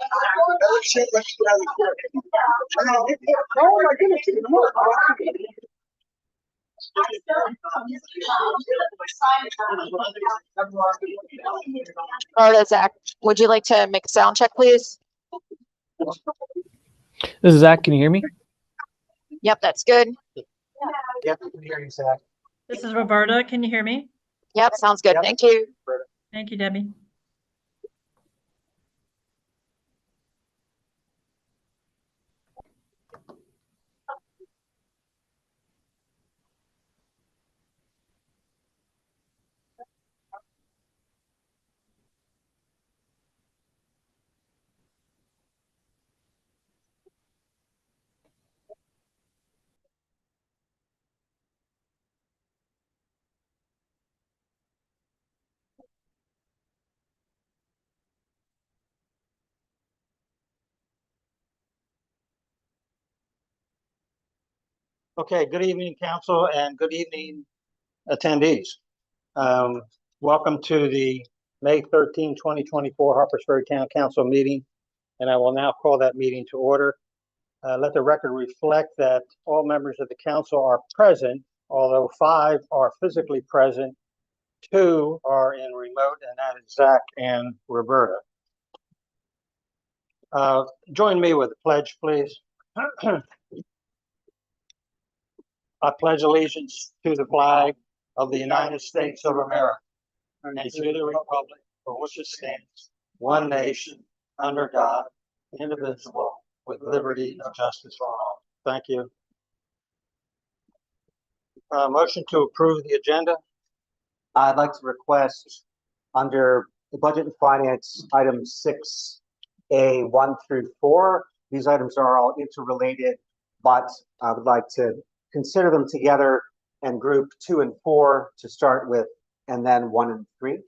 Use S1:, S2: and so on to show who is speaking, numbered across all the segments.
S1: Oh my goodness.
S2: Roberta, Zach, would you like to make a sound check, please?
S3: This is Zach. Can you hear me?
S2: Yep, that's good.
S1: Yep, I can hear you, Zach.
S4: This is Roberta. Can you hear me?
S2: Yep, sounds good.
S1: Yep.
S2: Thank you.
S4: Thank you, Debbie.
S1: Okay, good evening, council, and good evening, attendees. Welcome to the May 13, 2024 Harpers Ferry Town Council meeting, and I will now call that meeting to order. Let the record reflect that all members of the council are present, although 5 are physically present, 2 are in remote, and that is Zach and Roberta. Join me with the pledge, please. I pledge allegiance to the flag of the United States of America and to the republic for which it stands, one nation, under God, indivisible, with liberty and justice for all. Thank you. Motion to approve the agenda.
S5: I'd like to request under the Budget and Finance items 6A 1 through 4. These items are all interrelated, but I would like to consider them together and group 2 and 4 to start with, and then 1 and 3.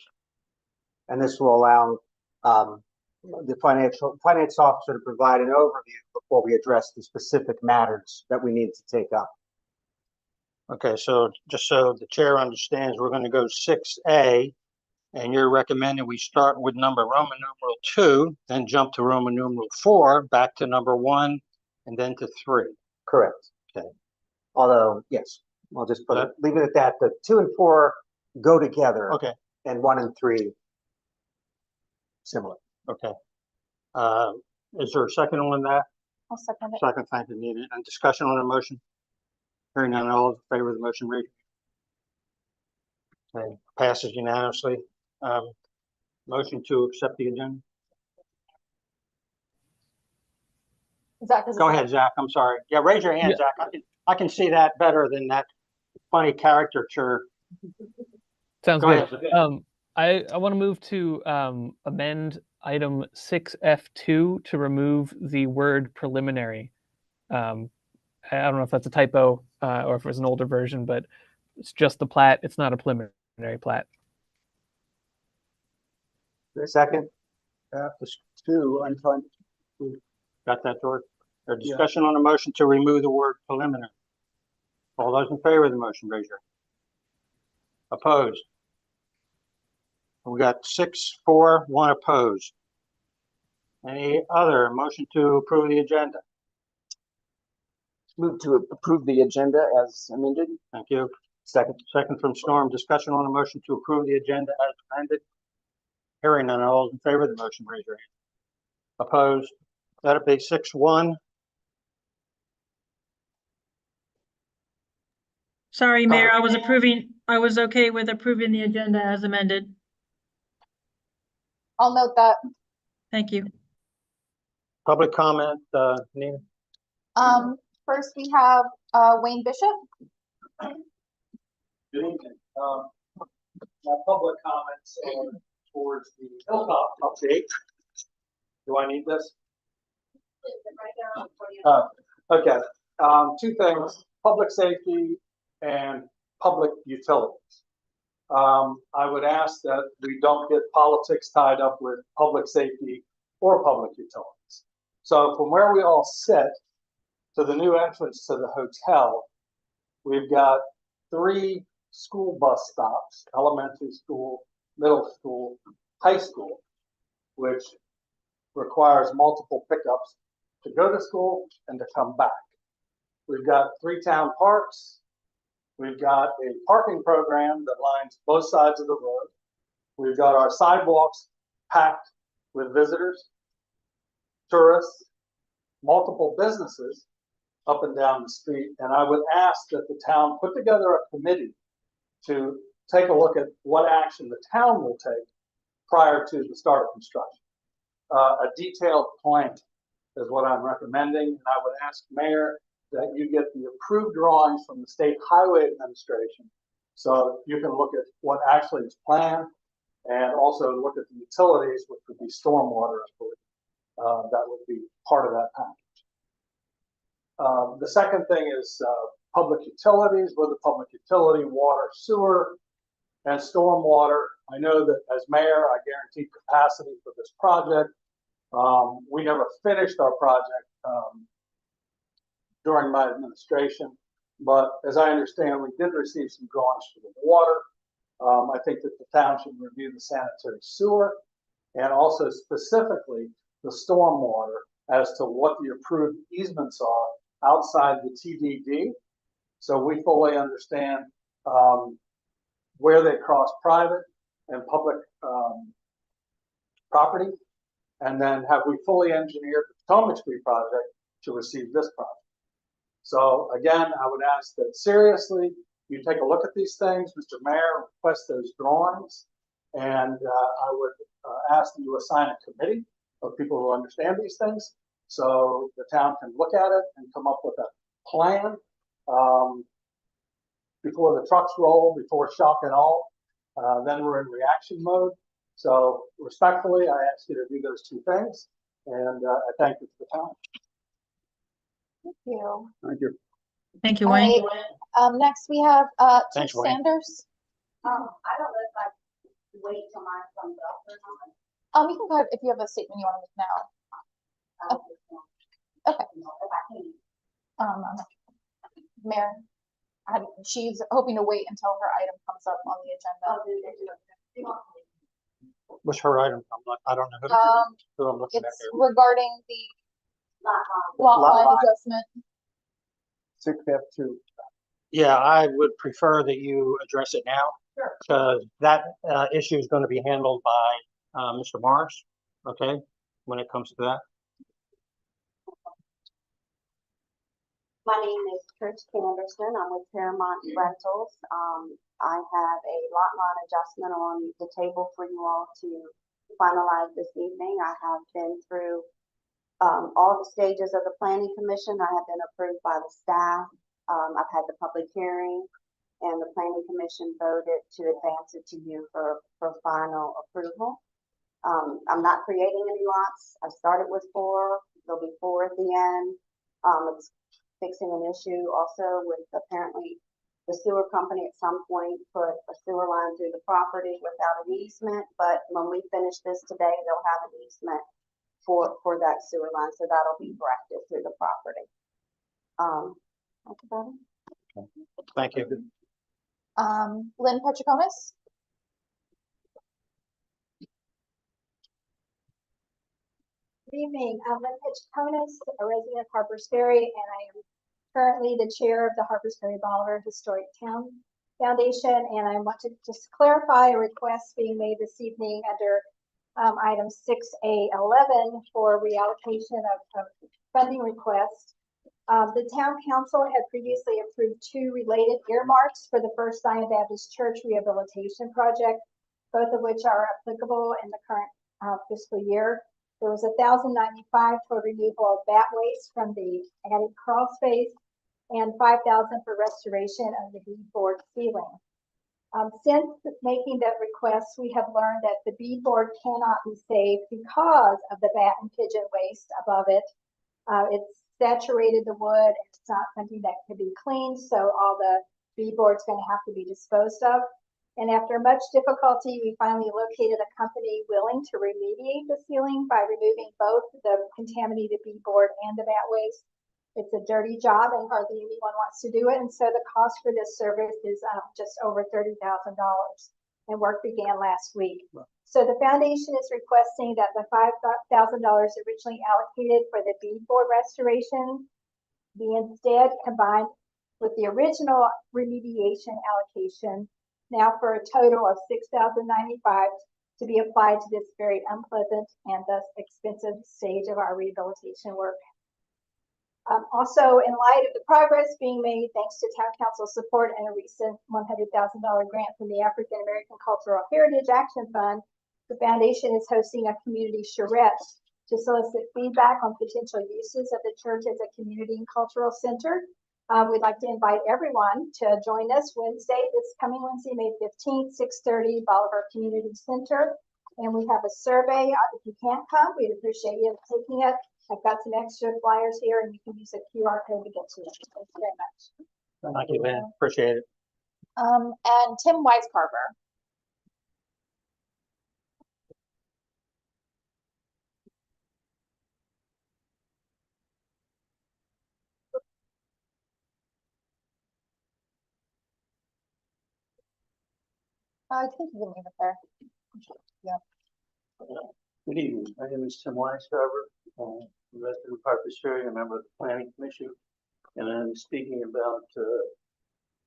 S5: And this will allow the finance officer to provide an overview before we address the specific matters that we need to take up.
S1: Okay, so just so the chair understands, we're going to go 6A, and you're recommending we start with Roman numeral 2, then jump to Roman numeral 4, back to number 1, and then to 3.
S5: Correct.
S1: Okay.
S5: Although, yes, I'll just leave it at that. The 2 and 4 go together.
S1: Okay.
S5: And 1 and 3 similar.
S1: Okay. Is there a second on that?
S2: I'll second it.
S1: Second, thank you, Nina. And discussion on the motion? Hearing none, all in favor of the motion, read. Okay, passes unanimously. Motion to accept the agenda.
S2: Zach,
S1: Go ahead, Zach. I'm sorry. Yeah, raise your hand,
S3: Yeah.
S1: Zach. I can see that better than that funny caricature.
S3: Sounds
S1: Go
S3: good.
S1: ahead.
S3: I want to move to amend item 6F2 to remove the word preliminary. I don't know if that's a typo or if it was an older version, but it's just the plat. It's not a preliminary plat.
S5: Second.
S1: This 2, got that, George? Or discussion on the motion to remove the word preliminary. All those in favor of the motion, raise your hand. Opposed? We got 6, 4, 1 opposed. Any other motion to approve the agenda?
S5: Move to approve the agenda as amended.
S1: Thank you.
S5: Second.
S1: Second from Storm. Discussion on the motion to approve the agenda as amended. Hearing none, all those in favor of the motion, raise your hand. Opposed? That'll be 6, 1.
S4: Sorry, Mayor, I was okay with approving the agenda as amended.
S2: I'll note that.
S4: Thank you.
S1: Public comment, Nina?
S2: First we have Wayne Bishop.
S6: Good evening. My public comments are towards the Hilltop update. Do I need this? Okay. 2 things: public safety and public utilities. I would ask that we don't get politics tied up with public safety or public utilities. So from where we all sit to the new entrance to the hotel, we've got 3 school bus stops: elementary school, middle school, high school, which requires multiple pickups to go to school and to come back. We've got 3 town parks. We've got a parking program that lines both sides of the road. We've got our sidewalks packed with visitors, tourists, multiple businesses up and down the street. And I would ask that the town put together a committee to take a look at what action the town will take prior to the start of construction. A detailed plan is what I'm recommending. And I would ask Mayor that you get the approved drawings from the State Highway Administration so you can look at what actually is planned and also look at the utilities, which would be stormwater, I believe. That would be part of that package. The second thing is public utilities, with the public utility, water, sewer, and stormwater. I know that as mayor, I guaranteed capacity for this project. We never finished our project during my administration, but as I understand, we did receive some drawings for the water. I think that the town should review the sanitary sewer and also specifically the stormwater as to what the approved easements are outside the TDD. So we fully understand where they cross private and public property. And then have we fully engineered the Potomac Street project to receive this project? So again, I would ask that seriously, you take a look at these things. Mr. Mayor, request those drawings. And I would ask that you assign a committee of people who understand these things so the town can look at it and come up with a plan before the trucks roll, before shock and awe. Then we're in reaction mode. So respectfully, I ask you to do those 2 things. And I thank you for the time.
S2: Thank you.
S6: Thank you.
S4: Thank you,
S2: All
S4: Wayne.
S2: right, next we have,
S1: Thanks,
S2: Tish
S1: Wayne.
S2: Sanders.
S7: I don't know if I wait till mine comes up or not.
S2: You can go ahead if you have a statement you want to make now. Okay.
S7: You know, if I can.
S2: Mayor, she's hoping to wait until her item comes up on the agenda.
S1: What's her item? I don't know who I'm looking at
S2: It's
S1: here.
S2: regarding the lot
S5: Lot
S2: line
S5: line.
S2: adjustment.
S5: 6F2.
S1: Yeah, I would prefer that you address it now.
S7: Sure.
S1: Because that issue is going to be handled by Mr. Morris, okay, when it comes to that.
S7: My name is Trish Anderson. I'm with Paramount Rentals. I have a lot line adjustment on the table for you all to finalize this evening. I have been through all the stages of the planning commission. I have been approved by the staff. I've had the public hearing and the planning commission voted to advance it to you for final approval. I'm not creating any lots. I started with 4. There'll be 4 at the end. It's fixing an issue also with apparently the sewer company at some point put a sewer line through the property without an easement. But when we finish this today, they'll have an easement for that sewer line. So that'll be directed through the property. That's about it.
S1: Thank you.
S2: Lynn Petroconis.
S8: Good evening. I'm Lynn Petroconis, a resident of Harpers Ferry, and I am currently the chair of the Harpers Ferry Bolivar Historic Town Foundation. And I want to just clarify a request being made this evening under item 6A11 for reallocation of funding request. The town council had previously approved 2 related earmarks for the First Zion Baptist Church rehabilitation project, both of which are applicable in the current fiscal year. There was $1,095 for removal of bat waste from the attic crawl space and $5,000 for restoration of the beadboard ceiling. Since making that request, we have learned that the beadboard cannot be saved because of the bat and pigeon waste above it. It's saturated the wood, and it's not something that can be cleaned, so all the beadboard's going to have to be disposed of. And after much difficulty, we finally located a company willing to remediate the ceiling by removing both the contaminated beadboard and the bat waste. It's a dirty job and hardly anyone wants to do it. And so the cost for this service is just over $30,000, and work began last week. So the foundation is requesting that the $5,000 originally allocated for the beadboard restoration be instead combined with the original remediation allocation, now for a total of $6,095 to be applied to this very unpleasant and thus expensive stage of our rehabilitation work. Also, in light of the progress being made thanks to Town Council support and a recent $100,000 grant from the African American Cultural Heritage Action Fund, the foundation is hosting a community charrette to solicit feedback on potential uses of the church as a community and cultural center. We'd like to invite everyone to join us this coming Wednesday, May 15th, 6:30, Bolivar Community Center. And we have a survey. If you can't come, we'd appreciate you taking it. I've got some extra flyers here, and you can use a QR code to get to it. Thank you very much.
S1: Thank you, Lynn. Appreciate it.
S2: And Tim Weiscarver. I think you can leave it there. Yeah.
S9: Good evening. My name is Tim Weiscarver, resident of Harpers Ferry, a member of the Planning Commission, and I'm speaking about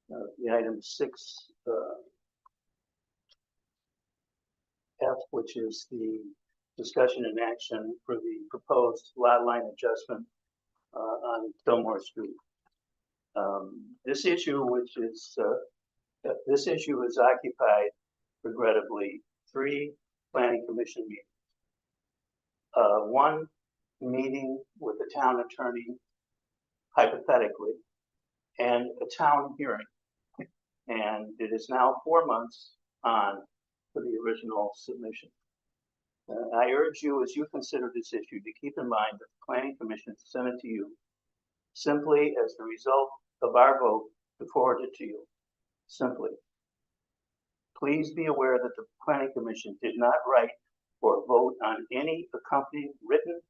S9: the item 6F, which is the discussion and action for the proposed lot line adjustment on Fillmore Street. This issue has occupied, regrettably, 3 Planning Commission meetings. One meeting with the town attorney, hypothetically, and a town hearing. And it is now 4 months on for the original submission. I urge you, as you consider this issue, to keep in mind that the Planning Commission sent it to you simply as the result of our vote to forward it to you. Simply. Please be aware that the Planning Commission did not write or vote on any accompanying written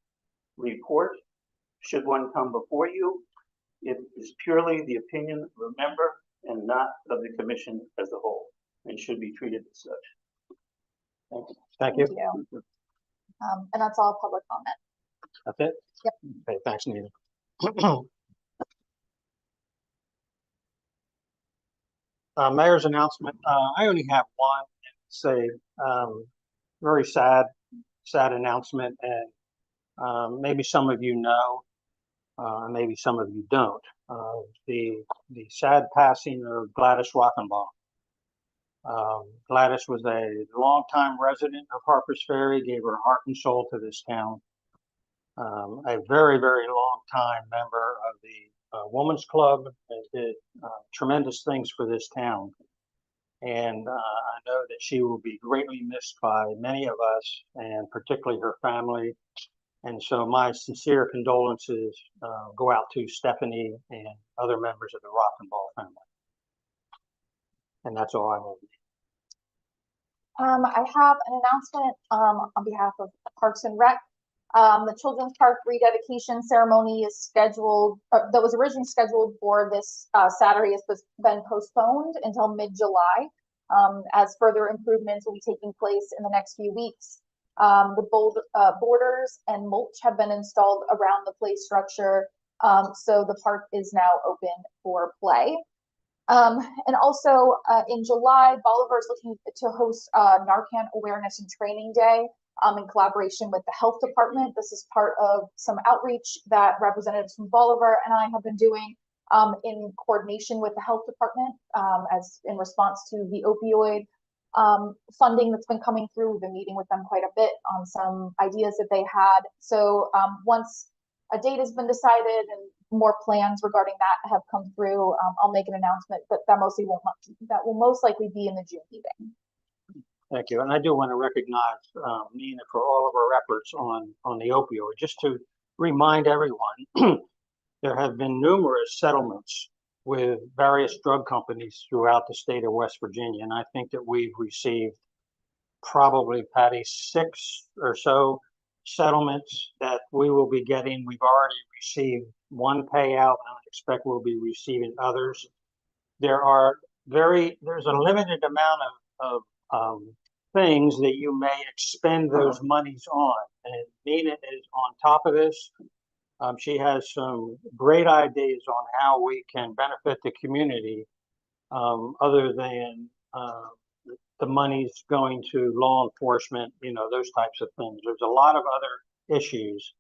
S9: report. Should one come before you, it is purely the opinion of a member and not of the commission as a whole, and should be treated as such. Thank you.
S1: Thank you.
S2: And that's all public comment.
S1: That's it?
S2: Yep.
S1: Okay, thanks, Nina. Mayor's announcement. I only have one. It's a very sad announcement, and maybe some of you know, maybe some of you don't. The sad passing of Gladys Rockenbaugh. Gladys was a longtime resident of Harpers Ferry, gave her heart and soul to this town. A very, very long time member of the Women's Club, and did tremendous things for this town. And I know that she will be greatly missed by many of us, and particularly her family. And so my sincere condolences go out to Stephanie and other members of the Rockenbaugh family. And that's all I have.
S2: I have an announcement on behalf of Parks and Rec. The Children's Park rededication ceremony is scheduled, that was originally scheduled for this Saturday, has been postponed until mid-July, as further improvements will be taking place in the next few weeks. The borders and mulch have been installed around the play structure, so the park is now open for play. And also in July, Bolivar is looking to host Narcan Awareness and Training Day in collaboration with the health department. This is part of some outreach that representatives from Bolivar and I have been doing in coordination with the health department as in response to the opioid funding that's been coming through. We've been meeting with them quite a bit on some ideas that they had. So once a date has been decided and more plans regarding that have come through, I'll make an announcement, but that will most likely be in the June meeting.
S1: Thank you. And I do want to recognize Nina for all of her efforts on the opioid. Just to remind everyone, there have been numerous settlements with various drug companies throughout the state of West Virginia. And I think that we've received probably, Patty, 6 or so settlements that we will be getting. We've already received one payout, and I expect we'll be receiving others. There's a limited amount of things that you may expend those monies on. And Nina is on top of this. She has some great ideas on how we can benefit the community, other than the money's going to law enforcement, those types of things. There's a lot of other issues.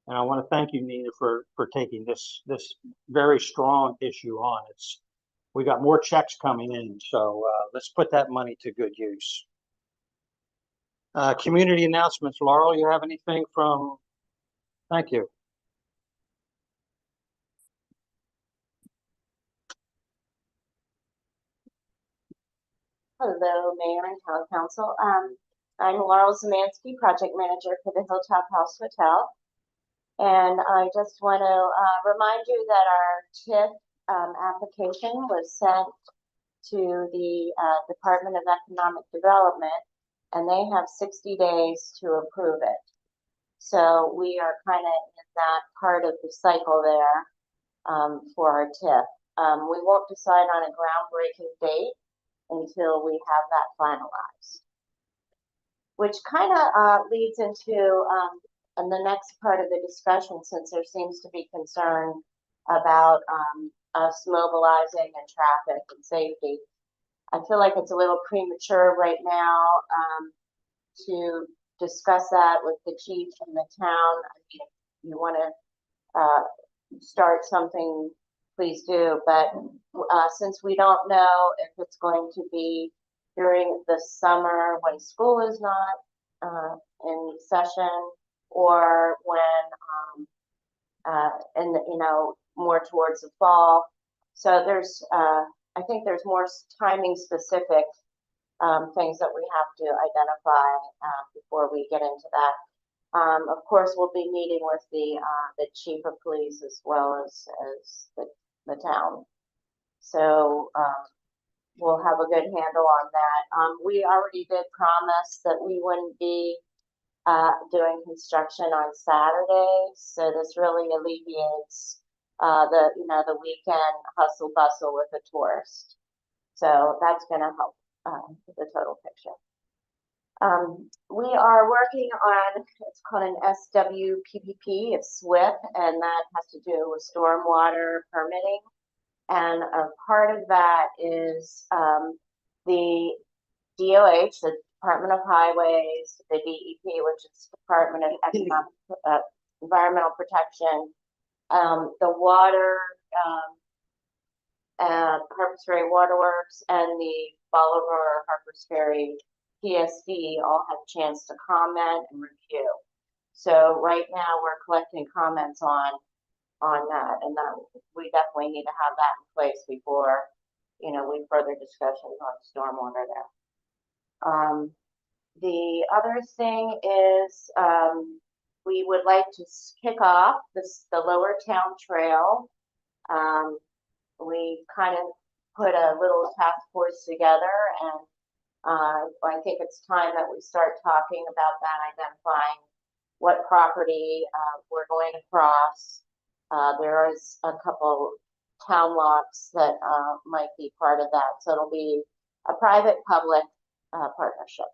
S1: And I want to thank you, Nina, for taking this very strong issue on. We got more checks coming in, so let's put that money to good use. Community announcements. Laurel, you have anything from? Thank you.
S7: Hello, Mayor and Town Council. I'm Laurel Zemansky, Project Manager for the Hilltop House Hotel. And I just want to remind you that our TIF application was sent to the Department of Economic Development, and they have 60 days to approve it. So we are kind of in that part of the cycle there for our TIF. We won't decide on a groundbreaking date until we have that finalized. Which kind of leads into the next part of the discussion, since there seems to be concern about us mobilizing and traffic and safety. I feel like it's a little premature right now to discuss that with the chief and the town. I mean, if you want to start something, please do. But since we don't know if it's going to be during the summer when school is not in session, or when more towards the fall. So there's I think there's more timing specific things that we have to identify before we get into that. Of course, we'll be meeting with the chief of police as well as the town. So we'll have a good handle on that. We already did promise that we wouldn't be doing construction on Saturdays, so this really alleviates the weekend hustle bustle with the tourist. So that's going to help the total picture. We are working on, it's called an SWPPP, it's SWIP, and that has to do with stormwater permitting. And a part of that is the DOH, the Department of Highways, the DEP, which is Department of Economic Environmental Protection, the water, Harpers Ferry Waterworks, and the Bolivar Harpers Ferry PSD all have a chance to comment and review. So right now we're collecting comments on that, and that we definitely need to have that in place before we further discussions on stormwater there. The other thing is we would like to kick off the Lower Town Trail. We kind of put a little task force together, and I think it's time that we start talking about that, identifying what property we're going to cross. There is a couple town lots that might be part of that, so it'll be a private-public partnership.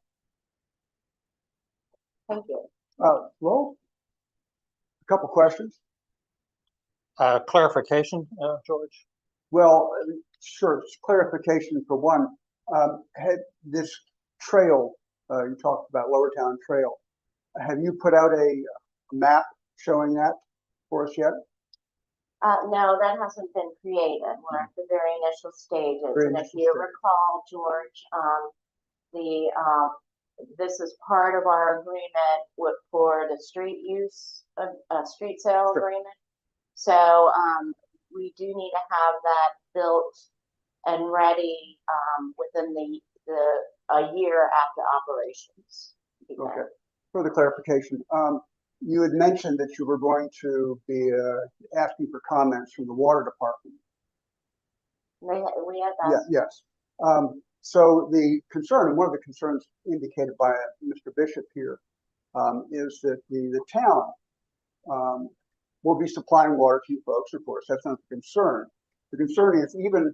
S7: Thank you.
S10: Well, a couple questions.
S1: Clarification, George?
S10: Well, sure. Clarification for one. Had this trail you talked about, Lower Town Trail, have you put out a map showing that for us yet?
S7: No, that hasn't been created. We're at the very initial stages. And if you recall, George, this is part of our agreement for the street use, street sale agreement. So we do need to have that built and ready within a year after operations.
S10: Okay. Further clarification. You had mentioned that you were going to be asking for comments from the water department.
S7: We have that.
S10: Yeah, yes. So the concern, and one of the concerns indicated by Mr. Bishop here, is that the town will be supplying water to you folks, of course. That's not the concern. The concern is, even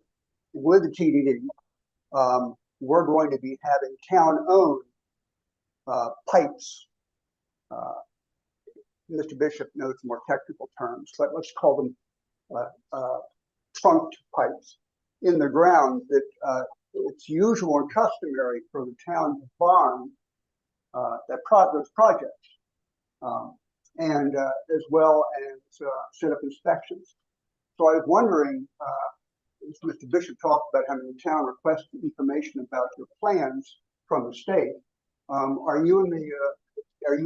S10: with the TDD, we're going to be having town-owned pipes. Mr. Bishop knows more technical terms, but let's call them trunked pipes in the ground that it's usual and customary for the town to bond those projects, and as well as set up inspections. So I was wondering, as Mr. Bishop talked about having the town request information about your plans from the state. Are you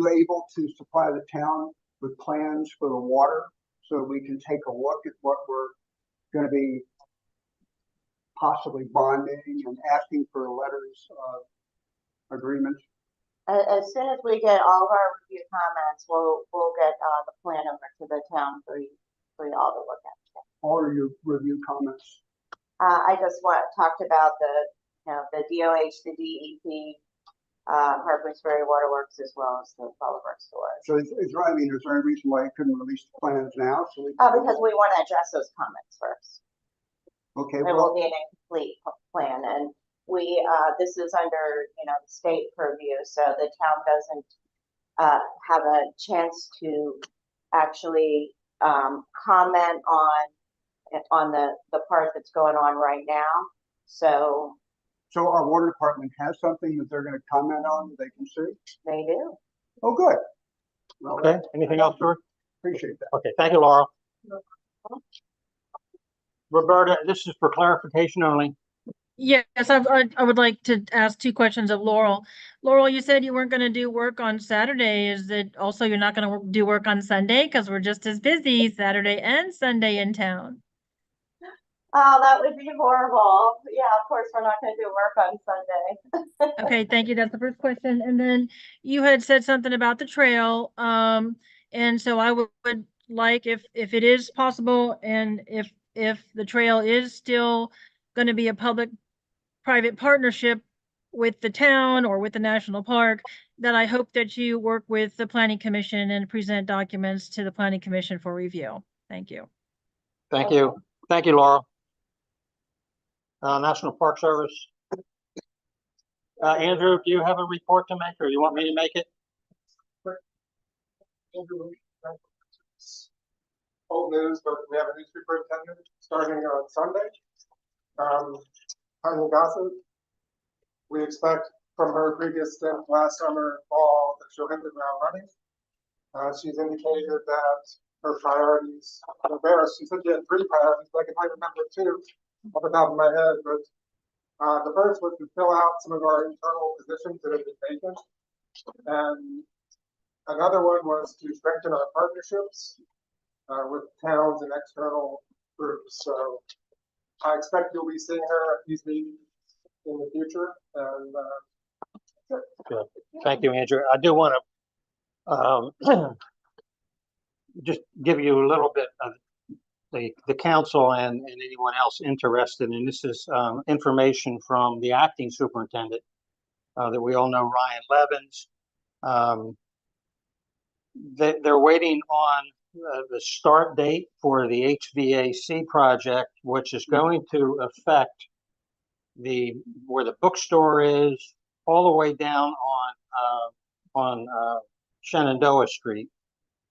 S10: able to supply the town with plans for the water so we can take a look at what we're going to be possibly bonding and asking for letters of agreement?
S7: As soon as we get all of our review comments, we'll get the plan over to the town for y'all to look at.
S10: All of your review comments.
S7: I just talked about the DOH, the DEP, Harpers Ferry Waterworks, as well as the Boulevard Store.
S10: So is there any reason why you couldn't release the plans now? So
S7: Because we want to address those comments first.
S10: Okay.
S7: It will be an incomplete plan, and this is under the state purview, so the town doesn't have a chance to actually comment on the part that's going on right now. So
S10: our water department has something that they're going to comment on that they can see?
S7: They do.
S10: Oh, good. Well,
S1: Okay, anything else, George?
S10: appreciate that.
S1: Okay, thank you, Laura. Roberta, this is for clarification only.
S4: Yes, I would like to ask two questions of Laurel. Laurel, you said you weren't going to do work on Saturday. Is it also you're not going to do work on Sunday? Because we're just as busy Saturday and Sunday in town.
S7: Oh, that would be horrible. Yeah, of course, we're not going to do work on Sunday.
S4: Okay, thank you. That's the first question. And then you had said something about the trail. And so I would like if it is possible, and if the trail is still going to be a public-private partnership with the town or with the national park, that I hope that you work with the planning commission and present documents to the planning commission for review. Thank you.
S1: Thank you. Thank you, Laura. National Park Service. Andrew, do you have a report to make, or you want me to make it?
S6: Old news, but we have a new superintendent starting on Sunday. Tanya Gossett. We expect from her previous stint last summer and fall that she'll hit the ground running. She's indicated that her priorities, I'm embarrassed, she said she had 3 priorities, but I can only remember 2 off the top of my head. But the first was to fill out some of our internal positions that have been vacant. And another one was to strengthen our partnerships with towns and external groups. So I expect you'll be seeing her at these meetings in the future. And
S1: Good. Thank you, Andrew. I do want to just give you a little bit of the council and anyone else interested, and this is information from the acting superintendent that we all know, Ryan Levins. They're waiting on the start date for the HVAC project, which is going to affect where the bookstore is, all the way down on Shenandoah Street.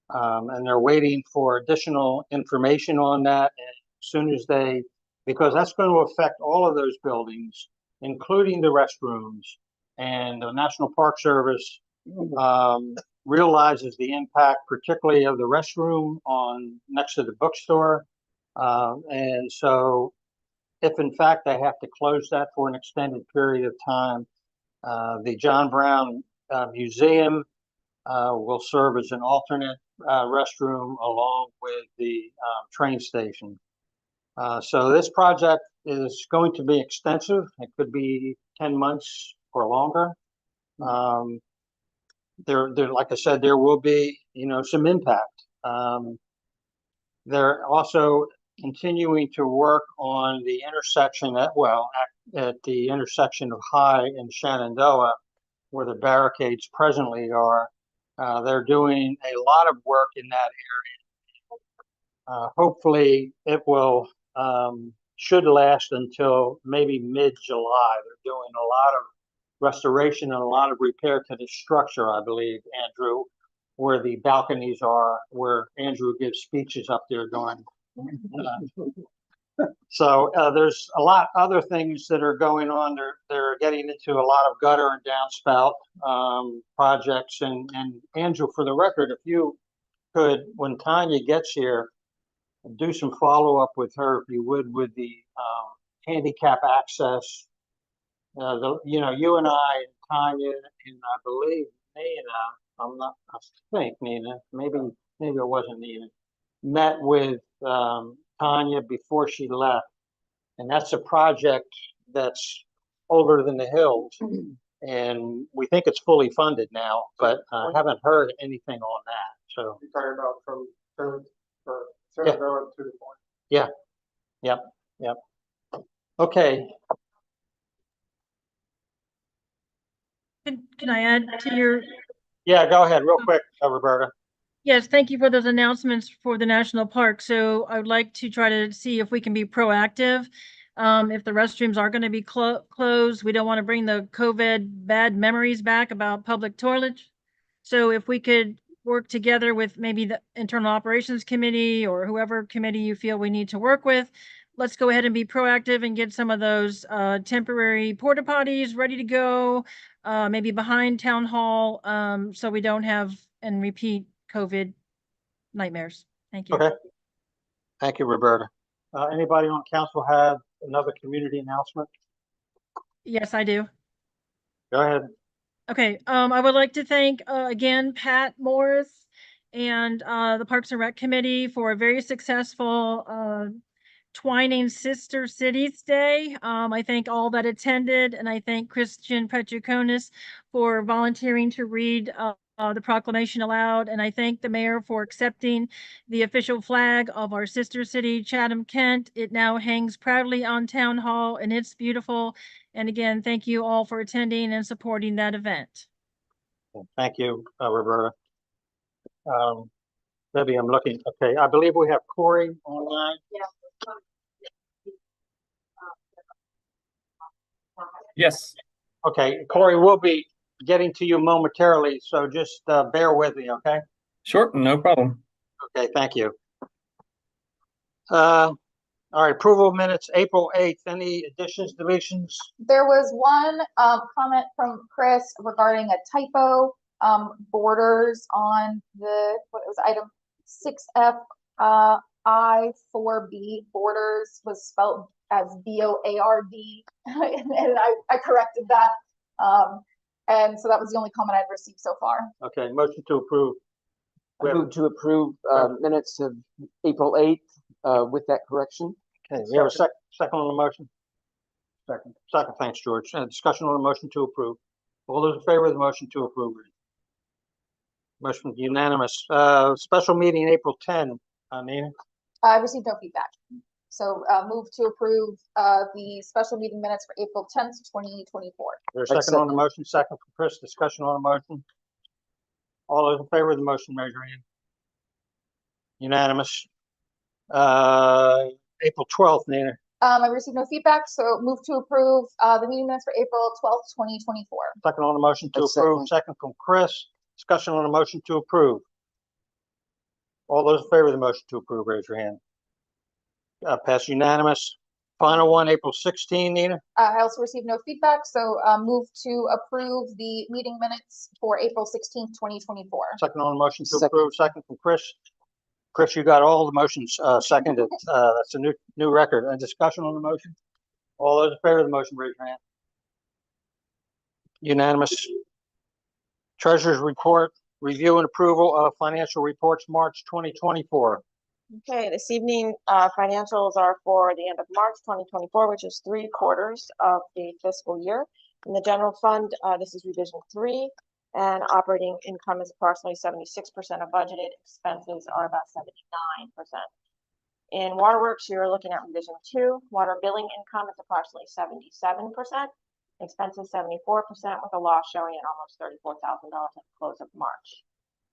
S1: And they're waiting for additional information on that. And as soon as because that's going to affect all of those buildings, including the restrooms, and the National Park Service realizes the impact, particularly of the restroom next to the bookstore. And so if in fact they have to close that for an extended period of time, the John Brown Museum will serve as an alternate restroom along with the train station. So this project is going to be extensive. It could be 10 months or longer. There, like I said, there will be, some impact. They're also continuing to work on the intersection at the intersection of High and Shenandoah, where the barricades presently are. They're doing a lot of work in that area. Hopefully it will, should last until maybe mid-July. They're doing a lot of restoration and a lot of repair to the structure, I believe, Andrew, where the balconies are, where Andrew gives speeches up there during. So there's a lot other things that are going on. They're getting into a lot of gutter and downspout projects. And Andrew, for the record, if you could, when Tanya gets here, do some follow-up with her, if you would, with the handicap access. You and I, and Tanya, and I believe Nina, I think Nina, maybe it wasn't Nina, met with Tanya before she left. And that's a project that's older than the hills. And we think it's fully funded now, but I haven't heard anything on that. So
S6: You're talking about from Third
S1: Yeah.
S6: Road to the point.
S1: Yep. Okay.
S4: Can I add to your?
S1: Yeah, go ahead real quick, Roberta.
S4: Yes, thank you for those announcements for the national park. So I would like to try to see if we can be proactive. If the restrooms are going to be closed, we don't want to bring the COVID bad memories back about public toilets. So if we could work together with maybe the internal operations committee or whoever committee you feel we need to work with, let's go ahead and be proactive and get some of those temporary porta potties ready to go, maybe behind town hall, so we don't have and repeat COVID nightmares. Thank you.
S1: Okay. Thank you, Roberta. Anybody on council have another community announcement?
S4: Yes, I do.
S1: Go ahead.
S4: Okay, I would like to thank again Pat Morris and the Parks and Rec Committee for a very successful Twining Sister Cities Day. I thank all that attended, and I thank Christian Petrukonis for volunteering to read the proclamation aloud, and I thank the mayor for accepting the official flag of our sister city, Chatham, Kent. It now hangs proudly on Town Hall, and it's beautiful. And again, thank you all for attending and supporting that event.
S1: Thank you, Roberta. Debbie, I'm looking. Okay, I believe we have Corey online.
S11: Yes.
S1: Okay, Corey, we'll be getting to you momentarily, so just bear with me, okay?
S11: Sure, no problem.
S1: Okay, thank you. All right, approval of minutes, April 8th. Any additions, deletions?
S2: There was one comment from Chris regarding a typo, borders on what was item 6F, I4B, borders was spelled as BOARD, and I corrected that. And so that was the only comment I'd received so far.
S1: Okay, motion to approve.
S12: I move to approve minutes of April 8th with that correction.
S1: Okay, we have a second on the motion? Second, thanks, George. Discussion on the motion to approve. All those in favor of the motion to approve? Motion unanimous. Special meeting April 10, Nina?
S2: I received no feedback. So move to approve the special meeting minutes for April 10th, 2024.
S1: There's a second on the motion, second from Chris. Discussion on the motion. All those in favor of the motion, raise your hand. Unanimous. April 12th, Nina.
S2: I received no feedback, so move to approve the meeting minutes for April 12th, 2024.
S1: Second on the motion to approve. Second from Chris. Discussion on the motion to approve. All those in favor of the motion to approve, raise your hand. Pass unanimous. Final one, April 16, Nina.
S2: I also received no feedback, so move to approve the meeting minutes for April 16th, 2024.
S1: Second on the motion to approve. Second from Chris. Chris, you got all the motions seconded. That's a new record. A discussion on the motion? All those in favor of the motion, raise your hand. Unanimous. Treasurer's report, review and approval of financial reports, March 2024.
S13: Okay, this evening, financials are for the end of March 2024, which is 3 quarters of the fiscal year. In the general fund, this is revision 3, and operating income is approximately 76% of budgeted. Expenses are about 79%. In waterworks, you're looking at revision 2. Water billing income is approximately 77%. Expenses 74%, with a loss showing at almost $34,000 at the close of March.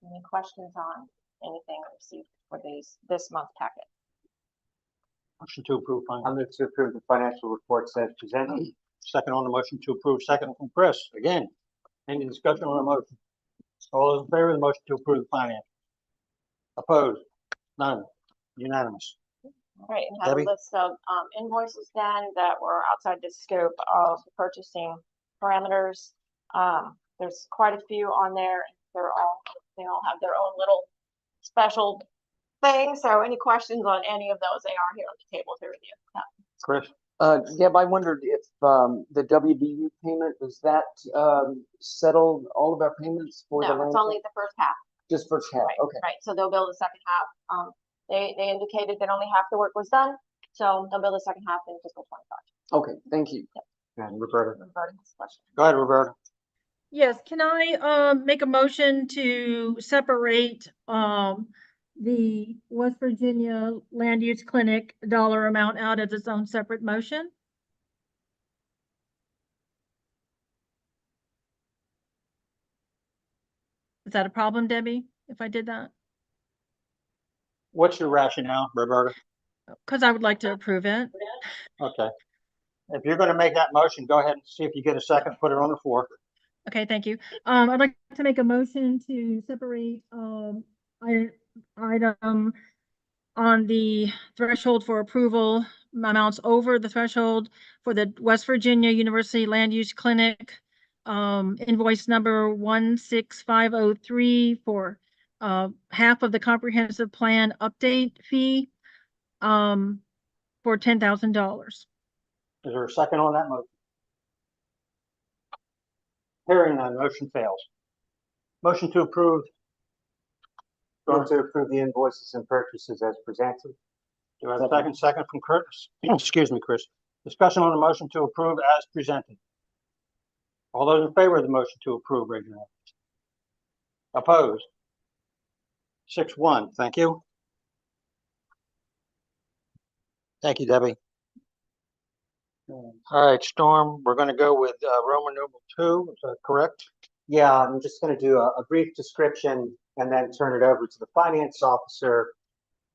S13: Any questions on anything received for this month's packet?
S1: Motion to approve.
S5: I'm going to approve the financial reports as presented.
S1: Second on the motion to approve, second from Chris. Again, any discussion on the motion? All those in favor of the motion to approve the finance? Opposed? None. Unanimous.
S13: All right, and have a
S1: Debbie?
S13: list of invoices then that were outside the scope of the purchasing parameters. There's quite a few on there. They all have their own little special things. So any questions on any of those, they are here on the table to review.
S1: Chris?
S12: Deb, I wondered if, the WBU payment, was that, settled all of our payments for the
S13: No, it's
S12: landfill?
S13: only the first half.
S12: Just first half,
S13: Right,
S12: okay.
S13: right. So they'll build the second half. They indicated that only half the work was done. So they'll build the second half in fiscal 25.
S12: Okay, thank you.
S1: And Roberta?
S13: Regarding this question.
S1: Go ahead, Roberta.
S4: Yes, can I make a motion to separate the West Virginia Land Use Clinic dollar amount out as its own separate motion? Is that a problem, Debbie, if I did that?
S1: What's your rationale, Roberta?
S4: Because I would like to approve it.
S1: Okay. If you're gonna make that motion, go ahead and see if you get a second, put it on the floor.
S4: Okay, thank you. I'd like to make a motion to separate item on the threshold for approval amounts over the threshold for the West Virginia University Land Use Clinic, invoice number 16503 for half of the comprehensive plan update fee for $10,000.
S1: Is there a second on that motion? Hearing none, motion fails. Motion to approve.
S5: Going to approve the invoices and purchases as presented.
S1: Do I have a second? Second from Chris? Excuse me, Chris. Discussion on the motion to approve as presented. All those in favor of the motion to approve, raise your hand. Opposed? 6-1, thank you. Thank you, Debbie. All right, Storm, we're gonna go with Roman numeral 2, is that correct?
S5: Yeah, I'm just going to do a brief description and then turn it over to the finance officer.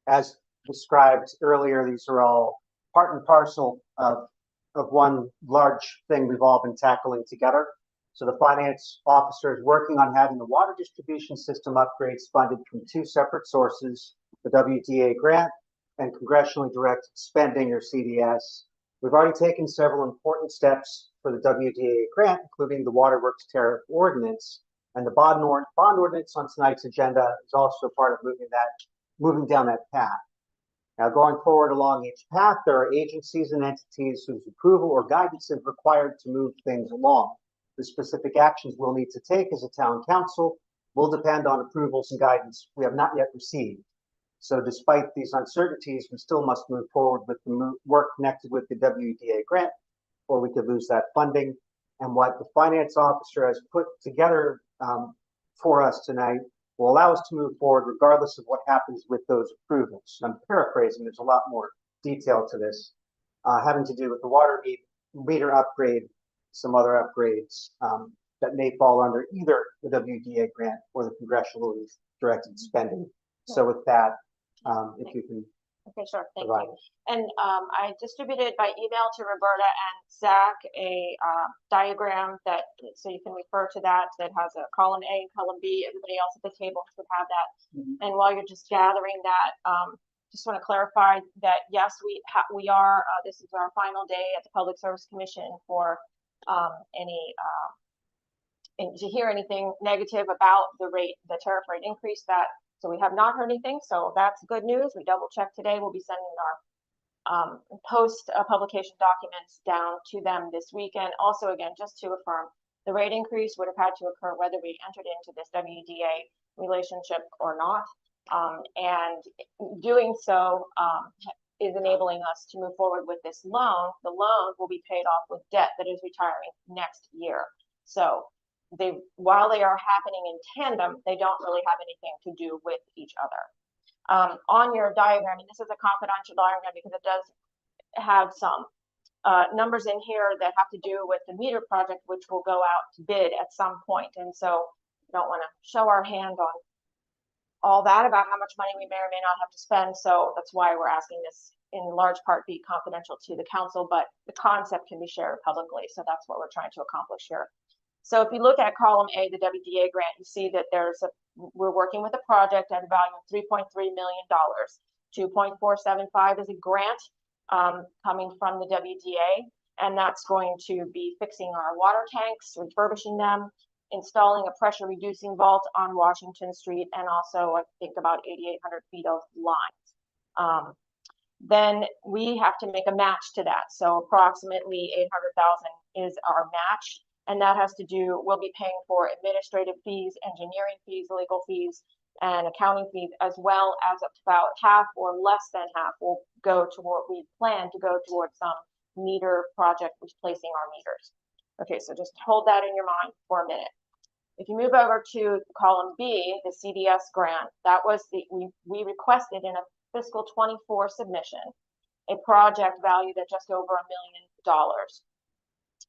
S5: As described earlier, these are all part and parcel of one large thing we've all been tackling together. So the finance officer is working on having the water distribution system upgrades funded from two separate sources, the WDA grant and congressionally directed spending, or CDS. We've already taken several important steps for the WDA grant, including the Waterworks Tariff Ordinance, and the bond ordinance on tonight's agenda is also part of moving down that path. Now, going forward along each path, there are agencies and entities whose approval or guidance is required to move things along. The specific actions we'll need to take as a town council will depend on approvals and guidance we have not yet received. So despite these uncertainties, we still must move forward with the work connected with the WDA grant, or we could lose that funding. And what the finance officer has put together for us tonight will allow us to move forward regardless of what happens with those approvals. I'm paraphrasing, there's a lot more detail to this, having to do with the water meter upgrade, some other upgrades that may fall under either the WDA grant or the congressionally directed spending. So with that, if you can.
S13: Okay, sure, thank
S5: provide.
S13: you. And I distributed by email to Roberta and Zach a diagram that, so you can refer to that has a column A and column B. Everybody else at the table should have that. And while you're just gathering that, just want to clarify that yes, we are. This is our final day at the Public Service Commission for to hear anything negative about the tariff rate increase. So we have not heard anything, so that's good news. We double checked today. We'll be sending our post publication documents down to them this weekend. Also, again, just to affirm, the rate increase would have had to occur whether we entered into this WDA relationship or not. And doing so is enabling us to move forward with this loan. The loan will be paid off with debt that is retiring next year. So while they are happening in tandem, they don't really have anything to do with each other. On your diagram, and this is a confidential diagram because it does have some numbers in here that have to do with the meter project, which will go out to bid at some point. And so we don't want to show our hand on all that about how much money we may or may not have to spend. So that's why we're asking this in large part be confidential to the council, but the concept can be shared publicly. So that's what we're trying to accomplish here. So if you look at column A, the WDA grant, you see that we're working with a project at a value of $3.3 million. 2.475 is a grant coming from the WDA, and that's going to be fixing our water tanks, refurbishing them, installing a pressure reducing vault on Washington Street, and also I think about 8,800 feet of lines. Then we have to make a match to that. So approximately 800,000 is our match. And that has to do, we'll be paying for administrative fees, engineering fees, legal fees, and accounting fees, as well as about half or less than half will go toward, we plan to go towards some meter project replacing our meters. Okay, so just hold that in your mind for a minute. If you move over to column B, the CDS grant, that was we requested in a fiscal 24 submission, a project valued at just over $1 million.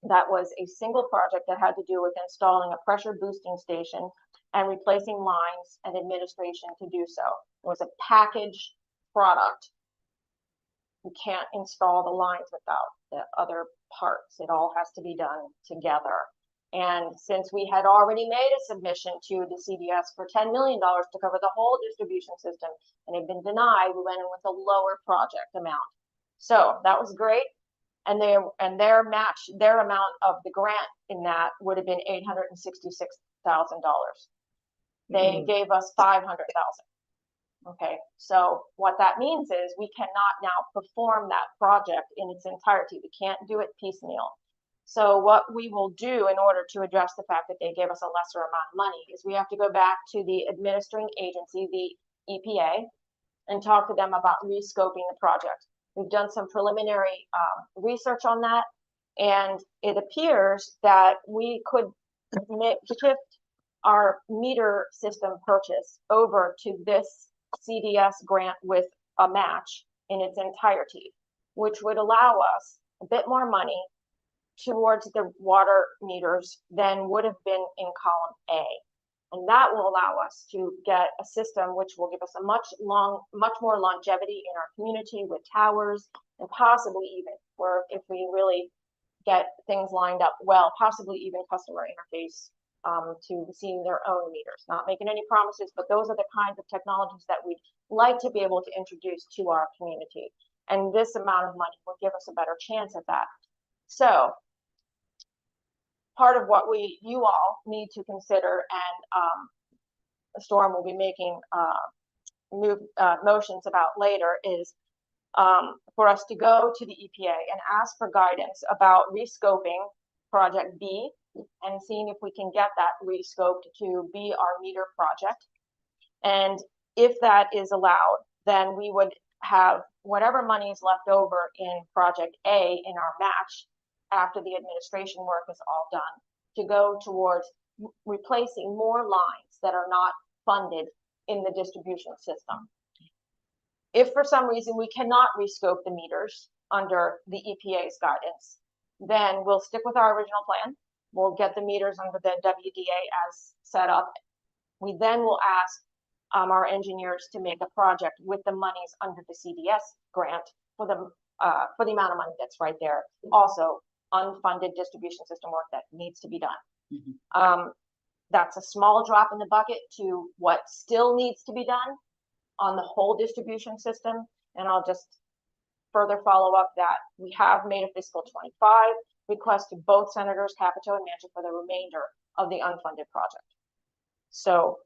S13: That was a single project that had to do with installing a pressure boosting station and replacing lines and administration to do so. It was a packaged product. You can't install the lines without the other parts. It all has to be done together. And since we had already made a submission to the CDS for $10 million to cover the whole distribution system and had been denied, we went in with a lower project amount. So that was great. And their amount of the grant in that would have been $866,000. They gave us $500,000. Okay, so what that means is we cannot now perform that project in its entirety. We can't do it piecemeal. So what we will do in order to address the fact that they gave us a lesser amount of money is we have to go back to the administering agency, the EPA, and talk to them about rescoping the project. We've done some preliminary research on that, and it appears that we could shift our meter system purchase over to this CDS grant with a match in its entirety, which would allow us a bit more money towards the water meters than would have been in column A. And that will allow us to get a system which will give us a much more longevity in our community with towers, and possibly even, where if we really get things lined up well, possibly even customer interface to seeing their own meters. Not making any promises, but those are the kinds of technologies that we'd like to be able to introduce to our community. And this amount of money will give us a better chance at that. So part of what you all need to consider, and Storm will be making motions about later, is for us to go to the EPA and ask for guidance about rescoping project B and seeing if we can get that rescoped to be our meter project. And if that is allowed, then we would have whatever money is left over in project A in our match after the administration work is all done to go towards replacing more lines that are not funded in the distribution system. If for some reason we cannot rescope the meters under the EPA's guidance, then we'll stick with our original plan. We'll get the meters under the WDA as set up. We then will ask our engineers to make a project with the monies under the CDS grant for the amount of money that's right there. Also, unfunded distribution system work that needs to be done. That's a small drop in the bucket to what still needs to be done on the whole distribution system. And I'll just further follow up that we have made a fiscal 25 request to both Senators Capito and Manchin for the remainder of the unfunded project. So,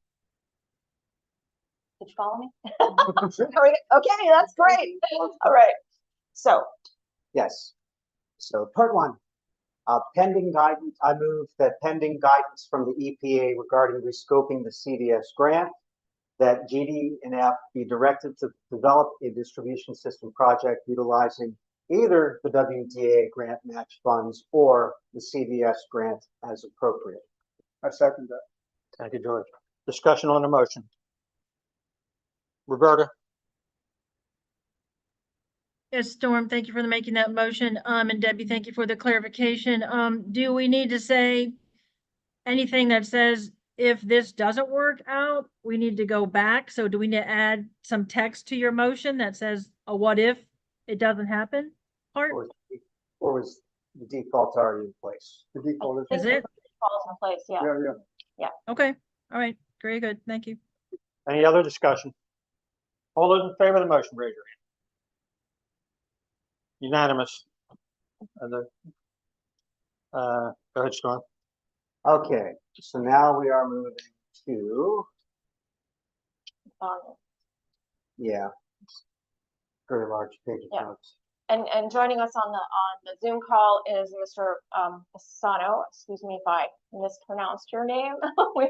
S13: did you follow me? Okay, that's great. All right. So,
S5: Yes. So part one, pending guidance, I move that pending guidance from the EPA regarding rescoping the CDS grant, that GD&F be directed to develop a distribution system project utilizing either the WDA grant match funds or the CDS grant as appropriate.
S10: I second that.
S1: Thank you, George. Discussion on the motion. Roberta?
S4: Yes, Storm, thank you for making that motion. And Debbie, thank you for the clarification. Do we need to say anything that says if this doesn't work out, we need to go back? So do we need to add some text to your motion that says a what if it doesn't happen part?
S5: Or was the default already in place?
S10: The default
S13: I
S4: Is
S13: think
S4: it?
S13: the Falls in place, yeah.
S10: Yeah.
S4: Okay, all right, very good, thank you.
S1: Any other discussion? All those in favor of the motion, raise your hand. Unanimous. Go ahead, Storm.
S5: Okay, so now we are moving to,
S13: Um,
S5: yeah. Very large page of
S13: Yeah.
S5: notes.
S13: And joining us on the Zoom call is Mr. Asano. Excuse me if I mispronounced your name. We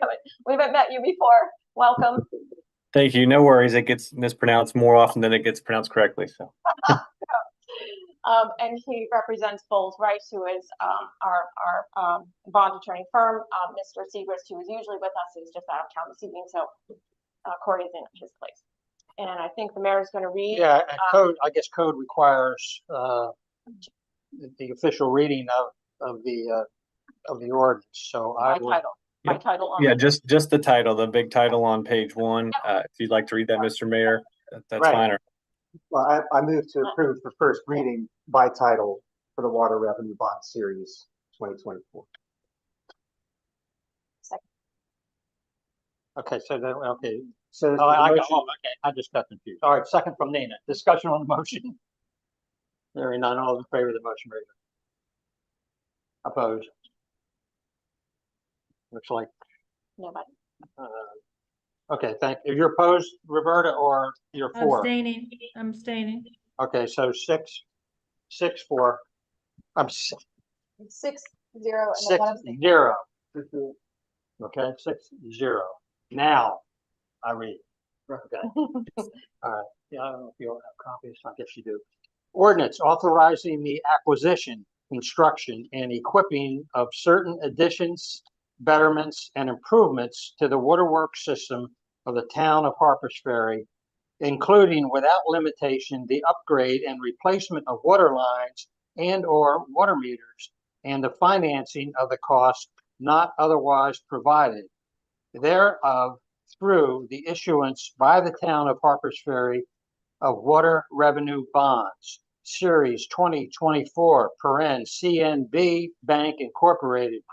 S13: haven't met you before. Welcome.
S11: Thank you. No worries. It gets mispronounced more often than it gets pronounced correctly. So
S13: And he represents Bowles Rice, who is our bond attorney firm. Mr. Segrist, who is usually with us, is just out of town this evening, so Corey is in his place. And I think the mayor is going to read.
S1: Yeah, and code, I guess code requires, the official reading of the ordinance, so I
S13: My
S1: would.
S13: title. My title on
S11: yeah,
S13: the-
S11: just the title, the big title on page 1. If you'd like to read that, Mr. Mayor, that's
S1: Right.
S11: fine.
S5: Well, I move to approve the first reading by title for the Water Revenue Bond Series 2024.
S1: Okay, so then, okay.
S5: So
S1: Oh, okay,
S5: motion,
S1: I just got confused. All right, second from Nina. Discussion on the motion. Hearing none, all in favor of the motion, raise your hand. Opposed? Looks like,
S13: Nobody.
S1: okay, thank you. You're opposed, Roberta, or you're for?
S4: I'm abstaining.
S1: Okay, so 6-4. I'm
S2: 6-0 and then one
S1: 6-0.
S2: abstention.
S1: Okay, 6-0. Now, I read. Okay. All right. Yeah, I don't know if you all have copies. I guess you do. Ordinance authorizing the acquisition, construction, and equipping of certain additions, betterments, and improvements to the waterworks system of the town of Harpers Ferry, including without limitation the upgrade and replacement of water lines and/or water meters, and the financing of the cost not otherwise provided thereof through the issuance by the town of Harpers Ferry of water revenue bonds, Series 2024, CNB Bank Incorporated,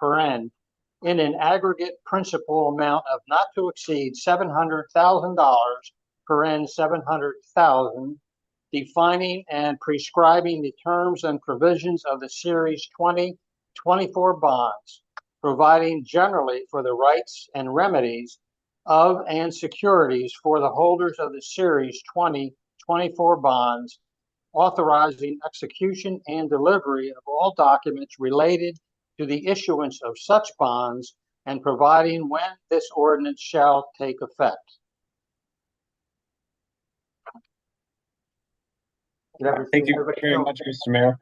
S1: in an aggregate principal amount of not to exceed $700,000, 700,000, defining and prescribing the terms and provisions of the Series 2024 bonds, providing generally for the rights and remedies of and securities for the holders of the Series 2024 bonds, authorizing execution and delivery of all documents related to the issuance of such bonds, and providing when this ordinance shall take effect.
S11: Thank you very much, Mr. Mayor.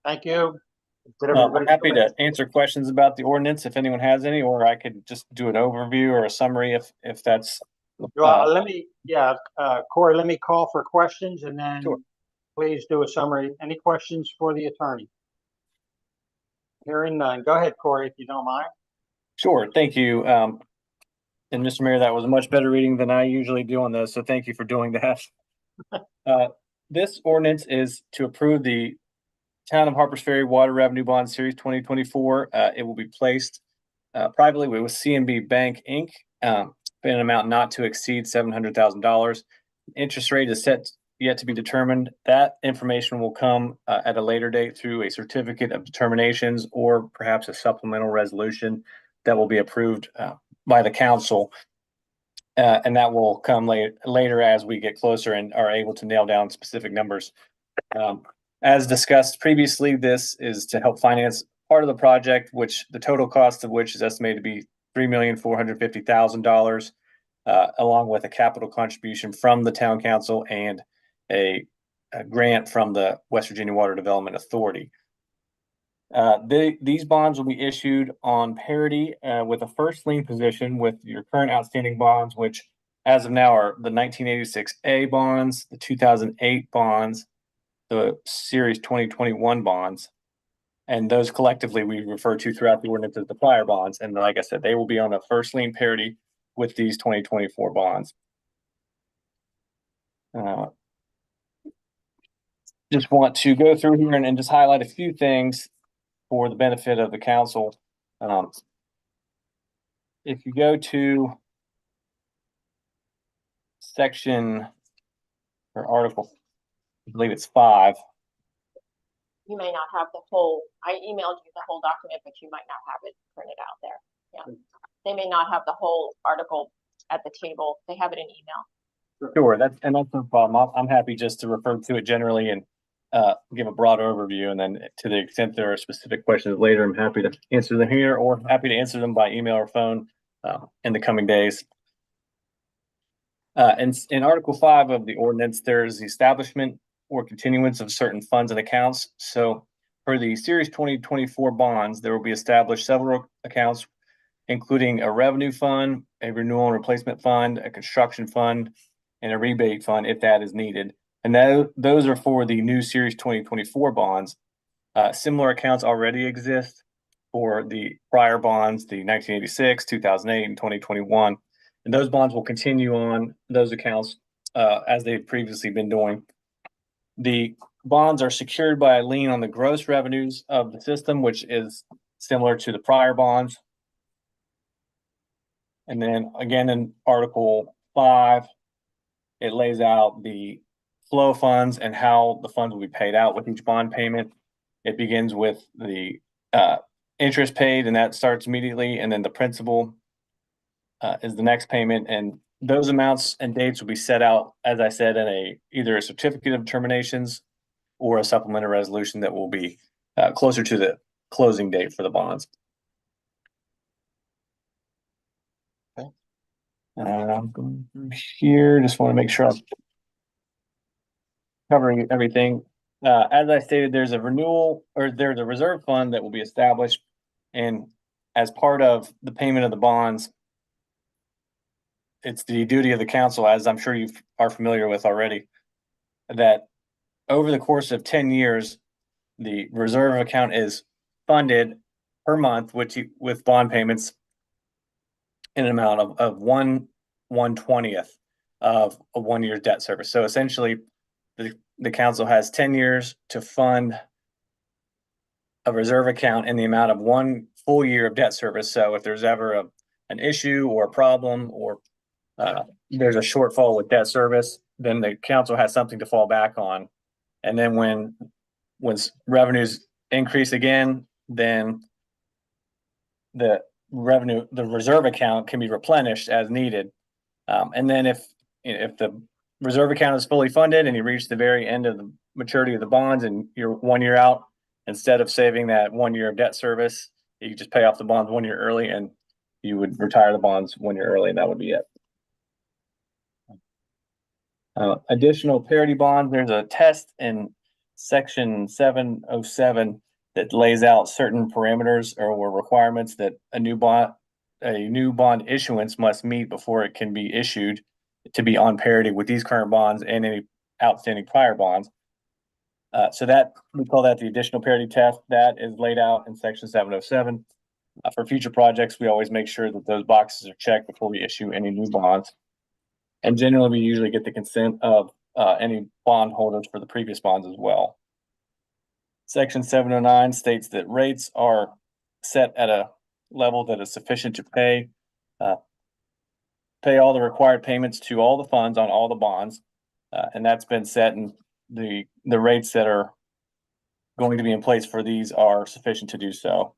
S1: Thank you.
S11: I'm happy to answer questions about the ordinance if anyone has any, or I could just do an overview or a summary if that's.
S1: Well, Corey, let me call for questions and then
S11: Sure.
S1: please do a summary. Any questions for the attorney? Hearing none. Go ahead, Corey, if you don't mind.
S11: Sure, thank you. And Mr. Mayor, that was a much better reading than I usually do on this, so thank you for doing that. This ordinance is to approve the Town of Harpers Ferry Water Revenue Bond Series 2024. It will be placed privately with CNB Bank, Inc., in an amount not to exceed $700,000. Interest rate is set yet to be determined. That information will come at a later date through a certificate of determinations or perhaps a supplemental resolution that will be approved by the council. And that will come later as we get closer and are able to nail down specific numbers. As discussed previously, this is to help finance part of the project, which the total cost of which is estimated to be $3,450,000, along with a capital contribution from the town council and a grant from the West Virginia Water Development Authority. These bonds will be issued on parity with a first lien position with your current outstanding bonds, which as of now are the 1986A bonds, the 2008 bonds, the Series 2021 bonds, and those collectively we refer to throughout the ordinance as the prior bonds. And like I said, they will be on a first lien parity with these 2024 bonds. just want to go through here and just highlight a few things for the benefit of the council. If you go to section or article, I believe it's 5.
S13: You may not have the whole, I emailed you the whole document, but you might not have it printed out there. Yeah. They may not have the whole article at the table. They have it in email.
S11: Sure, that's no problem. I'm happy just to refer to it generally and give a broad overview, and then to the extent there are specific questions later, I'm happy to answer them here or happy to answer them by email or phone in the coming days. And in Article 5 of the ordinance, there's the establishment or continuance of certain funds and accounts. So for the Series 2024 bonds, there will be established several accounts, including a revenue fund, a renewal and replacement fund, a construction fund, and a rebate fund if that is needed. And those are for the new Series 2024 bonds. Similar accounts already exist for the prior bonds, the 1986, 2008, and 2021. And those bonds will continue on those accounts as they've previously been doing. The bonds are secured by a lien on the gross revenues of the system, which is similar to the prior bonds. And then again, in Article 5, it lays out the flow of funds and how the funds will be paid out with each bond payment. It begins with the interest paid, and that starts immediately, and then the principal is the next payment, and those amounts and dates will be set out, as I said, in either a certificate of terminations or a supplementary resolution that will be closer to the closing date for the bonds. Okay. I'm going through here, just want to make sure I'm covering everything. As I stated, there's a renewal, or there's a reserve fund that will be established, and as part of the payment of the bonds, it's the duty of the council, as I'm sure you are familiar with already, that over the course of 10 years, the reserve account is funded per month, with bond payments in an amount of 1/20th of a 1 year debt service. So essentially, the council has 10 years to fund a reserve account in the amount of 1 full year of debt service. So if there's ever an issue or a problem, or there's a shortfall with debt service, then the council has something to fall back on. And then when revenues increase again, then the reserve account can be replenished as needed. And then if the reserve account is fully funded and you reach the very end of the maturity of the bonds and you're 1 year out, instead of saving that 1 year of debt service, you just pay off the bonds 1 year early, and you would retire the bonds 1 year early, and that would be it. Additional parity bonds, there's a test in section 707 that lays out certain parameters or requirements that a new bond issuance must meet before it can be issued to be on parity with these current bonds and any outstanding prior bonds. So that we call that the additional parity test. That is laid out in section 707. For future projects, we always make sure that those boxes are checked before we issue any new bonds. And generally, we usually get the consent of any bond holders for the previous bonds as well. Section 709 states that rates are set at a level that is sufficient to pay all the required payments to all the funds on all the bonds, and that's been set, and the rates that are going to be in place for these are sufficient to do so.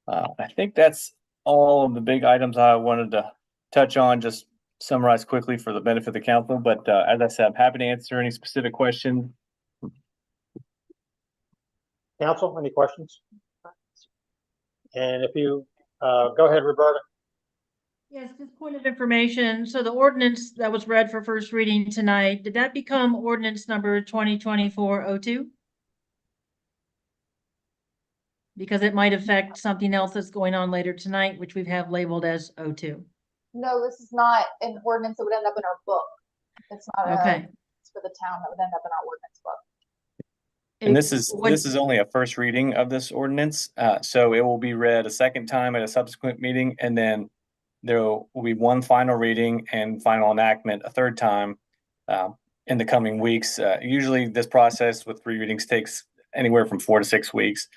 S11: I think that's all of the big items I wanted to touch on, just summarize quickly for the benefit of the council. But as I said, I'm happy to answer any specific questions.
S1: Council, any questions? And if you, go ahead, Roberta.
S4: Yes, just point of information. So the ordinance that was read for first reading tonight, did that become ordinance number 2024-02? Because it might affect something else that's going on later tonight, which we have labeled as 02.
S2: No, this is not an ordinance that would end up in our book. It's not
S4: Okay.
S2: it's for the town that would end up in our ordinance book.
S11: And this is only a first reading of this ordinance, so it will be read a second time at a subsequent meeting, and then there will be one final reading and final enactment a third time in the coming weeks. Usually this process with 3 readings takes anywhere from 4 to 6 weeks.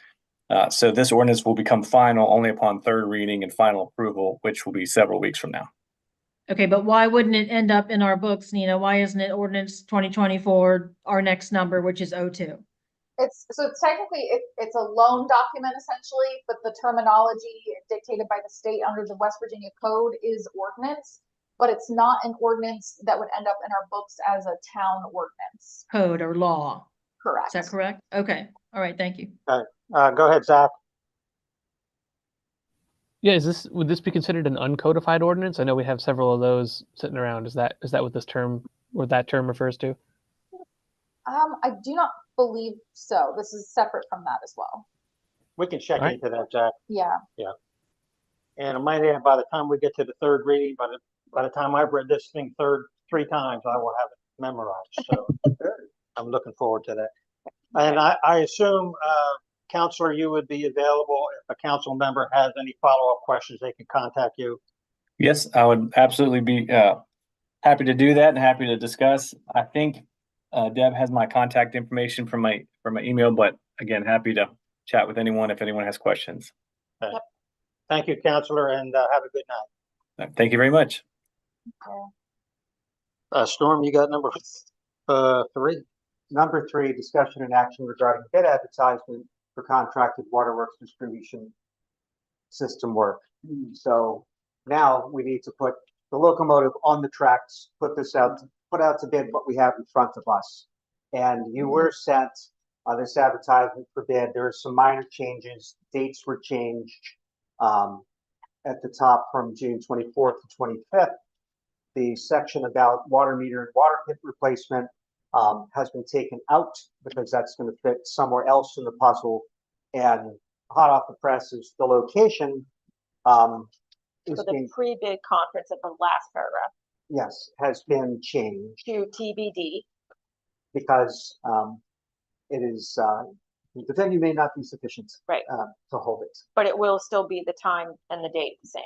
S11: So this ordinance will become final only upon 3rd reading and final approval, which will be several weeks from now.
S4: Okay, but why wouldn't it end up in our books, Nina? Why isn't it ordinance 2024, our next number, which is 02?
S2: It's technically, it's a loan document essentially, but the terminology dictated by the state under the West Virginia Code is ordinance. But it's not an ordinance that would end up in our books as a town ordinance.
S4: Code or law.
S2: Correct.
S4: Is that correct? Okay. All right. Thank you.
S1: Go ahead, Zach.
S3: Yeah, would this be considered an uncodified ordinance? I know we have several of those sitting around. Is that what this term or that term refers to?
S2: I do not believe so. This is separate from that as well.
S1: We can check
S3: All right.
S1: into that, Zach.
S2: Yeah.
S1: And I might add, by the time we get to the 3rd reading, by the time I've read this thing 3 times, I will have it memorized. So I'm looking forward to that. And I assume, Counselor, you would be available if a council member has any follow-up questions, they can contact you.
S11: Yes, I would absolutely be happy to do that and happy to discuss. I think Deb has my contact information from my email, but again, happy to chat with anyone if anyone has questions.
S1: Okay. Yep. Thank you, Counselor, and have a good night.
S11: Thank you very much.
S1: Storm, you got number 3.
S5: Number 3, discussion and action regarding bid advertisement for contracted waterworks distribution system work. So now we need to put the locomotive on the tracks, put out to bid what we have in front of us. And you were sent this advertisement for bid. There are some minor changes. Dates were changed at the top from June 24th to 25th. The section about water meter and water pit replacement has been taken out because that's going to fit somewhere else in the puzzle. And hot off the press is the location.
S13: So the pre-bid conference at the last paragraph.
S5: Yes, has been changed
S13: to TBD
S5: because it is the venue may not be sufficient,
S13: right,
S5: to hold it.
S13: But it will still be the time and the date the same,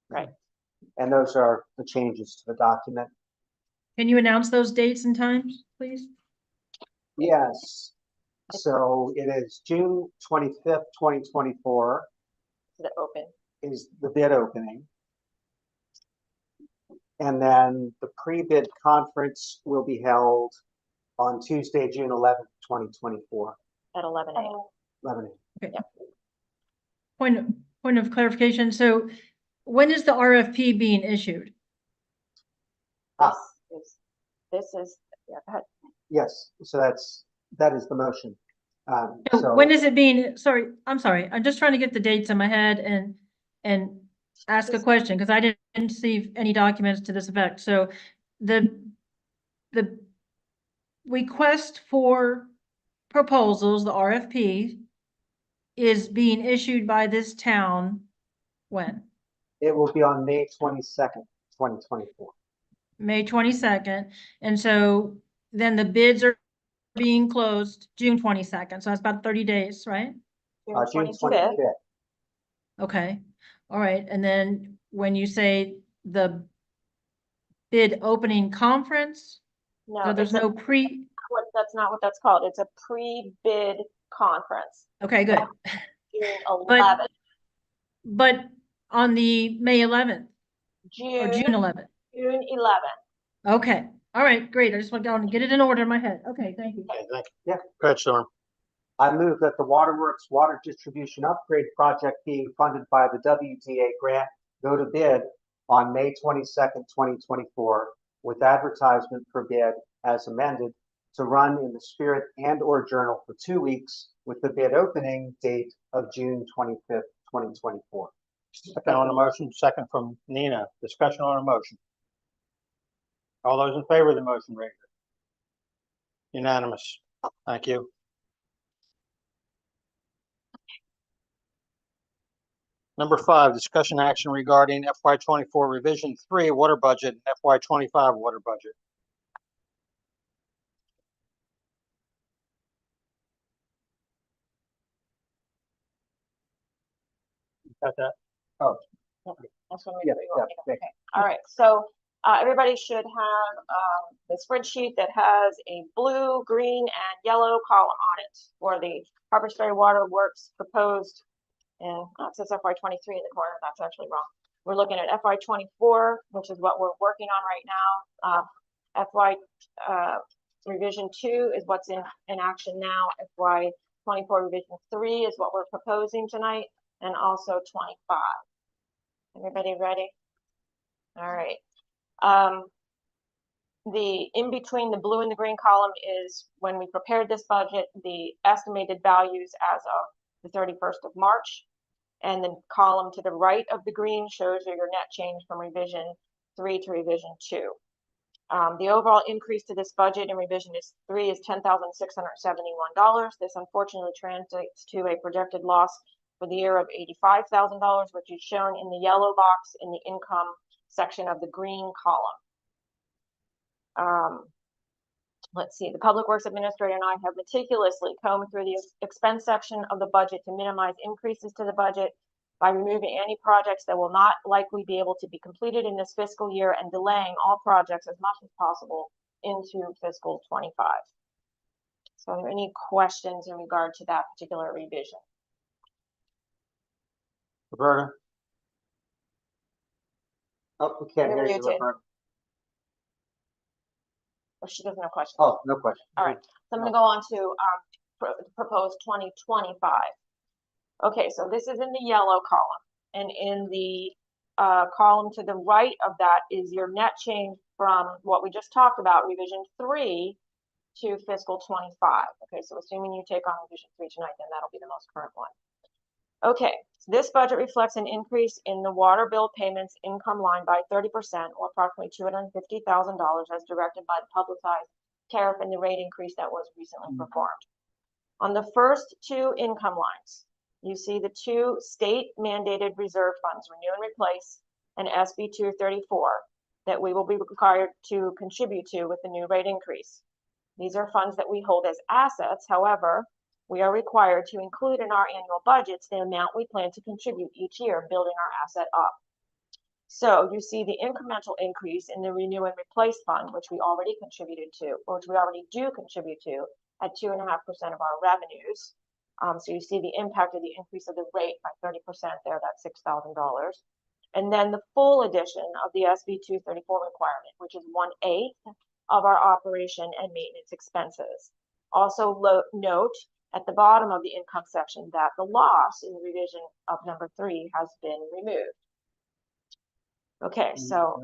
S13: right?
S5: And those are the changes to the document.
S4: Can you announce those dates and times, please?
S5: Yes. So it is June 25th, 2024.
S13: The open
S5: is the bid opening. And then the pre-bid conference will be held on Tuesday, June 11th, 2024.
S13: At 11 a.m.
S5: 11 a.m.
S4: Okay. Yeah. Point of clarification. So when is the RFP being issued?
S13: This is, yeah, go ahead.
S5: Yes, so that is the motion.
S4: So when is it being, sorry, I'm sorry. I'm just trying to get the dates in my head and ask a question because I didn't see any documents to this effect. So the request for proposals, the RFP, is being issued by this town when?
S5: It will be on May 22nd, 2024.
S4: May 22nd. And so then the bids are being closed June 22nd. So that's about 30 days, right?
S5: June 25th.
S4: Okay. All right. And then when you say the bid opening conference,
S13: No,
S4: so there's no pre.
S13: That's not what that's called. It's a pre-bid conference.
S4: Okay, good.
S13: June 11th.
S4: But on the May 11th or June 11th.
S13: June 11th.
S4: Okay. All right, great. I just want to get it in order in my head. Okay, thank you.
S1: Okay, thank you. Yeah, go ahead, Storm.
S5: I move that the Waterworks Water Distribution Upgrade Project being funded by the WDA grant go to bid on May 22nd, 2024, with advertisement for bid as amended to run in the Spirit and/or Journal for 2 weeks with the bid opening date of June 25th, 2024.
S1: Second on the motion, second from Nina. Discussion on the motion. All those in favor of the motion, raise it. Unanimous. Thank you. Number 5, discussion action regarding FY24 revision 3 water budget and FY25 water budget. Got that? Oh.
S13: That's what
S5: Yeah,
S13: okay. All right. So Everybody should have the spreadsheet that has a blue, green, and yellow column on it for the Harpers Ferry Water Works proposed. And it says FY 23 in the corner. That's actually wrong. We're looking at FY 24, which is what we're working on right now. FY revision 2 is what's in action now. FY 24 revision 3 is what we're proposing tonight, and also 25. Everybody ready? All right. The in between the blue and the green column is when we prepared this budget, the estimated values as of the 31st of March. And the column to the right of the green shows you your net change from revision 3 to revision 2. The overall increase to this budget in revision 3 is $10,671. This unfortunately translates to a projected loss for the year of $85,000, which is shown in the yellow box in the income section of the green column. Let's see, the Public Works Administrator and I have meticulously combed through the expense section of the budget to minimize increases to the budget by removing any projects that will not likely be able to be completed in this fiscal year and delaying all projects as much as possible into fiscal 25. So are there any questions in regard to that particular revision?
S5: Roberta? Oh, we can't hear you,
S13: Muted.
S5: Roberta.
S13: Or she doesn't have questions?
S5: Oh, no question.
S13: All right, so I'm gonna go on to proposed 2025. Okay, so this is in the yellow column, and in the column to the right of that is your net change from what we just talked about, revision 3 to fiscal 25. Okay, so assuming you take on revision 3 tonight, then that'll be the most current one. Okay, so this budget reflects an increase in the water bill payments income line by 30%, or approximately $250,000, as directed by the publicized tariff and the rate increase that was recently performed. On the first two income lines, you see the two state mandated reserve funds, Renew and Replace and SB 234, that we will be required to contribute to with the new rate increase. These are funds that we hold as assets. However, we are required to include in our annual budgets the amount we plan to contribute each year, building our asset up. So you see the incremental increase in the Renew and Replace fund, which we already contributed to, or which we already do contribute to at 2.5% of our revenues. So you see the impact of the increase of the rate by 30% there, that's $6,000. And then the full addition of the SB 234 requirement, which is 1/8 of our operation and maintenance expenses. Also note at the bottom of the income section that the loss in the revision of number 3 has been removed. Okay, so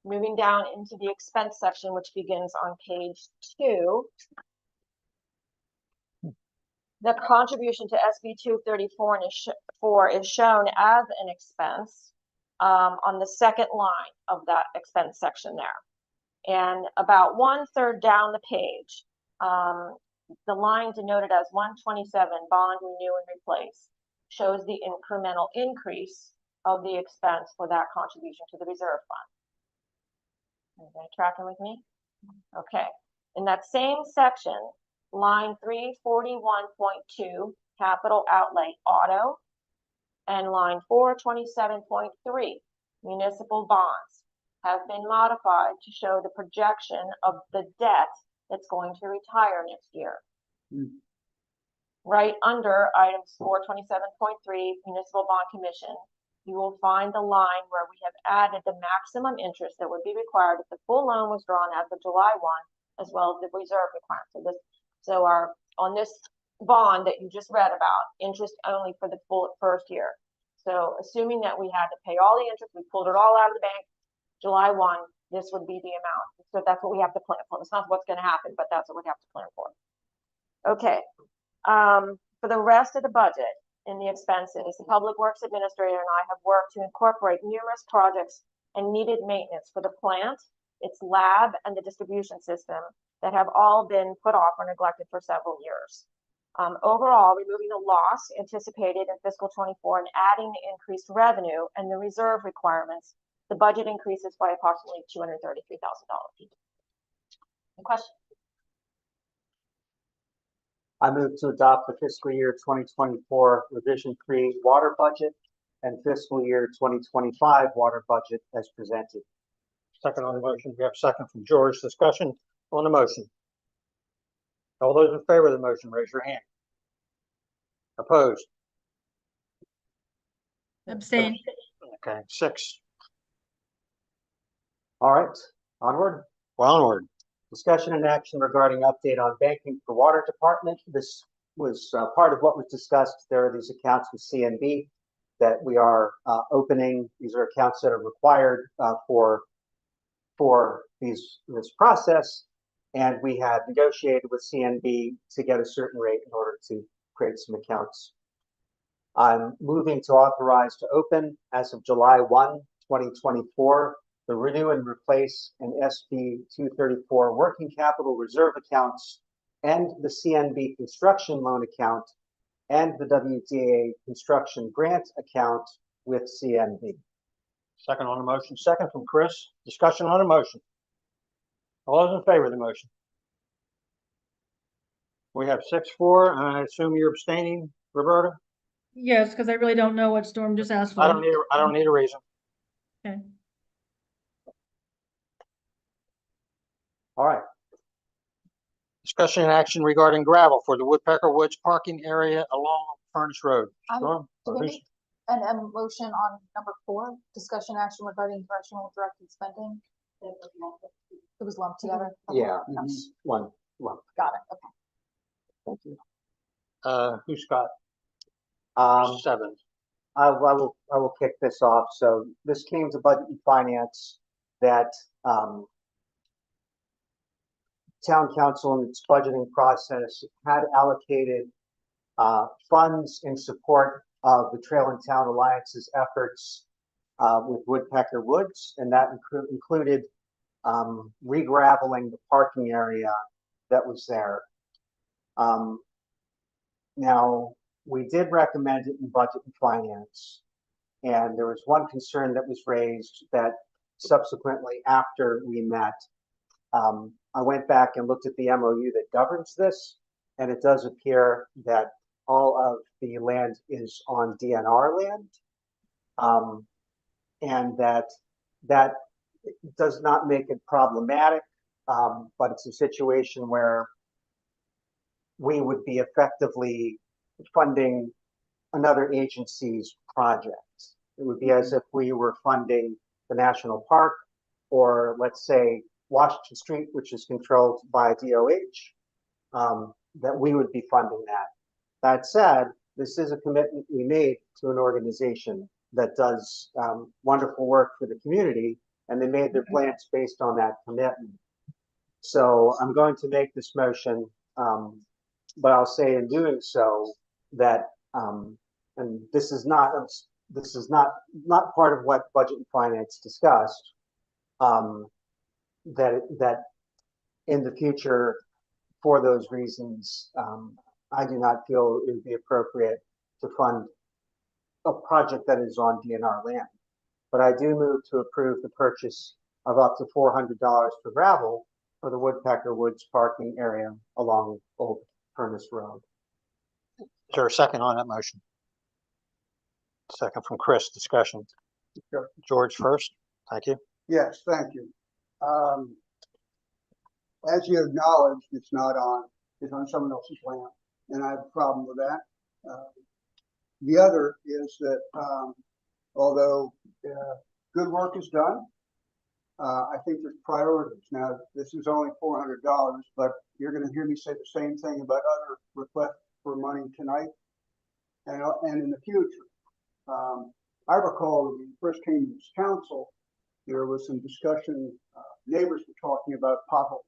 S13: moving down into the expense section, which begins on page 2. The contribution to SB 234 is shown as an expense on the second line of that expense section there. And about 1/3 down the page, the line denoted as 127, bond, renew, and replace, shows the incremental increase of the expense for that contribution to the reserve fund. Everybody tracking with me? Okay. In that same section, line 341.2, capital outlay auto, and line 427.3, municipal bonds, have been modified to show the projection of the debt that's going to retire next year. Right under items 427.3, municipal bond commission, you will find the line where we have added the maximum interest that would be required if the full loan was drawn as of July 1, as well as the reserve requirement. So on this bond that you just read about, interest only for the full first year. So assuming that we had to pay all the interest, we pulled it all out of the bank, July 1, this would be the amount. So that's what we have to plan for. It's not what's going to happen, but that's what we have to plan for. Okay. For the rest of the budget in the expenses, the Public Works Administrator and I have worked to incorporate numerous projects and needed maintenance for the plant, its lab, and the distribution system that have all been put off or neglected for several years. Overall, removing the loss anticipated in fiscal 24 and adding the increased revenue and the reserve requirements, the budget increases by approximately $233,000. Any questions?
S5: I move to adopt the fiscal year 2024 revision 3 water budget and fiscal year 2025 water budget as presented.
S1: Second on the motion. We have a second from George. Discussion on the motion. All those in favor of the motion, raise your hand. Opposed?
S4: Abstain.
S1: Okay, 6.
S5: All right, onward.
S1: Well, onward.
S5: Discussion and action regarding update on banking for water department. This was part of what was discussed. There are these accounts with CNB that we are opening. These are accounts that are required for this process. And we had negotiated with CNB to get a certain rate in order to create some accounts. I'm moving to authorize to open as of July 1, 2024, the renew and replace an SB 234 working capital reserve accounts and the CNB construction loan account and the WDA construction grant account with CNB.
S1: Second on the motion. Second from Chris. Discussion on the motion. All those in favor of the motion? We have 6-4. I assume you're abstaining, Roberta?
S4: Yes, because I really don't know what Storm just asked for.
S1: I don't need a reason.
S4: Okay.
S5: All right.
S1: Discussion and action regarding gravel for the Woodpecker Woods parking area along Furnace Road. Storm?
S2: Do we make a motion on number 4, discussion action regarding congressional directed spending? It was lumped together. Okay.
S5: Yeah, one.
S2: Got it, okay.
S5: Thank you.
S1: Who's got 7?
S5: I will kick this off. So this came to Budget and Finance that Town Council in its budgeting process had allocated funds in support of the Trail in Town Alliance's efforts with Woodpecker Woods, and that included re-graveling the parking area that was there. Now, we did recommend it in Budget and Finance, and there was one concern that was raised that subsequently after we met, I went back and looked at the MOU that governs this, and it does appear that all of the land is on DNR land, and that does not make it problematic, but it's a situation where we would be effectively funding another agency's project. It would be as if we were funding the national park, or let's say Washington Street, which is controlled by DOH, that we would be funding that. That said, this is a commitment we made to an organization that does wonderful work for the community, and they made their plans based on that commitment. So I'm going to make this motion, but I'll say in doing so that, and this is not part of what Budget and Finance discussed, that in the future, for those reasons, I do not feel it would be appropriate to fund a project that is on DNR land. But I do move to approve the purchase of up to $400 for gravel for the Woodpecker Woods parking area along Old Furnace Road.
S1: Is there a second on that motion? Second from Chris. Discussion.
S10: Sure.
S1: George first. Thank you.
S10: Yes, thank you. As you acknowledged, it's on someone else's land, and I have a problem with that. The other is that although good work is done, I think there's priorities. Now, this is only $400, but you're going to hear me say the same thing about other requests for money tonight and in the future. I recall when we first came to this council, there was some discussion, neighbors were talking about potholes.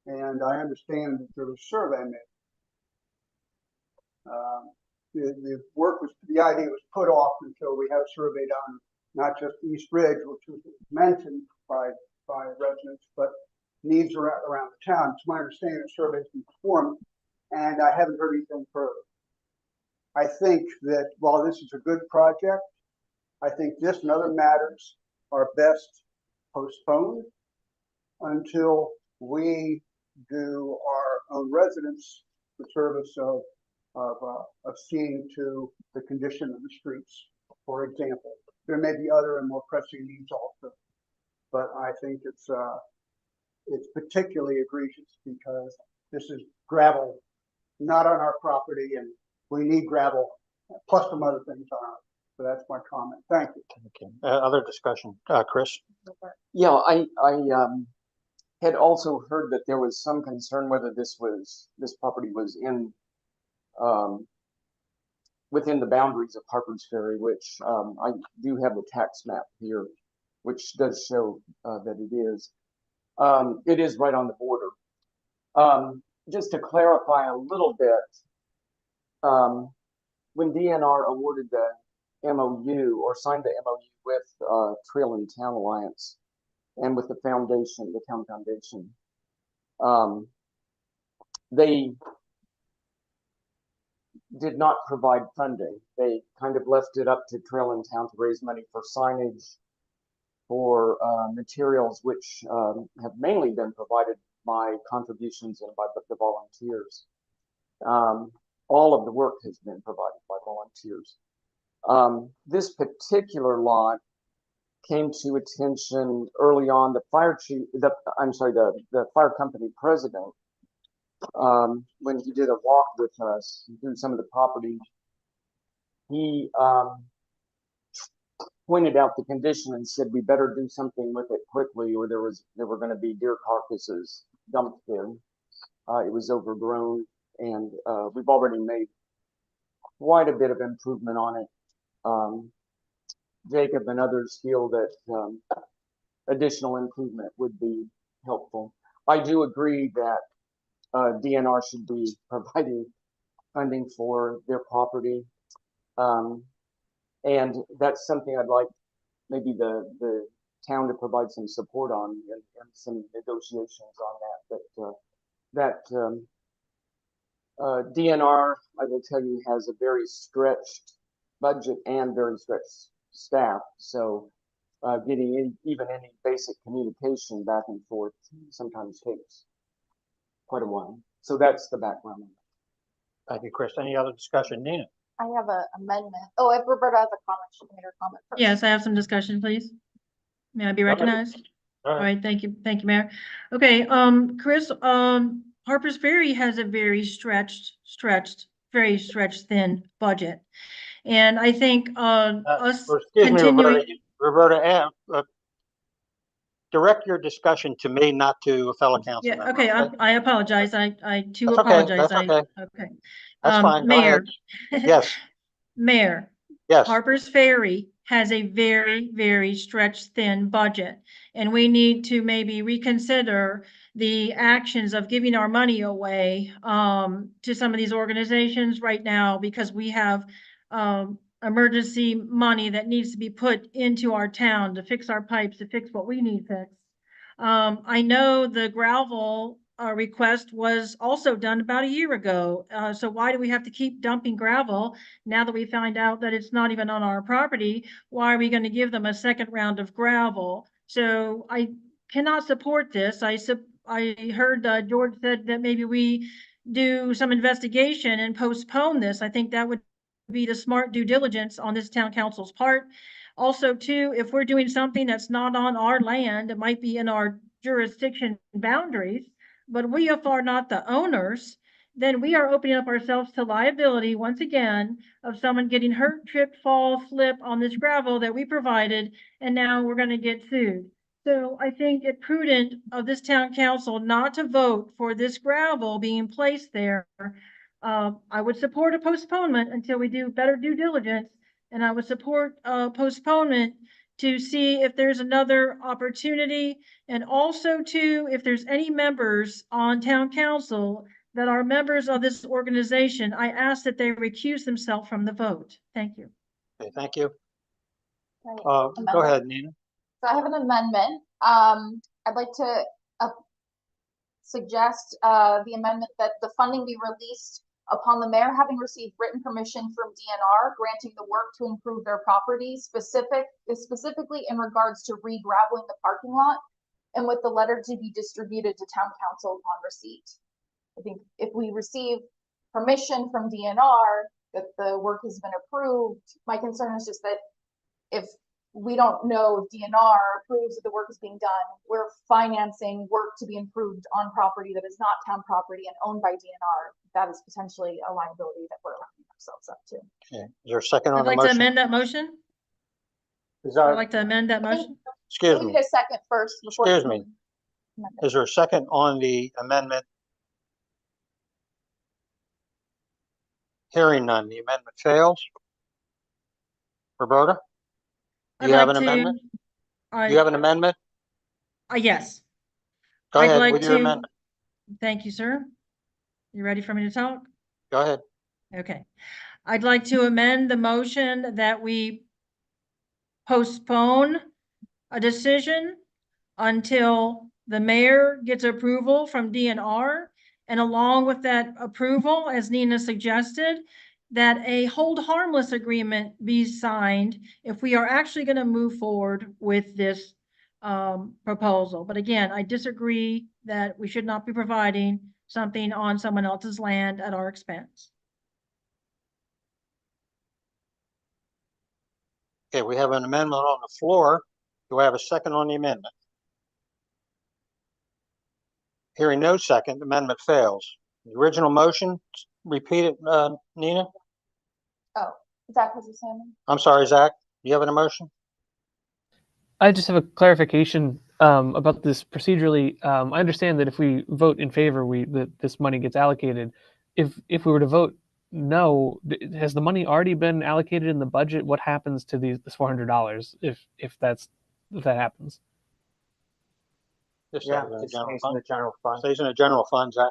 S10: And I understand that there was a survey made. The idea was put off until we had a survey done, not just East Ridge, which was mentioned by residents, but needs around the town. It's my understanding the survey has been performed, and I haven't heard anything further. I think that while this is a good project, I think this and other matters are best postponed until we do our own residents the service of seeing to the condition of the streets, for example. There may be other and more pressing needs also. but I think it's particularly egregious because this is gravel, not on our property, and we need gravel, plus some other things on it. So that's my comment. Thank you.
S1: Okay. Other discussion, Chris?
S12: Yeah, I had also heard that there was some concern whether this property was in within the boundaries of Harper's Ferry, which I do have the tax map here, which does show that it is. It is right on the border. Just to clarify a little bit, when DNR awarded the MOU or signed the MOU with Trail and Town Alliance and with the foundation, the town foundation, they did not provide funding. They kind of left it up to Trail and Town to raise money for signage, for materials, which have mainly been provided by contributions and by the volunteers. All of the work has been provided by volunteers. This particular lot came to attention early on. The fire chief, the fire company president, when he did a walk with us through some of the property, he pointed out the condition and said we better do something with it quickly, or there were going to be deer carcasses dumped there. It was overgrown, and we've already made quite a bit of improvement on it. Jacob and others feel that additional improvement would be helpful. I do agree that DNR should be providing funding for their property. And that's something I'd like maybe the town to provide some support on and some negotiations on that. But DNR, I will tell you, has a very stretched budget and very stretched staff. So getting even any basic communication back and forth sometimes takes quite a while. So that's the background.
S1: Thank you, Chris. Any other discussion? Nina?
S2: I have an amendment. Oh, if Roberta has a comment, she made her comment first.
S4: Yes, I have some discussion, please. May I be recognized? All right, thank you, Mayor. Okay, Chris, Harper's Ferry has a very very stretched thin budget. And I think us
S1: Excuse
S4: continuing.
S1: me, Roberta, direct your discussion to me, not to a fellow council
S4: Yeah,
S1: member.
S4: okay, I apologize. I too
S1: That's okay,
S4: apologize.
S1: that's okay.
S4: Okay.
S1: That's fine. Go
S4: Mayor.
S1: ahead. Yes.
S4: Mayor.
S1: Yes.
S4: Harper's Ferry has a very, very stretched thin budget. And we need to maybe reconsider the actions of giving our money away to some of these organizations right now, because we have emergency money that needs to be put into our town to fix our pipes, to fix what we need fixed. I know the gravel request was also done about a year ago. So why do we have to keep dumping gravel now that we find out that it's not even on our property? Why are we going to give them a second round of gravel? So I cannot support this. I heard George said that maybe we do some investigation and postpone this. I think that would be the smart due diligence on this town council's part. Also, too, if we're doing something that's not on our land, it might be in our jurisdiction boundaries, but we are not the owners, then we are opening up ourselves to liability once again of someone getting hurt, trip, fall, slip on this gravel that we provided, and now we're going to get sued. So I think it prudent of this town council not to vote for this gravel being placed there. I would support a postponement until we do better due diligence, and I would support a postponement to see if there's another opportunity, and also too, if there's any members on town council that are members of this organization, I ask that they recuse themselves from the vote. Thank you.
S1: Okay, thank you.
S2: Right.
S1: Go ahead, Nina.
S2: So I have an amendment. I'd like to suggest the amendment that the funding be released upon the mayor having received written permission from DNR granting the work to improve their property, specifically in regards to re-graveling the parking lot, and with the letter to be distributed to town council upon receipt. I think if we receive permission from DNR that the work has been approved, my concern is just that if we don't know if DNR approves that the work is being done. We're financing work to be improved on property that is not town property and owned by DNR. That is potentially a liability that we're opening ourselves up to.
S1: Okay, is there a second on
S4: I'd
S1: the
S4: like to
S1: motion?
S4: amend that motion.
S1: Is
S4: I'd
S1: there,
S4: like to amend that motion.
S1: excuse
S2: We
S1: me,
S2: need a second first. before-
S1: Excuse me. is there a second on the amendment? Hearing none, the amendment fails. Roberta, do
S4: I'd
S1: you have
S4: like
S1: an
S4: to-
S1: amendment? Do you have an amendment?
S4: Yes.
S1: Go
S4: I'd
S1: ahead
S4: like
S1: with your
S4: to-
S1: amendment.
S4: Thank you, sir. You ready for me to talk?
S1: Go ahead.
S4: Okay. I'd like to amend the motion that we postpone a decision until the mayor gets approval from DNR. And along with that approval, as Nina suggested, that a hold harmless agreement be signed if we are actually going to move forward with this proposal. But again, I disagree that we should not be providing something on someone else's land at our expense.
S1: Okay, we have an amendment on the floor. Do I have a second on the amendment? Hearing no second, amendment fails. The original motion, repeat it, Nina?
S2: Zach, was you saying?
S1: I'm sorry, Zach, do you have an emotion?
S3: I just have a clarification about this procedurally. I understand that if we vote in favor, that this money gets allocated. If we were to vote no, has the money already been allocated in the budget? What happens to this $400 if that happens?
S1: Just
S5: Yeah,
S1: stays in the
S5: it
S1: general
S5: stays in
S1: fund.
S5: the general fund.
S1: Stays in the general fund, Zach.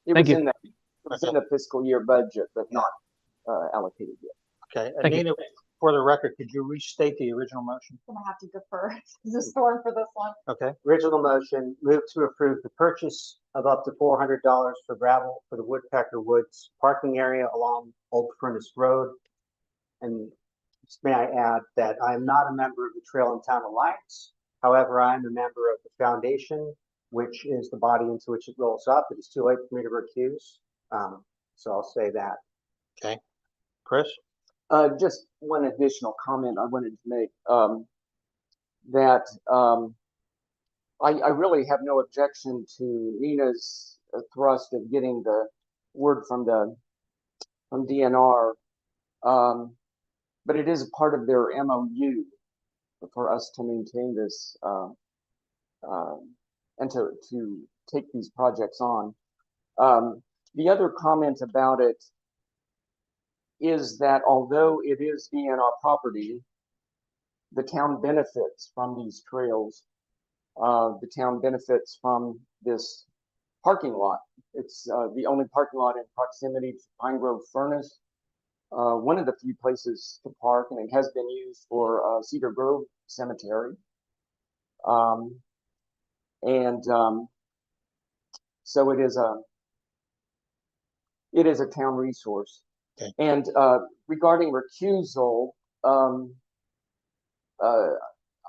S12: It
S3: Thank
S12: was
S3: you.
S12: in the, it was in the fiscal year budget, but not allocated yet.
S1: Okay,
S3: Thank you.
S1: Nina, for the record, could you restate the original motion?
S2: I'm gonna have to defer to the store for this one.
S1: Okay,
S5: Original motion, move to approve the purchase of up to $400 for gravel for the Woodpecker Woods parking area along Old Furnace Road. And may I add that I am not a member of the Trail and Town Alliance. However, I am a member of the foundation, which is the body into which it rolls up. It is too late for me to recuse. So I'll say that.
S1: Chris?
S12: Just one additional comment I wanted to make, that I really have no objection to Nina's thrust of getting the word from DNR, but it is a part of their MOU for us to maintain this and to take these projects on. The other comment about it is that although it is DNR property, the town benefits from these trails. The town benefits from this parking lot. It's the only parking lot in proximity to Pine Grove Furnace. One of the few places to park, and it has been used for Cedar Grove Cemetery. So it is a town resource.
S1: Okay.
S12: And regarding recusal,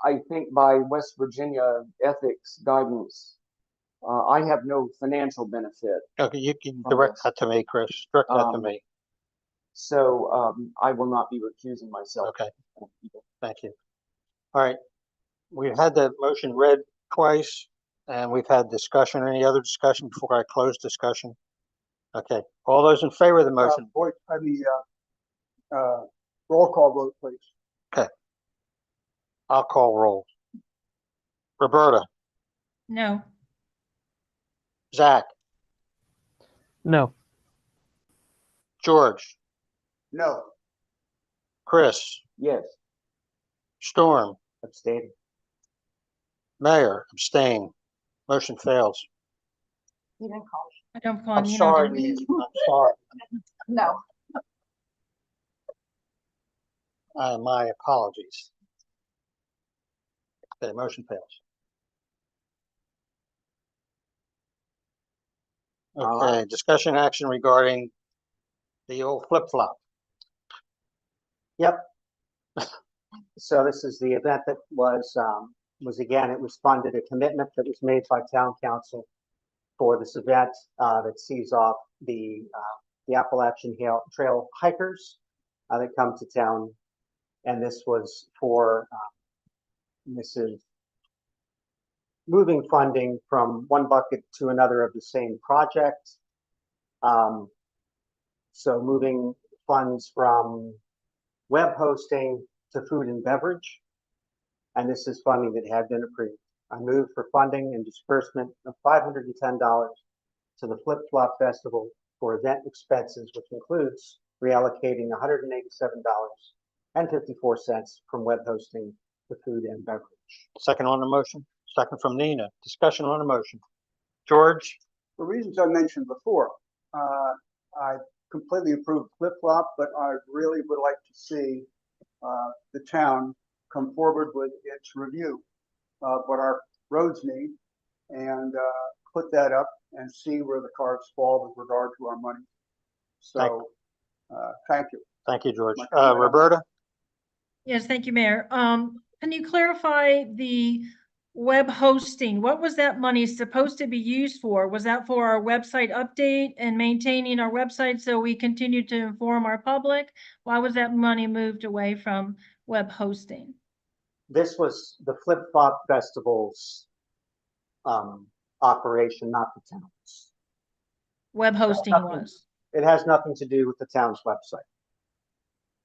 S12: I think by West Virginia ethics guidance, I have no financial benefit.
S1: Okay, you can
S12: From
S1: direct
S12: this.
S1: that to me, Chris. Direct that to me.
S12: So I will not be recusing myself.
S1: Okay, thank you. All right, we've had the motion read twice, and we've had discussion. Any other discussion before I close discussion? Okay, all those in favor of the motion?
S10: Roll call vote, please.
S1: I'll call roll. Roberta,
S4: No.
S1: Zach,
S3: No.
S1: George,
S10: No.
S1: Chris,
S12: Yes.
S1: Storm,
S5: Abstain.
S1: Mayor, abstain. Motion fails.
S2: You didn't call
S4: I don't call
S1: I'm
S4: Nina.
S1: sorry,
S4: don't-
S1: Nina, I'm sorry.
S2: me. No.
S1: My apologies. Okay, motion fails. Okay, discussion action regarding the old flip-flop.
S5: Yep. So this is the event that was again, it was funded, a commitment that was made by town council for this event that sees off the Appalachian Trail hikers that come to town. And this was for This is moving funding from one bucket to another of the same project. So moving funds from web hosting to food and beverage. And this is funding that had been approved. I move for funding and disbursement of $510 to the Flip Flop Festival for event expenses, which includes reallocating $187.54 from web hosting to food and beverage.
S1: Second on the motion, second from Nina. Discussion on the motion. George?
S10: For reasons I mentioned before, I completely approve Flip Flop, but I really would like to see the town come forward with its review of what our roads need and put that up and see where the cards fall with regard to our money. So, thank you.
S1: Thank you, George. Roberta?
S4: Yes, thank you, Mayor. Can you clarify the web hosting? What was that money supposed to be used for? Was that for our website update and maintaining our website so we continue to inform our public? Why was that money moved away from web hosting?
S5: This was the Flip Flop Festival's operation, not the town's.
S4: Web hosting was.
S5: It has nothing to do with the town's website.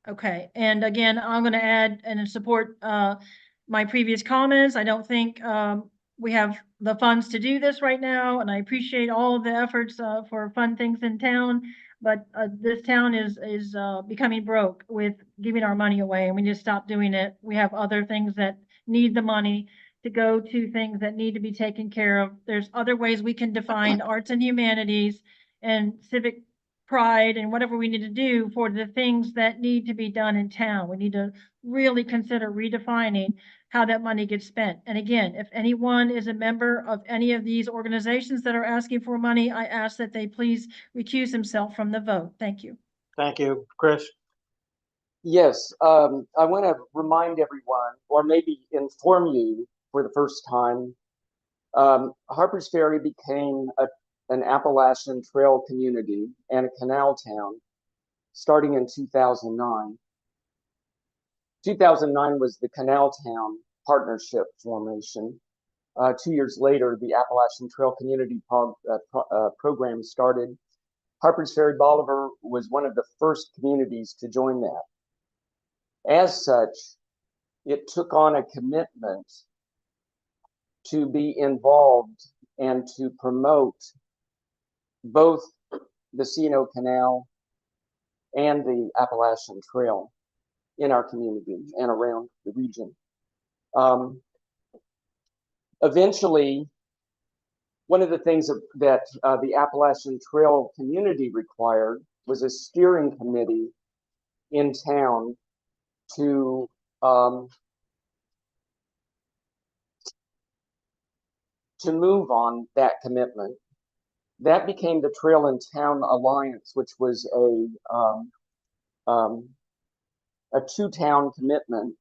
S4: Okay, and again, I'm going to add and support my previous comments. I don't think we have the funds to do this right now, and I appreciate all of the efforts for fun things in town. But this town is becoming broke with giving our money away, and we need to stop doing it. We have other things that need the money to go to things that need to be taken care of. There's other ways we can define arts and humanities and civic pride and whatever we need to do for the things that need to be done in town. We need to really consider redefining how that money gets spent. And again, if anyone is a member of any of these organizations that are asking for money, I ask that they please recuse themselves from the vote. Thank you.
S1: Thank you. Chris?
S12: Yes, I want to remind everyone, or maybe inform you for the first time, Harpers Ferry became an Appalachian Trail community and a canal town starting in 2009. 2009 was the Canal Town Partnership formation. 2 years later, the Appalachian Trail Community Program started. Harpers Ferry Bolivar was one of the first communities to join that. As such, it took on a commitment to be involved and to promote both the C&O Canal and the Appalachian Trail in our community and around the region. Eventually, one of the things that the Appalachian Trail community required was a steering committee in town to move on that commitment. That became the Trail in Town Alliance, which was a two-town commitment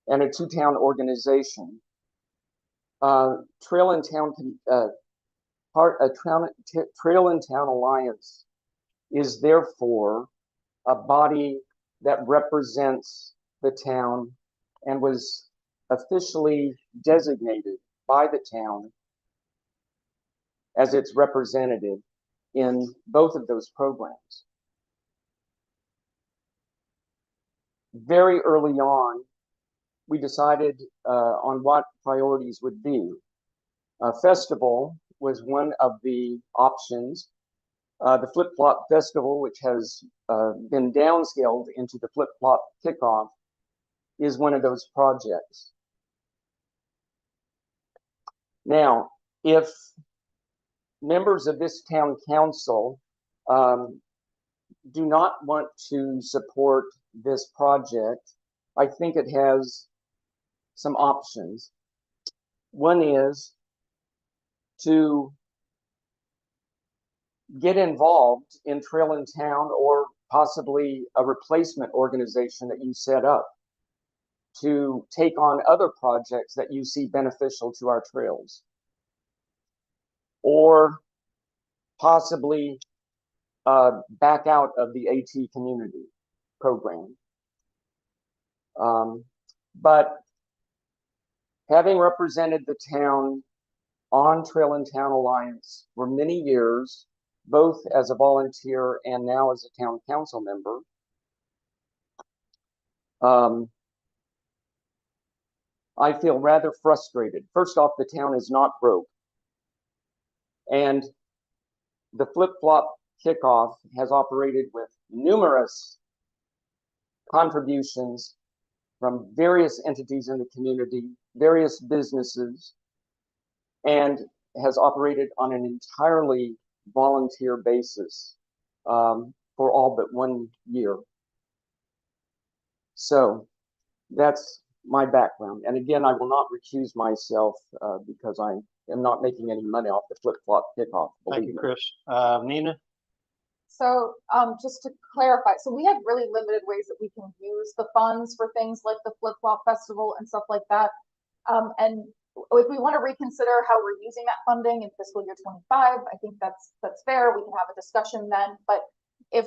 S12: and a two-town organization. Trail in Town Trail in Town Alliance is therefore a body that represents the town and was officially designated by the town as its representative in both of those programs. Very early on, we decided on what priorities would be. Festival was one of the options. The Flip Flop Festival, which has been downscaled into the Flip Flop Kickoff, is one of those projects. Now, if members of this town council do not want to support this project, I think it has some options. One is to get involved in Trail in Town or possibly a replacement organization that you set up to take on other projects that you see beneficial to our trails. Or possibly back out of the AT community program. But having represented the town on Trail in Town Alliance for many years, both as a volunteer and now as a town council member, I feel rather frustrated. First off, the town is not broke. And the flip-flop kickoff has operated with numerous contributions from various entities in the community, various businesses, and has operated on an entirely volunteer basis for all but 1 year. So that's my background. And again, I will not recuse myself because I am not making any money off the flip-flop kickoff.
S1: Thank you, Chris. Nina?
S2: So, just to clarify, so we have really limited ways that we can use the funds for things like the Flip Flop Festival and stuff like that. And if we want to reconsider how we're using that funding in fiscal year 25, I think that's fair. We can have a discussion then. But if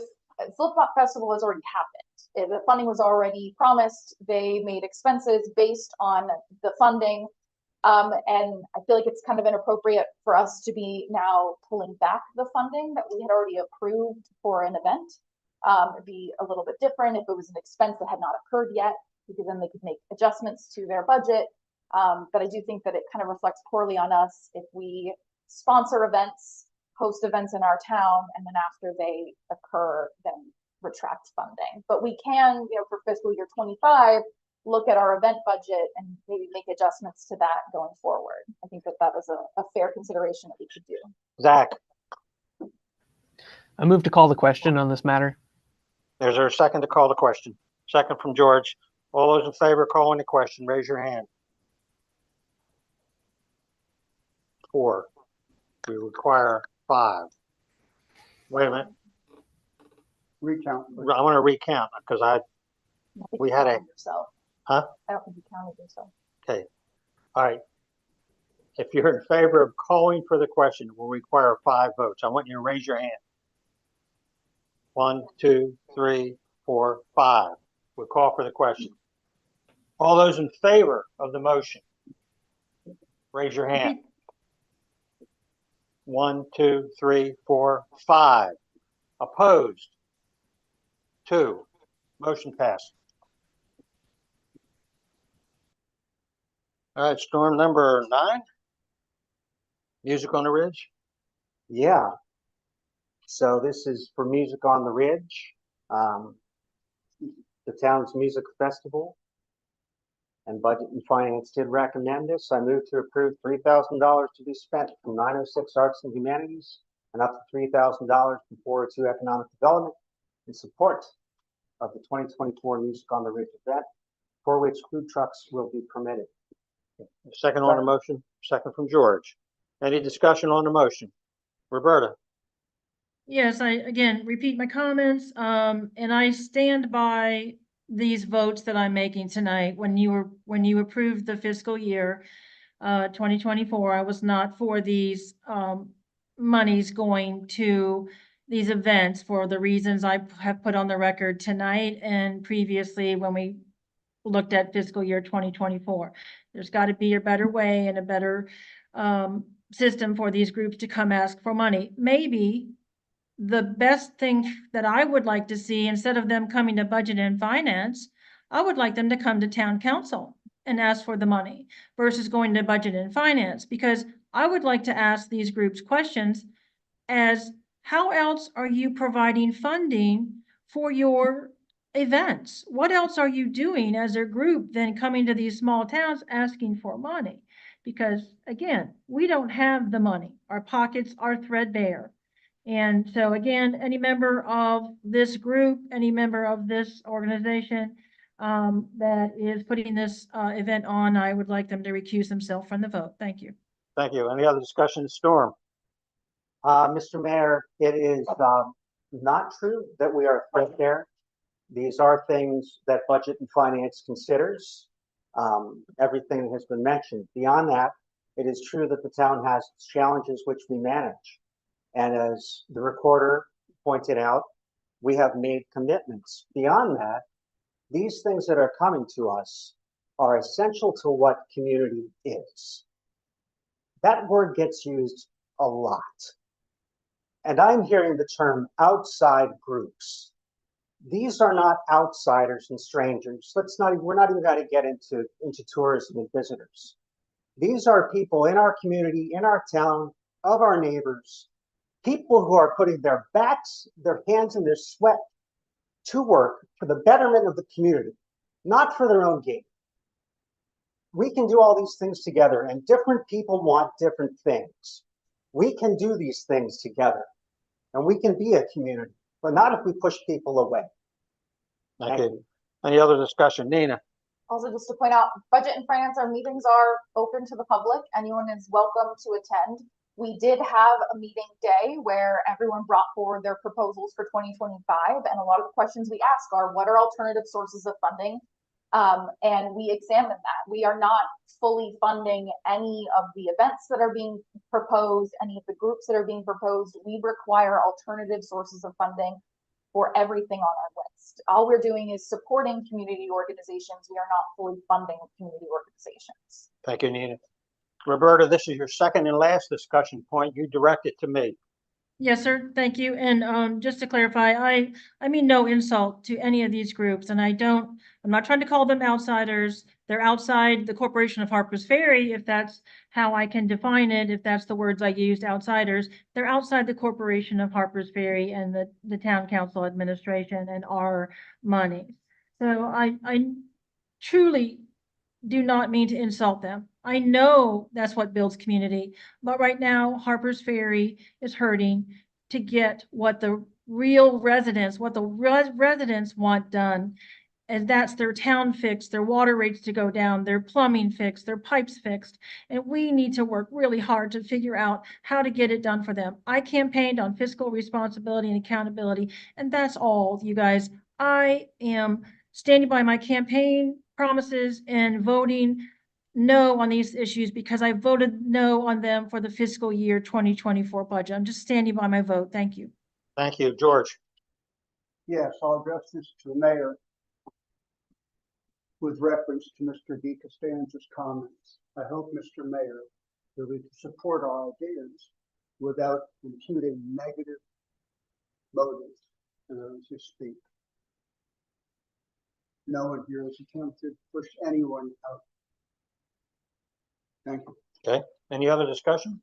S2: Flip Flop Festival has already happened, if the funding was already promised, they made expenses based on the funding. And I feel like it's kind of inappropriate for us to be now pulling back the funding that we had already approved for an event. It'd be a little bit different if it was an expense that had not occurred yet, because then they could make adjustments to their budget. But I do think that it kind of reflects poorly on us if we sponsor events, host events in our town, and then after they occur, then retract funding. But we can, for fiscal year 25, look at our event budget and maybe make adjustments to that going forward. I think that is a fair consideration that we could do.
S1: Zach?
S3: I move to call the question on this matter.
S1: Is there a second to call the question? Second from George. All those in favor of calling the question, raise your hand. 4. We require 5. Wait a minute.
S10: Recount.
S1: I want to recount because we had a.
S2: Yourself.
S1: Huh?
S2: I don't think you counted yourself.
S1: Okay. All right. If you're in favor of calling for the question, it will require 5 votes. I want you to raise your hand. 1, 2, 3, 4, 5. We'll call for the question. All those in favor of the motion, raise your hand. 1, 2, 3, 4, 5. Opposed? 2. Motion passed. All right, storm number 9. Music on the Ridge.
S5: Yeah. So this is for Music on the Ridge, the town's music festival. And Budget and Finance did recommend this. I move to approve $3,000 to be spent from 906 Arts and Humanities and up to $3,000 from 402 Economic Development in support of the 2024 Music on the Ridge event, for which food trucks will be permitted.
S1: Second on the motion, second from George. Any discussion on the motion? Roberta?
S4: Yes, I, again, repeat my comments, and I stand by these votes that I'm making tonight. When you approved the fiscal year, 2024, I was not for these, monies going to these events for the reasons I have put on the record tonight and previously when we looked at fiscal year 2024. There's got to be a better way and a better, system for these groups to come ask for money. Maybe the best thing that I would like to see, instead of them coming to Budget and Finance, I would like them to come to Town Council and ask for the money versus going to Budget and Finance, because I would like to ask these groups questions as how else are you providing funding for your events? What else are you doing as a group than coming to these small towns asking for money? Because again, we don't have the money. Our pockets are threadbare. And so again, any member of this group, any member of this organization that is putting this event on, I would like them to recuse themselves from the vote. Thank you.
S1: Thank you. Any other discussion? Storm?
S5: Mr. Mayor, it is not true that we are threadbare. These are things that Budget and Finance considers. Everything has been mentioned. Beyond that, it is true that the town has challenges which we manage. And as the recorder pointed out, we have made commitments. Beyond that, these things that are coming to us are essential to what community is. That word gets used a lot. And I'm hearing the term outside groups. These are not outsiders and strangers. We're not even going to get into tourism and visitors. These are people in our community, in our town, of our neighbors, people who are putting their backs, their hands, and their sweat to work for the betterment of the community, not for their own gain. We can do all these things together, and different people want different things. We can do these things together, and we can be a community, but not if we push people away.
S1: Thank you. Any other discussion? Nina?
S2: Also, just to point out, budget and finance, our meetings are open to the public. Anyone is welcome to attend. We did have a meeting day where everyone brought forward their proposals for 2025. And a lot of the questions we ask are, what are alternative sources of funding? And we examine that. We are not fully funding any of the events that are being proposed, any of the groups that are being proposed. We require alternative sources of funding for everything on our list. All we're doing is supporting community organizations. We are not fully funding community organizations.
S1: Thank you, Nina. Roberta, this is your second and last discussion point. You direct it to me.
S4: Yes, sir. Thank you. And just to clarify, I mean no insult to any of these groups, and I'm not trying to call them outsiders. They're outside the Corporation of Harpers Ferry, if that's how I can define it, if that's the words I used, outsiders. They're outside the Corporation of Harpers Ferry and the town council administration and our money. So I truly do not mean to insult them. I know that's what builds community, but right now Harpers Ferry is hurting to get what the real residents, what the residents want done. And that's their town fixed, their water rates to go down, their plumbing fixed, their pipes fixed. And we need to work really hard to figure out how to get it done for them. I campaigned on fiscal responsibility and accountability, and that's all, you guys. I am standing by my campaign promises and voting no on these issues because I voted no on them for the fiscal year 2024 budget. I'm just standing by my vote. Thank you.
S1: Thank you. George?
S10: Yes, I'll address this to the mayor with reference to Mr. DeCostanzo's comments. I hope, Mr. Mayor, that we can support our ideas without imputing negative motives to those who speak. No one here has attempted to push anyone out. Thank you.
S1: Okay. Any other discussion?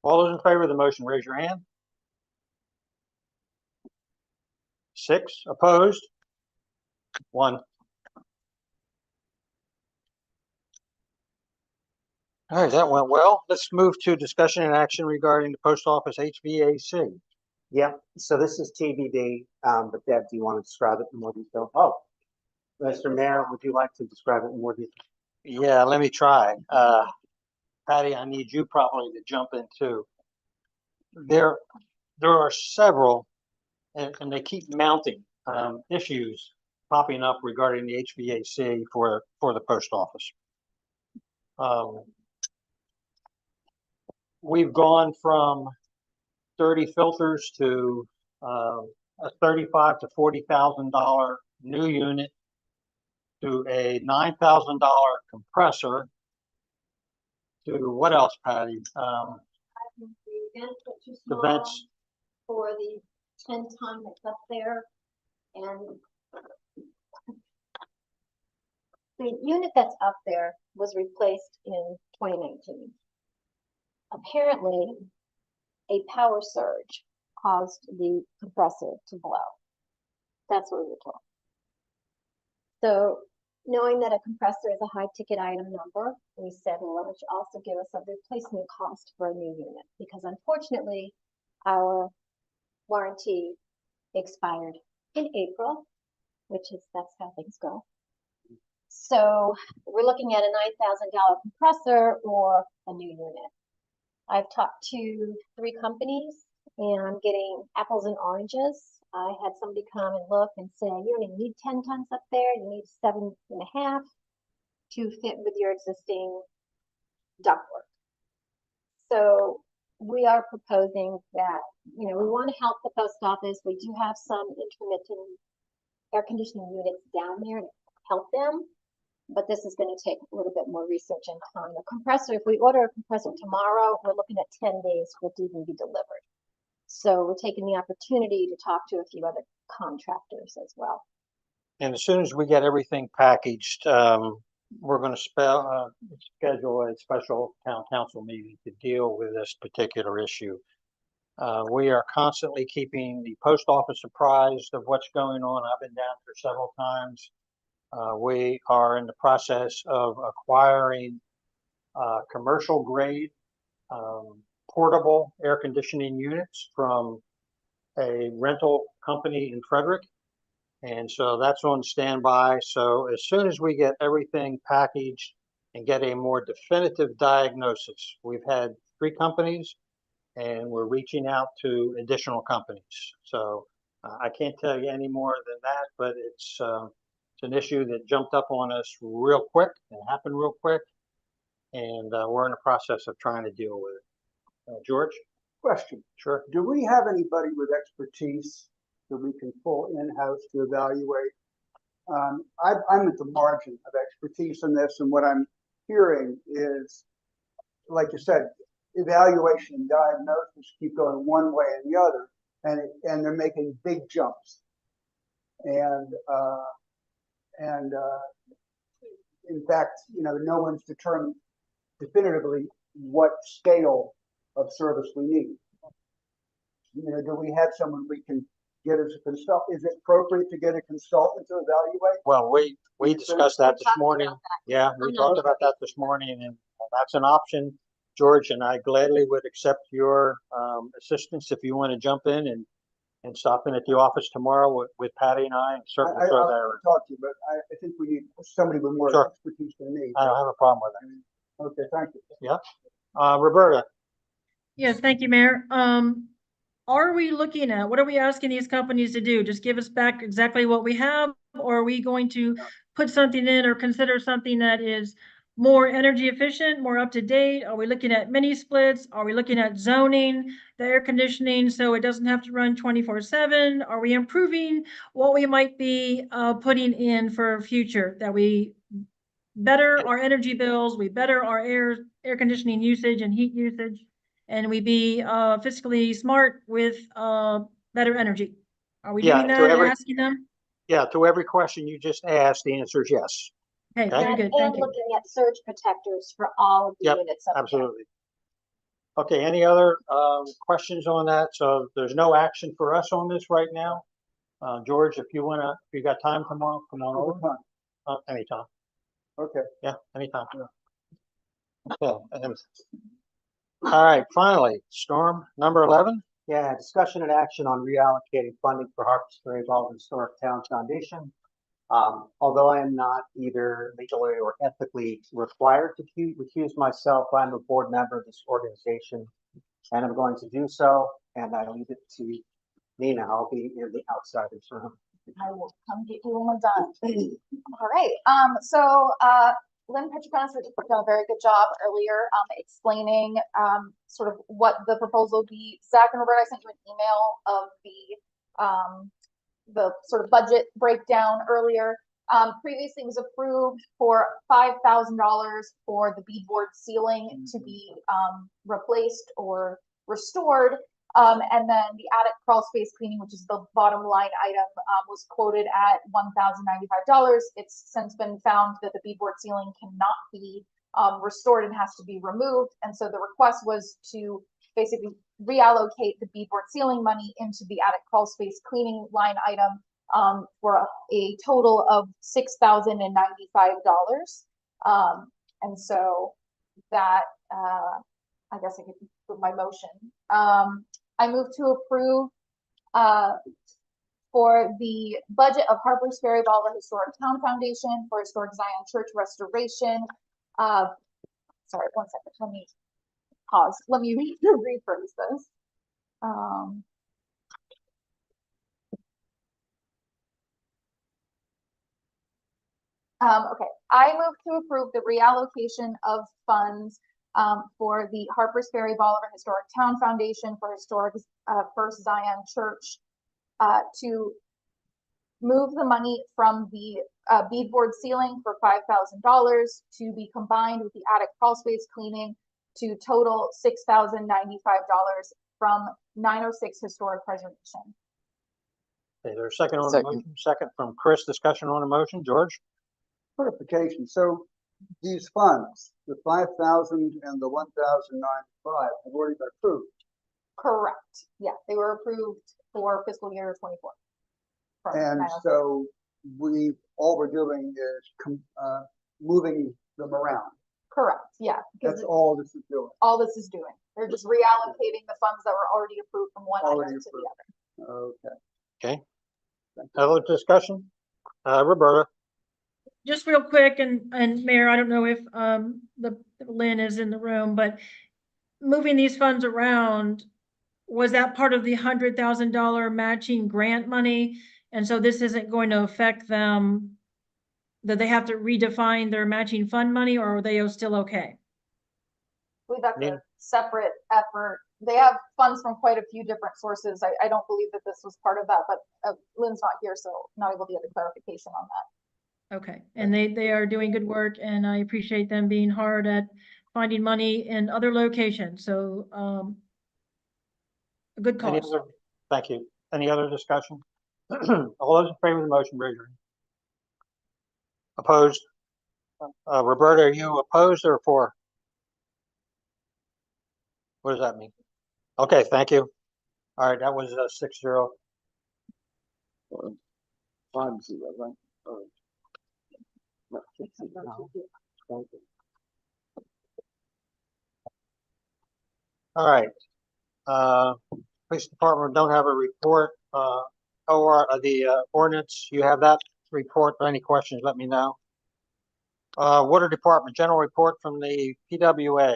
S1: All those in favor of the motion, raise your hand. 6 opposed. 1. All right, that went well. Let's move to discussion and action regarding the post office HVAC.
S5: Yeah, so this is TBD, but Deb, do you want to describe it in more detail? Oh, Mr. Mayor, would you like to describe it in more detail?
S1: Yeah, let me try. Patty, I need you probably to jump in too. There are several, and they keep mounting issues popping up regarding the HVAC for the post office. We've gone from 30 filters to a $35,000 to $40,000 new unit to a $9,000 compressor to what else, Patty?
S8: The vents are too
S1: The
S8: small
S1: vents.
S8: for the 10-ton that's up there, and the unit that's up there was replaced in 2019. Apparently, a power surge caused the compressor to blow. That's what we were told. So, knowing that a compressor is a high-ticket item number, we said, well, why don't you also give us a replacement cost for a new unit? Because unfortunately, our warranty expired in April, that's how things go. So we're looking at a $9,000 compressor or a new unit. I've talked to 3 companies and I'm getting apples and oranges. I had somebody come and look and say, you only need 10 tons up there, you need 7.5 to fit with your existing ductwork. So we are proposing that, we want to help the post office. We do have some intermittent air conditioning units down there to help them. but this is gonna take a little bit more research and time. A compressor, if we order a compressor tomorrow, we're looking at 10 days for it to even be delivered. So we're taking the opportunity to talk to a few other contractors as well.
S1: And as soon as we get everything packaged, we're gonna schedule a special town council meeting to deal with this particular issue. We are constantly keeping the post office apprised of what's going on. I've been down there several times. We are in the process of acquiring commercial grade portable air conditioning units from a rental company in Frederick. And so that's on standby. So as soon as we get everything packaged and get a more definitive diagnosis, we've had 3 companies and we're reaching out to additional companies. So I can't tell you any more than that, but it's an issue that jumped up on us real quick and happened real quick. And we're in the process of trying to deal with it. George?
S10: Question.
S1: Sure.
S10: Do we have anybody with expertise that we can pull in-house to evaluate? I'm at the margin of expertise in this, and what I'm hearing is, like you said, evaluation and diagnosis keep going one way and the other, and they're making big jumps. And in fact, no one's determined definitively what scale of service we need. Do we have someone we can get as a consultant? Is it appropriate to get a consultant to evaluate?
S1: Well, we discussed that this morning. Yeah, we talked about that this morning, and that's an option. George and I gladly would accept your assistance if you want to jump in and stop in at the office tomorrow with Patty and I, and certainly throw that.
S10: I'll talk to you, but I think we need somebody with more
S1: Sure.
S10: expertise than me.
S1: I don't have a problem with that.
S10: Okay, thank you.
S1: Yeah. Roberta?
S4: Yes, thank you, Mayor. Are we looking at, what are we asking these companies to do? Just give us back exactly what we have? Or are we going to put something in or consider something that is more energy efficient, more up to date? Are we looking at mini splits? Are we looking at zoning the air conditioning so it doesn't have to run 24/7? Are we improving what we might be putting in for future, that we better our energy bills, we better our air conditioning usage and heat usage, and we be fiscally smart with better energy? Are we doing that and asking them?
S1: Yeah, to every question you just asked, the answer is yes.
S4: Okay, very good.
S8: And
S4: Thank you.
S8: looking at surge protectors for all of the
S1: Yep,
S8: units. up there.
S1: absolutely. Okay, any other questions on that? So there's no action for us on this right now. George, if you got time tomorrow, come on over. Anytime.
S10: Okay.
S1: Yeah, anytime. Okay. All right, finally, Storm, number 11.
S5: Yeah, discussion and action on reallocating funding for Harpers Ferry Baldwin Historic Town Foundation. Although I am not either legally or ethically required to recuse myself, I'm a board member of this organization, and I'm going to do so. And I leave it to Nina. I'll be in the outsider's room.
S2: I will come get you when we're done. All right. Lynn Petroponis did a very good job earlier explaining sort of what the proposal would be. Zach and Roberta, I sent you an email of the sort of budget breakdown earlier. Previously was approved for $5,000 for the beadboard ceiling to be replaced or restored. And then the attic crawl space cleaning, which is the bottom line item, was quoted at $1,095. It's since been found that the beadboard ceiling cannot be restored and has to be removed. And so the request was to basically reallocate the beadboard ceiling money into the attic crawl space cleaning line item for a total of $6,095. And so that, I guess I could put my motion. I move to approve for the budget of Harpers Ferry Bolivar Historic Town Foundation for Historic Zion Church restoration. Sorry, 1 second. Let me pause. Let me rephrase this. Okay, I move to approve the reallocation of funds for the Harpers Ferry Bolivar Historic Town Foundation for Historic First Zion Church to move the money from the beadboard ceiling for $5,000 to be combined with the attic crawl space cleaning to total $6,095 from 906 historic preservation.
S1: Is there a second on the motion? Second from Chris. Discussion on the motion. George?
S10: Clarification. So these funds, the 5,000 and the 1,095 have already been approved.
S2: Correct. Yeah, they were approved for fiscal year 24.
S10: And so all we're doing is moving them around.
S2: Correct, yeah. because
S10: That's all this is doing.
S2: All this is doing. They're just reallocating the funds that were already approved from one
S10: Already
S2: item to the
S10: approved.
S2: other.
S10: Okay.
S1: Okay. Other discussion? Roberta?
S4: Just real quick, and Mayor, I don't know if the Lynn is in the room, but moving these funds around, was that part of the $100,000 matching grant money? And so this isn't going to affect them, that they have to redefine their matching fund money, or are they still okay?
S2: I believe that's a separate effort. They have funds from quite a few different sources. I don't believe that this was part of that, but Lynn's not here, so not able to get a clarification on that.
S4: Okay, and they are doing good work, and I appreciate them being hard at finding money in other locations, so a good cause.
S1: Thank you. Any other discussion? All those in favor of the motion, raise your hand. Opposed? Roberta, are you opposed or for? What does that mean? Okay, thank you. All right, that was 6-0.
S12: 5-0, right?
S1: All right. Police Department don't have a report. The ordinance, you have that report. Any questions, let me know. Water Department, general report from the PWA.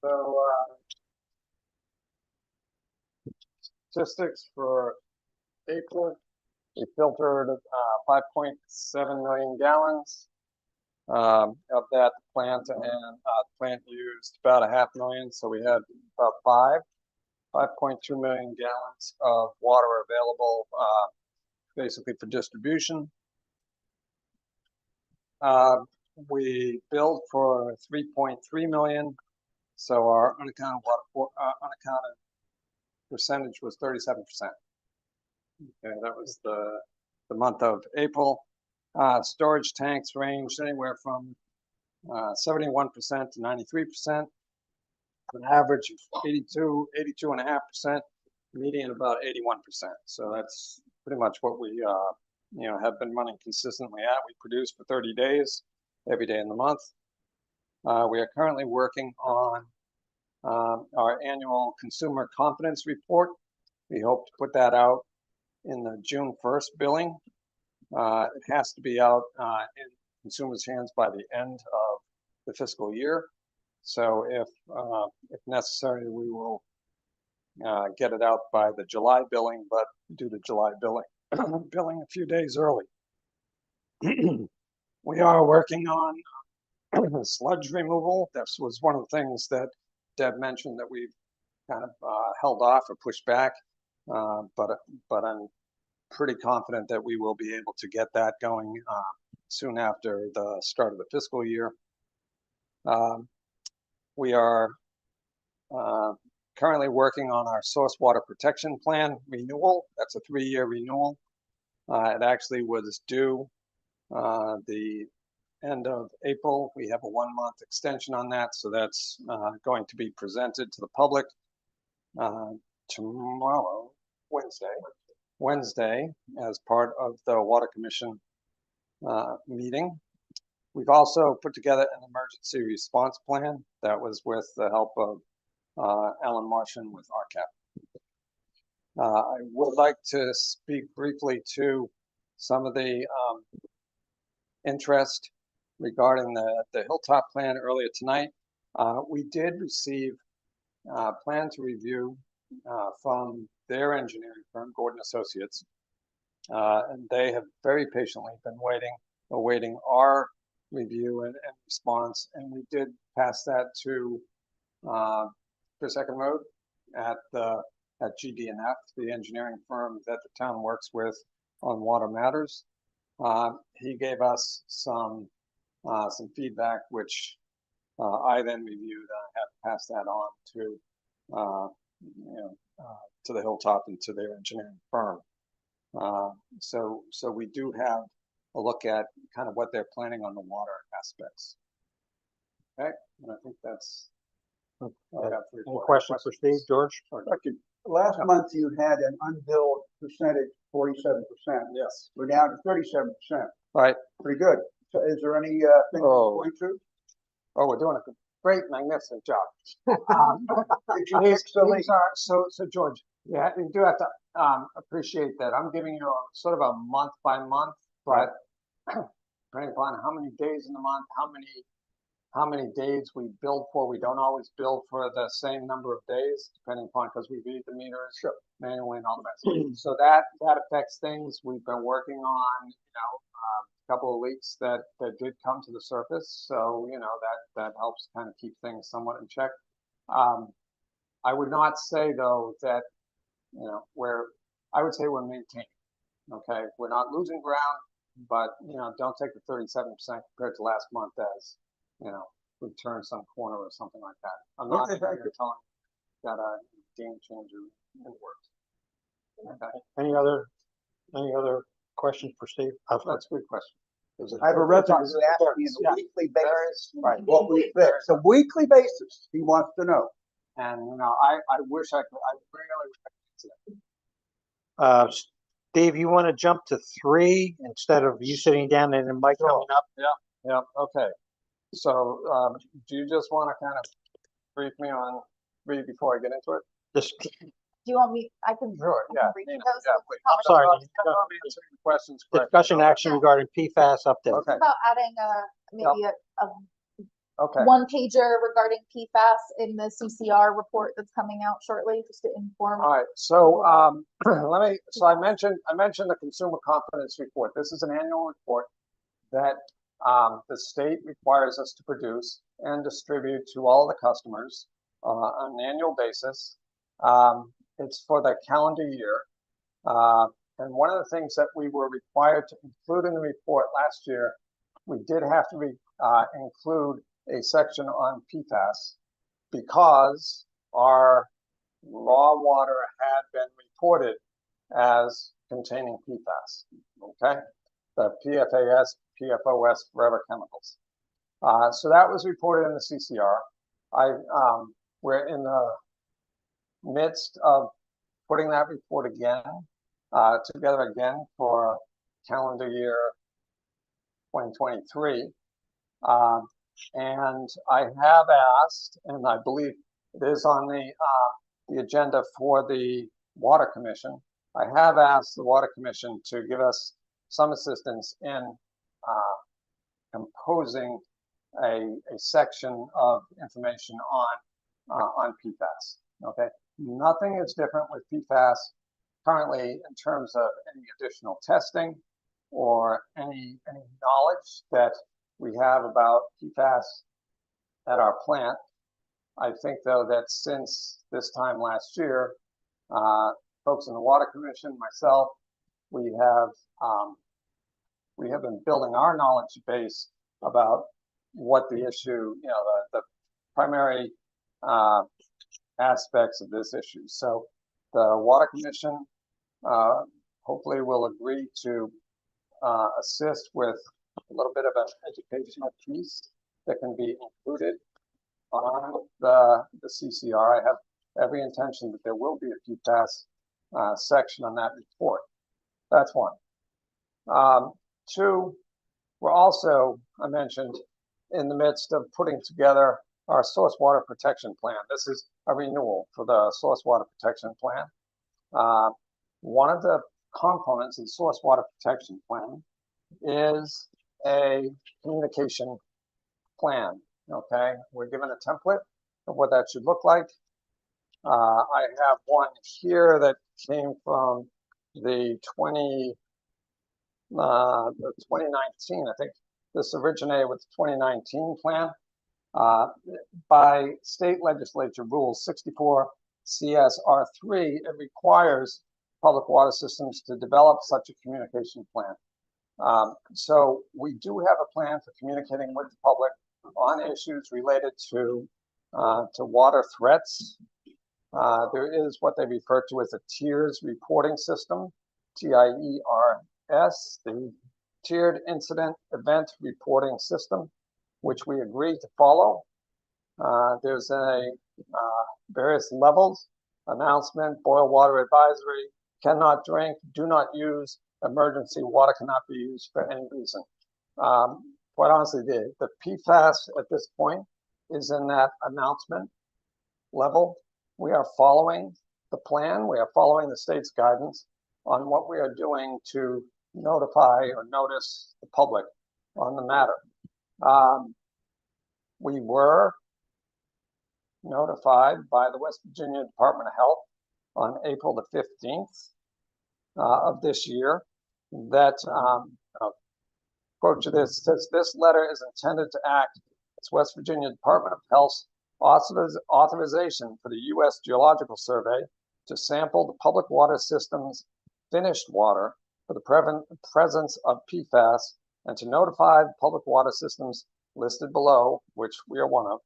S12: So, statistics for April, we filtered 5.7 million gallons. Of that, the plant used about 500,000, so we had about 5.2 million gallons of water available, basically for distribution. We billed for 3.3 million, so our unaccounted unaccounted percentage was 37%. Okay, that was the month of April. Storage tanks ranged anywhere from 71% to 93%, an average of 82.5%, median about 81%. So that's pretty much what we have been running consistently at. We produce for 30 days, every day in the month. We are currently working on our annual consumer confidence report. We hope to put that out in the June 1st billing. It has to be out in consumers' hands by the end of the fiscal year. So if necessary, we will get it out by the July billing, but due to July billing a few days early. We are working on sludge removal. This was one of the things that Deb mentioned that we've kind of held off or pushed back, but I'm pretty confident that we will be able to get that going soon after the start of the fiscal year. We are currently working on our source water protection plan renewal. That's a 3-year renewal. It actually was due the end of April. We have a 1-month extension on that, so that's going to be presented to the public tomorrow, Wednesday, as part of the Water Commission meeting. We've also put together an emergency response plan that was with the help of Alan Martian with RCAP. I would like to speak briefly to some of the interest regarding the Hilltop plan earlier tonight. We did receive a plan to review from their engineering firm, Gordon Associates,
S6: And they have very patiently been awaiting our review and response. And we did pass that to Second Road at GD&F, the engineering firm that the town works with on water matters. He gave us some feedback, which I then reviewed. I have passed that on to to the Hilltop and to their engineering firm. So we do have a look at kind of what they're planning on the water aspects. Okay, and I think that's.
S1: Any questions for Steve, George?
S10: Last month you had an unbilled percentage, 47%.
S6: Yes.
S10: We're down to 37%.
S6: Right.
S10: Pretty good. So is there any thing to point to?
S6: Oh, we're doing a great, magnificent job. So George, yeah, you do have to appreciate that. I'm giving you a sort of a month by month, but depending upon how many days in the month, how many days we build for. We don't always build for the same number of days, depending upon, because we read the meters manually and all the rest. So that affects things. We've been working on, a couple of leaks that did come to the surface. So, that helps kind of keep things somewhat in check. I would not say though that, I would say we're maintaining. Okay, we're not losing ground, but don't take the 37% compared to last month as we turn some corner or something like that. I'm not telling you that a game changer in the works. Okay.
S1: Any other questions for Steve?
S6: That's a good question.
S10: I have a resident who asked me on a weekly basis what we fix. A weekly basis, he wants to know.
S6: And I wish I could. I really wish I could answer that.
S1: Steve, you want to jump to 3 instead of you sitting down and the mic coming up?
S6: Yeah. Okay. So, do you just want to kind of brief me on 3 before I get into it?
S1: Just.
S2: Do you want me, I can.
S6: Sure, yeah.
S2: Read
S6: Yeah,
S2: those.
S6: please.
S1: I'm sorry.
S6: I'm answering the questions correctly.
S1: Discussion action regarding PFAS update.
S6: Okay.
S2: About adding maybe a
S6: Okay.
S2: one pager regarding PFAS in the CCR report that's coming out shortly, just to inform.
S6: All right. So So I mentioned the Consumer Confidence Report. This is an annual report that the state requires us to produce and distribute to all the customers on an annual basis. It's for the calendar year. And one of the things that we were required to include in the report last year, we did have to include a section on PFAS because our raw water had been reported as containing PFAS. Okay, the PFOS forever chemicals. So that was reported in the CCR. We're in the midst of putting that report together again for calendar year 2023. And I have asked, and I believe it is on the agenda for the Water Commission. I have asked the Water Commission to give us some assistance in composing a section of information on PFAS. Okay, nothing is different with PFAS currently in terms of any additional testing or any knowledge that we have about PFAS at our plant. I think though that since this time last year, folks in the Water Commission, myself, we have been building our knowledge base about what the issue, the primary aspects of this issue. So the Water Commission hopefully will agree to assist with a little bit of an educational piece that can be included on the CCR. I have every intention that there will be a PFAS section on that report. That's one. 2, we're also, I mentioned, in the midst of putting together our source water protection plan. This is a renewal for the source water protection plan. One of the components of the source water protection plan is a communication plan. Okay, we're given a template of what that should look like. I have one here that came from the the 2019, I think this originated with the 2019 plan. By state legislature rules 64 CSR3, it requires public water systems to develop such a communication plan. So we do have a plan for communicating with the public on issues related to water threats. There is what they refer to as a TIERS reporting system, TIERS, the Tiered Incident Event Reporting System, which we agreed to follow. There's various levels: announcement, boil water advisory, cannot drink, do not use, emergency water cannot be used for any reason. Quite honestly, the PFAS at this point is in that announcement level. We are following the plan. We are following the state's guidance on what we are doing to notify or notice the public on the matter. We were notified by the West Virginia Department of Health on April the 15th of this year that, quote to this, says this letter is intended to act as West Virginia Department of Health's authorization for the U.S. Geological Survey to sample the public water system's finished water for the presence of PFAS and to notify the public water systems listed below, which we are one of,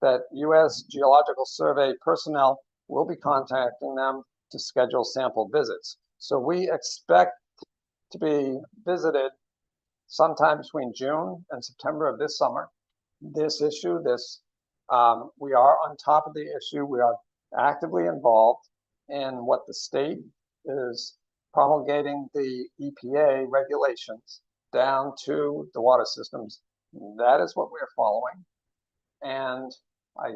S6: that U.S. Geological Survey personnel will be contacting them to schedule sample visits. So we expect to be visited sometime between June and September of this summer. This issue, we are on top of the issue. We are actively involved in what the state is promulgating the EPA regulations down to the water systems. That is what we're following. And like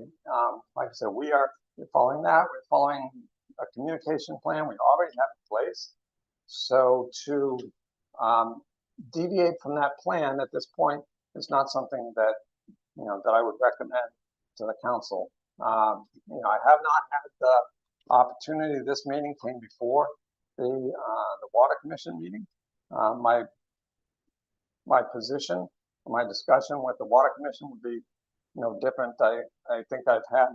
S6: I said, we're following that. We're following a communication plan we already have in place. So to deviate from that plan at this point is not something that that I would recommend to the council. I have not had the opportunity. This meeting came before the Water Commission meeting. My position, my discussion with the Water Commission would be different. I think I've had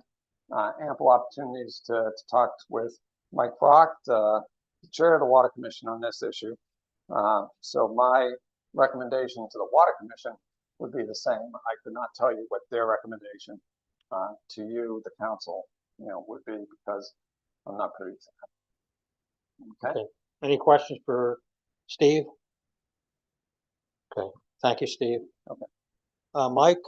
S6: ample opportunities to talk with Mike Brock, the chair of the Water Commission, on this issue. So my recommendation to the Water Commission would be the same. I could not tell you what their recommendation to you, the council, would be, because I'm not privy to that. Okay.
S1: Any questions for Steve? Okay. Thank you, Steve. Okay. Mike?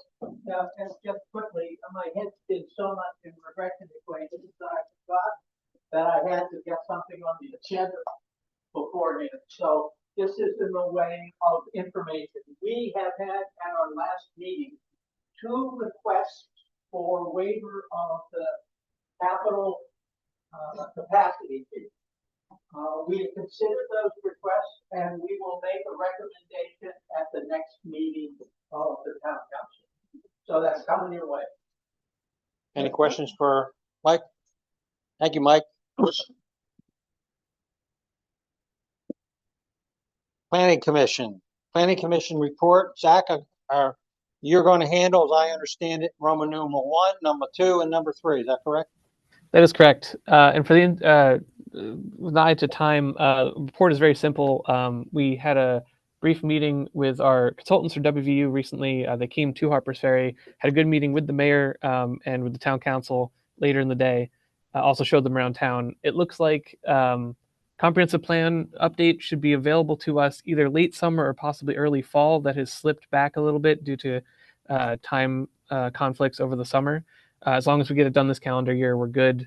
S14: Yeah, just quickly, my head's been so much in regression equations that I forgot that I had to get something on the agenda beforehand. So this is in the way of information. We have had at our last meeting 2 requests for waiver of the capital capacity fee. We have considered those requests, and we will make a recommendation at the next meeting of the town council. So that's coming your way.
S1: Any questions for Mike? Thank you, Mike. Planning Commission report. Zach, you're going to handle, as I understand it, Roman numeral 1, number 2, and number 3. Is that correct?
S3: That is correct. And for the with an eye to time, the report is very simple. We had a brief meeting with our consultants for WVU recently. They came to Harpers Ferry, had a good meeting with the mayor and with the town council later in the day. Also showed them around town. It looks like comprehensive plan update should be available to us either late summer or possibly early fall. That has slipped back a little bit due to time conflicts over the summer. As long as we get it done this calendar year, we're good.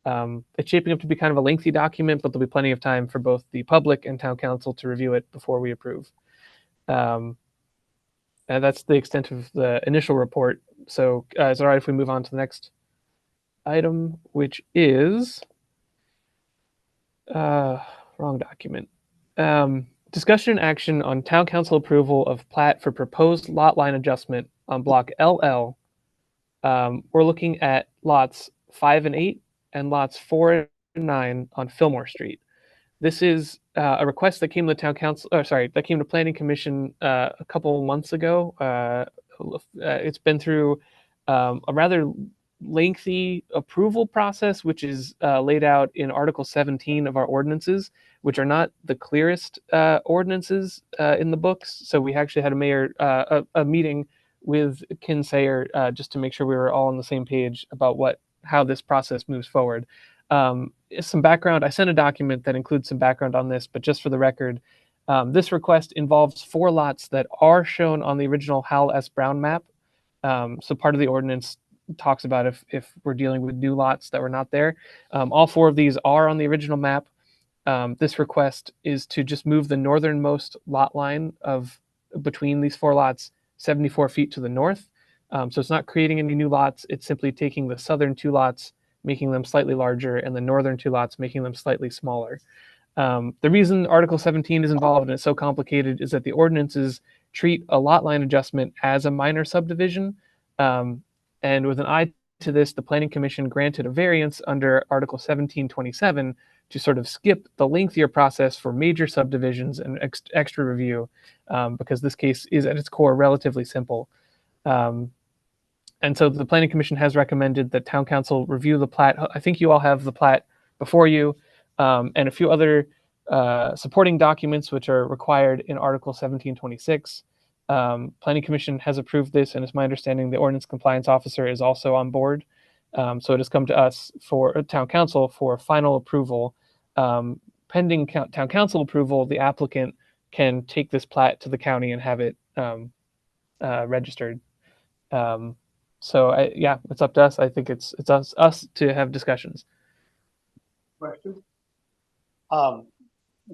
S3: It's shaping up to be kind of a lengthy document, but there'll be plenty of time for both the public and town council to review it before we approve. And that's the extent of the initial report. So is it all right if we move on to the next item, which is wrong document. Discussion and action on town council approval of plat for proposed lot line adjustment on block LL. We're looking at lots 5 and 8 and lots 4 and 9 on Fillmore Street. This is a request that came to town council, or sorry, that came to planning commission a couple months ago. It's been through a rather lengthy approval process, which is laid out in Article 17 of our ordinances, which are not the clearest ordinances in the books. So we actually had a meeting with Ken Sayer just to make sure we were all on the same page about how this process moves forward. Some background, I sent a document that includes some background on this, but just for the record, this request involves 4 lots that are shown on the original Howell S. Brown map. So part of the ordinance talks about if we're dealing with new lots that were not there. All 4 of these are on the original map. This request is to just move the northernmost lot line between these 4 lots 74 feet to the north. So it's not creating any new lots. It's simply taking the southern 2 lots, making them slightly larger, and the northern 2 lots, making them slightly smaller. The reason Article 17 is involved and it's so complicated is that the ordinances treat a lot line adjustment as a minor subdivision. And with an eye to this, the Planning Commission granted a variance under Article 1727 to sort of skip the lengthier process for major subdivisions and extra review, because this case is at its core relatively simple. And so the Planning Commission has recommended that Town Council review the plat. I think you all have the plat before you, and a few other supporting documents which are required in Article 1726. Planning Commission has approved this, and it's my understanding the Ordinance Compliance Officer is also on board. So it has come to us for Town Council for final approval. Pending Town Council approval, the applicant can take this plat to the county and have it registered. So yeah, it's up to us. I think it's us to have discussions.
S10: Question?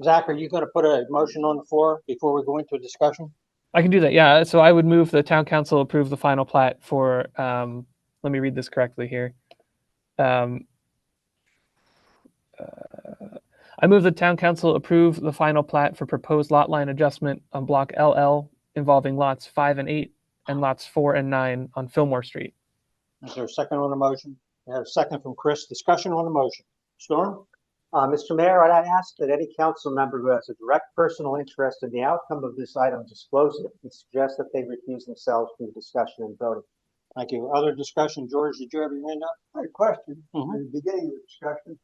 S1: Zach, are you going to put a motion on the floor before we go into a discussion?
S3: I can do that. Yeah. So I would move the Town Council approve the final plat for. Let me read this correctly here. I move the Town Council approve the final plat for proposed lot line adjustment on Block LL involving lots 5 and 8 and lots 4 and 9 on Fillmore Street.
S1: Is there a second on the motion? We have a second from Chris. Discussion on the motion. Storm?
S5: Mr. Mayor, I'd ask that any council member who has a direct personal interest in the outcome of this item disclose it and suggest that they recuse themselves from the discussion and voting.
S1: Thank you. Other discussion? George, did you have your hand up?
S10: I had a question at the beginning of the discussion.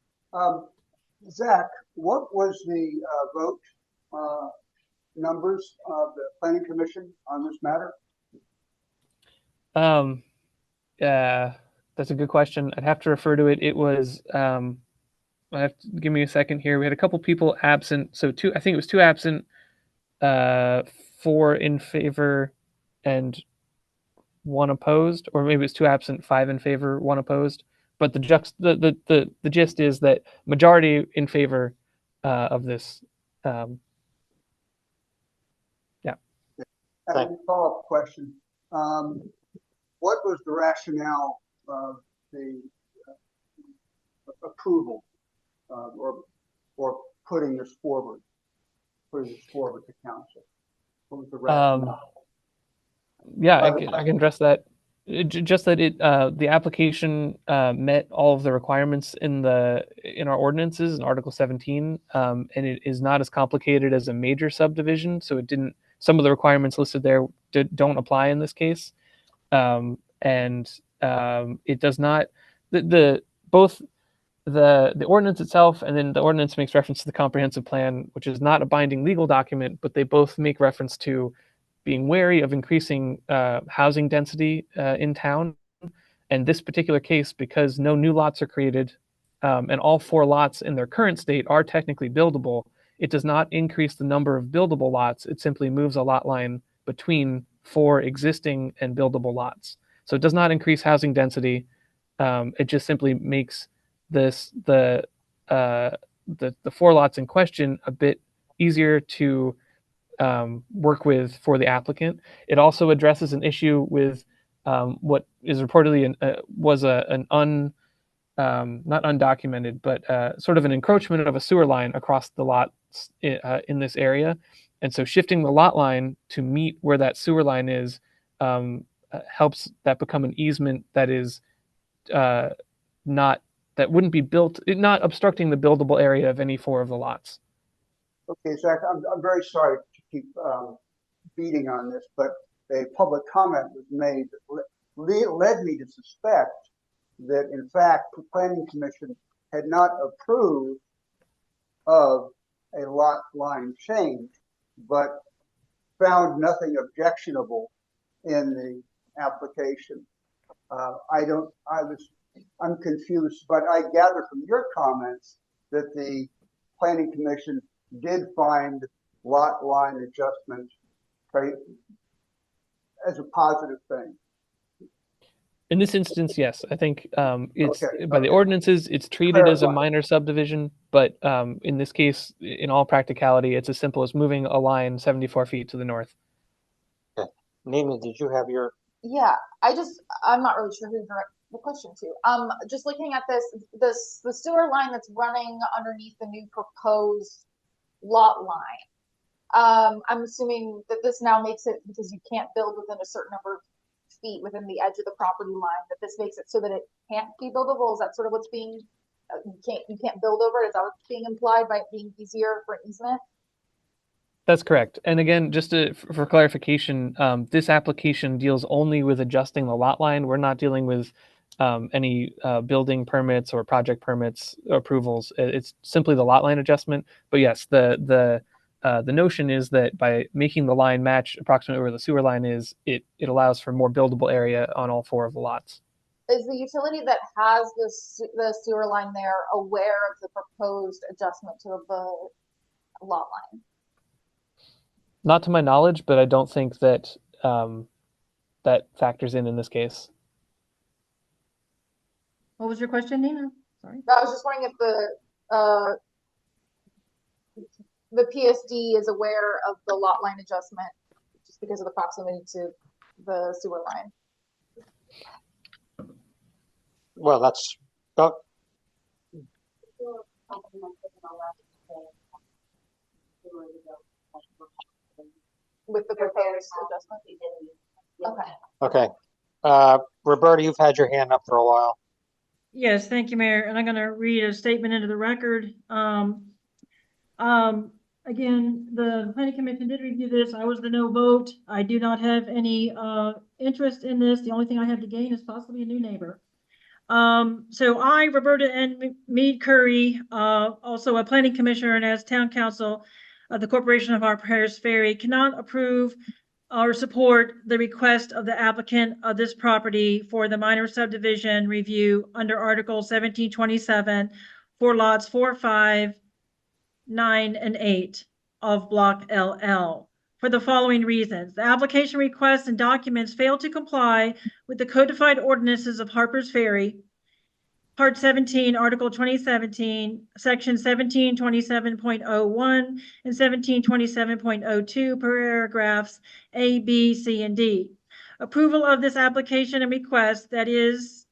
S10: Zach, what was the vote numbers of the Planning Commission on this matter?
S3: That's a good question. I'd have to refer to it. It was, I have to give me a second here. We had a couple people absent. So I think it was 2 absent, 4 in favor and 1 opposed, or maybe it's 2 absent, 5 in favor, 1 opposed. But the gist is that majority in favor of this. Yeah.
S10: A follow-up question. What was the rationale of the approval or putting this forward to council? What was the rationale?
S3: Yeah, I can address that. Just that the application met all of the requirements in our ordinances in Article 17, and it is not as complicated as a major subdivision. So it didn't. Some of the requirements listed there don't apply in this case, and it does not. Both the ordinance itself and then the ordinance makes reference to the comprehensive plan, which is not a binding legal document, but they both make reference to being wary of increasing housing density in town. And this particular case, because no new lots are created and all 4 lots in their current state are technically buildable, it does not increase the number of buildable lots. It simply moves a lot line between 4 existing and buildable lots. So it does not increase housing density. It just simply makes the 4 lots in question a bit easier to work with for the applicant. It also addresses an issue with what is reportedly not undocumented, but sort of an encroachment of a sewer line across the lots in this area. And so shifting the lot line to meet where that sewer line is helps that become an easement that is not obstructing the buildable area of any 4 of the lots.
S10: Okay, Zach, I'm very sorry to keep beating on this, but a public comment was made that led me to suspect that in fact the Planning Commission had not approved of a lot line change, but found nothing objectionable in the application. I'm confused, but I gather from your comments that the Planning Commission did find lot line adjustment, right, as a positive thing.
S3: In this instance, yes, I think it's
S10: Okay,
S3: by the ordinances, it's treated as a minor subdivision, but in this case, in all practicality, it's as simple as moving a line 74 feet to the north.
S1: Okay. Nina, did you have your?
S2: Yeah, I'm not really sure who to direct the question to. Just looking at the sewer line that's running underneath the new proposed lot line. I'm assuming that this now makes it, because you can't build within a certain number of feet within the edge of the property line, that this makes it so that it can't be buildable. Is that sort of what's being, you can't build over it? Is that what's being implied by it being easier for an easement?
S3: That's correct. And again, just for clarification, this application deals only with adjusting the lot line. We're not dealing with any building permits or project permits or approvals. It's simply the lot line adjustment. But yes, the notion is that by making the line match approximately where the sewer line is, it allows for more buildable area on all 4 of the lots.
S2: Is the utility that has the sewer line there aware of the proposed adjustment to the lot line?
S3: Not to my knowledge, but I don't think that that factors in this case.
S4: What was your question, Nina? Sorry.
S2: I was just wondering if the PSD is aware of the lot line adjustment just because of the proximity to the sewer line.
S1: Well, that's. Oh.
S2: With the proposed adjustment?
S1: Okay. Roberta, you've had your hand up for a while.
S4: Yes, thank you, Mayor. And I'm going to read a statement into the record. Again, the Planning Commission did review this. I was the no vote. I do not have any interest in this. The only thing I have to gain is possibly a new neighbor. So I, Roberta N. Mead Curry, also a planning commissioner and as town council of the Corporation of Harpers Ferry, cannot approve or support the request of the applicant of this property for the minor subdivision review under Article 1727 for lots 4, 5, 9, and 8 of Block LL for the following reasons. The application requests and documents fail to comply with the codified ordinances of Harpers Ferry, Part 17, Article 2017, Section 1727.01 and 1727.02, paragraphs A, B, C, and D. Approval of this application and request is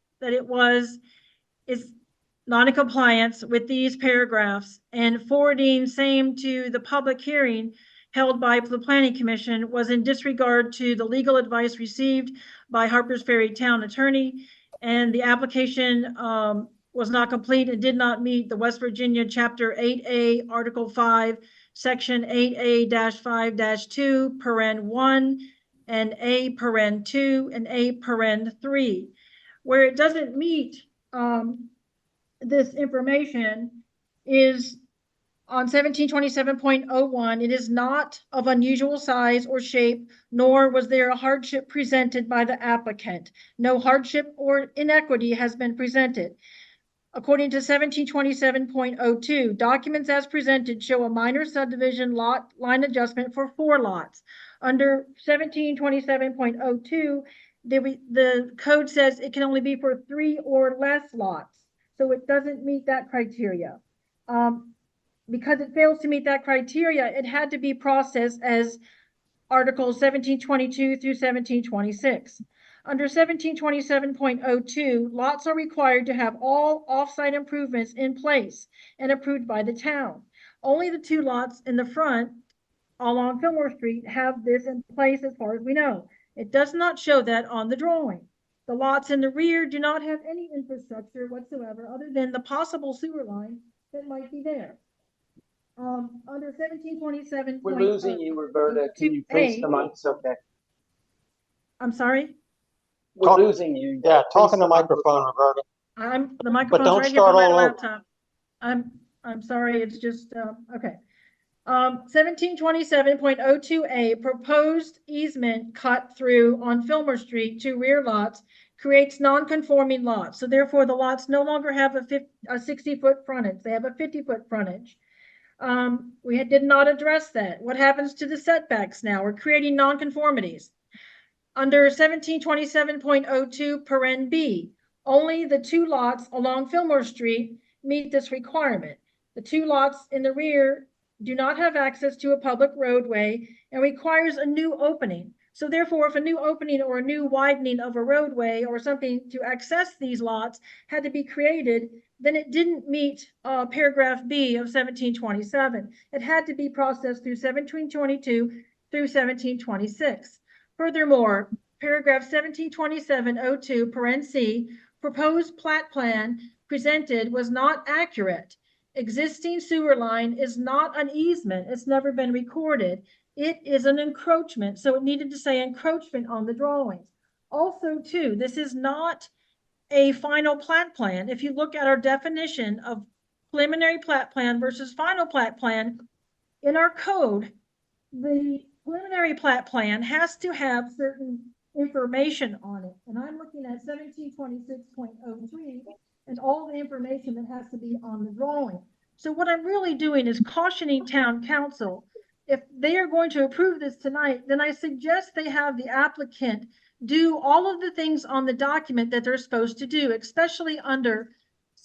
S4: not in compliance with these paragraphs, and forwarding same to the public hearing held by the Planning Commission was in disregard to the legal advice received by Harpers Ferry Town Attorney, and the application was not complete and did not meet the West Virginia Chapter 8A, Article 5, Section 8A-5-2, paren 1, and A, paren 2, and A, paren 3. Where it doesn't meet this information is on 1727.01, it is not of unusual size or shape, nor was there a hardship presented by the applicant. No hardship or inequity has been presented. According to 1727.02, documents as presented show a minor subdivision lot line adjustment for 4 lots. Under 1727.02, the code says it can only be for 3 or less lots. So it doesn't meet that criteria. Because it fails to meet that criteria, it had to be processed as Articles 1722 through 1726. Under 1727.02, lots are required to have all off-site improvements in place and approved by the town. Only the 2 lots in the front along Fillmore Street have this in place as far as we know. It does not show that on the drawing. The lots in the rear do not have any infrastructure whatsoever other than the possible sewer line that might be there. Under 1727.
S5: We're losing you, Roberta. Can you face the mic? It's okay.
S4: I'm sorry?
S12: We're
S1: Talk-
S12: losing you.
S1: Yeah, talk in the
S12: Face
S1: microphone, Roberta.
S4: The microphone's
S1: don't
S4: right here
S1: start
S4: by my
S1: all over.
S4: laptop. I'm sorry, it's just, okay. 1727.02A, proposed easement cut through on Fillmore Street to rear lots creates non-conforming lots. So therefore the lots no longer have a 60-foot frontage. They have a 50-foot frontage. We did not address that. What happens to the setbacks now? We're creating non-conformities. Under 1727.02 paren B, only the 2 lots along Fillmore Street meet this requirement. The 2 lots in the rear do not have access to a public roadway and requires a new opening. So therefore, if a new opening or a new widening of a roadway or something to access these lots had to be created, then it didn't meet paragraph B of 1727. It had to be processed through 1722 through 1726. Furthermore, paragraph 1727.02 paren C, proposed plat plan presented was not accurate. Existing sewer line is not an easement. It's never been recorded. It is an encroachment. So it needed to say encroachment on the drawings. Also, too, this is not a final plat plan. If you look at our definition of preliminary plat plan versus final plat plan, in our code, the preliminary plat plan has to have certain information on it. And I'm looking at 1726.03 and all the information that has to be on the drawing. So what I'm really doing is cautioning town council. If they are going to approve this tonight, then I suggest they have the applicant do all of the things on the document that they're supposed to do, especially under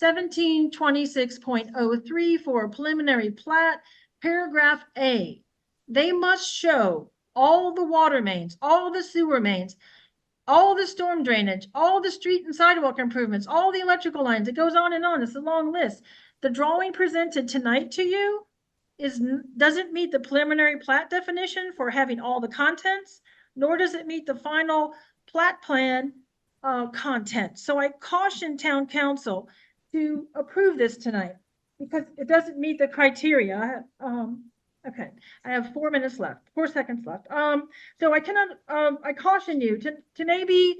S4: 1726.03 for a preliminary plat, paragraph A. They must show all the water mains, all the sewer mains, all the storm drainage, all the street and sidewalk improvements, all the electrical lines. It goes on and on. It's a long list. The drawing presented tonight to you doesn't meet the preliminary plat definition for having all the contents, nor does it meet the final plat plan content. So I caution town council to approve this tonight because it doesn't meet the criteria. Okay, I have 4 minutes left, 4 seconds left. So I cannot, I caution you to maybe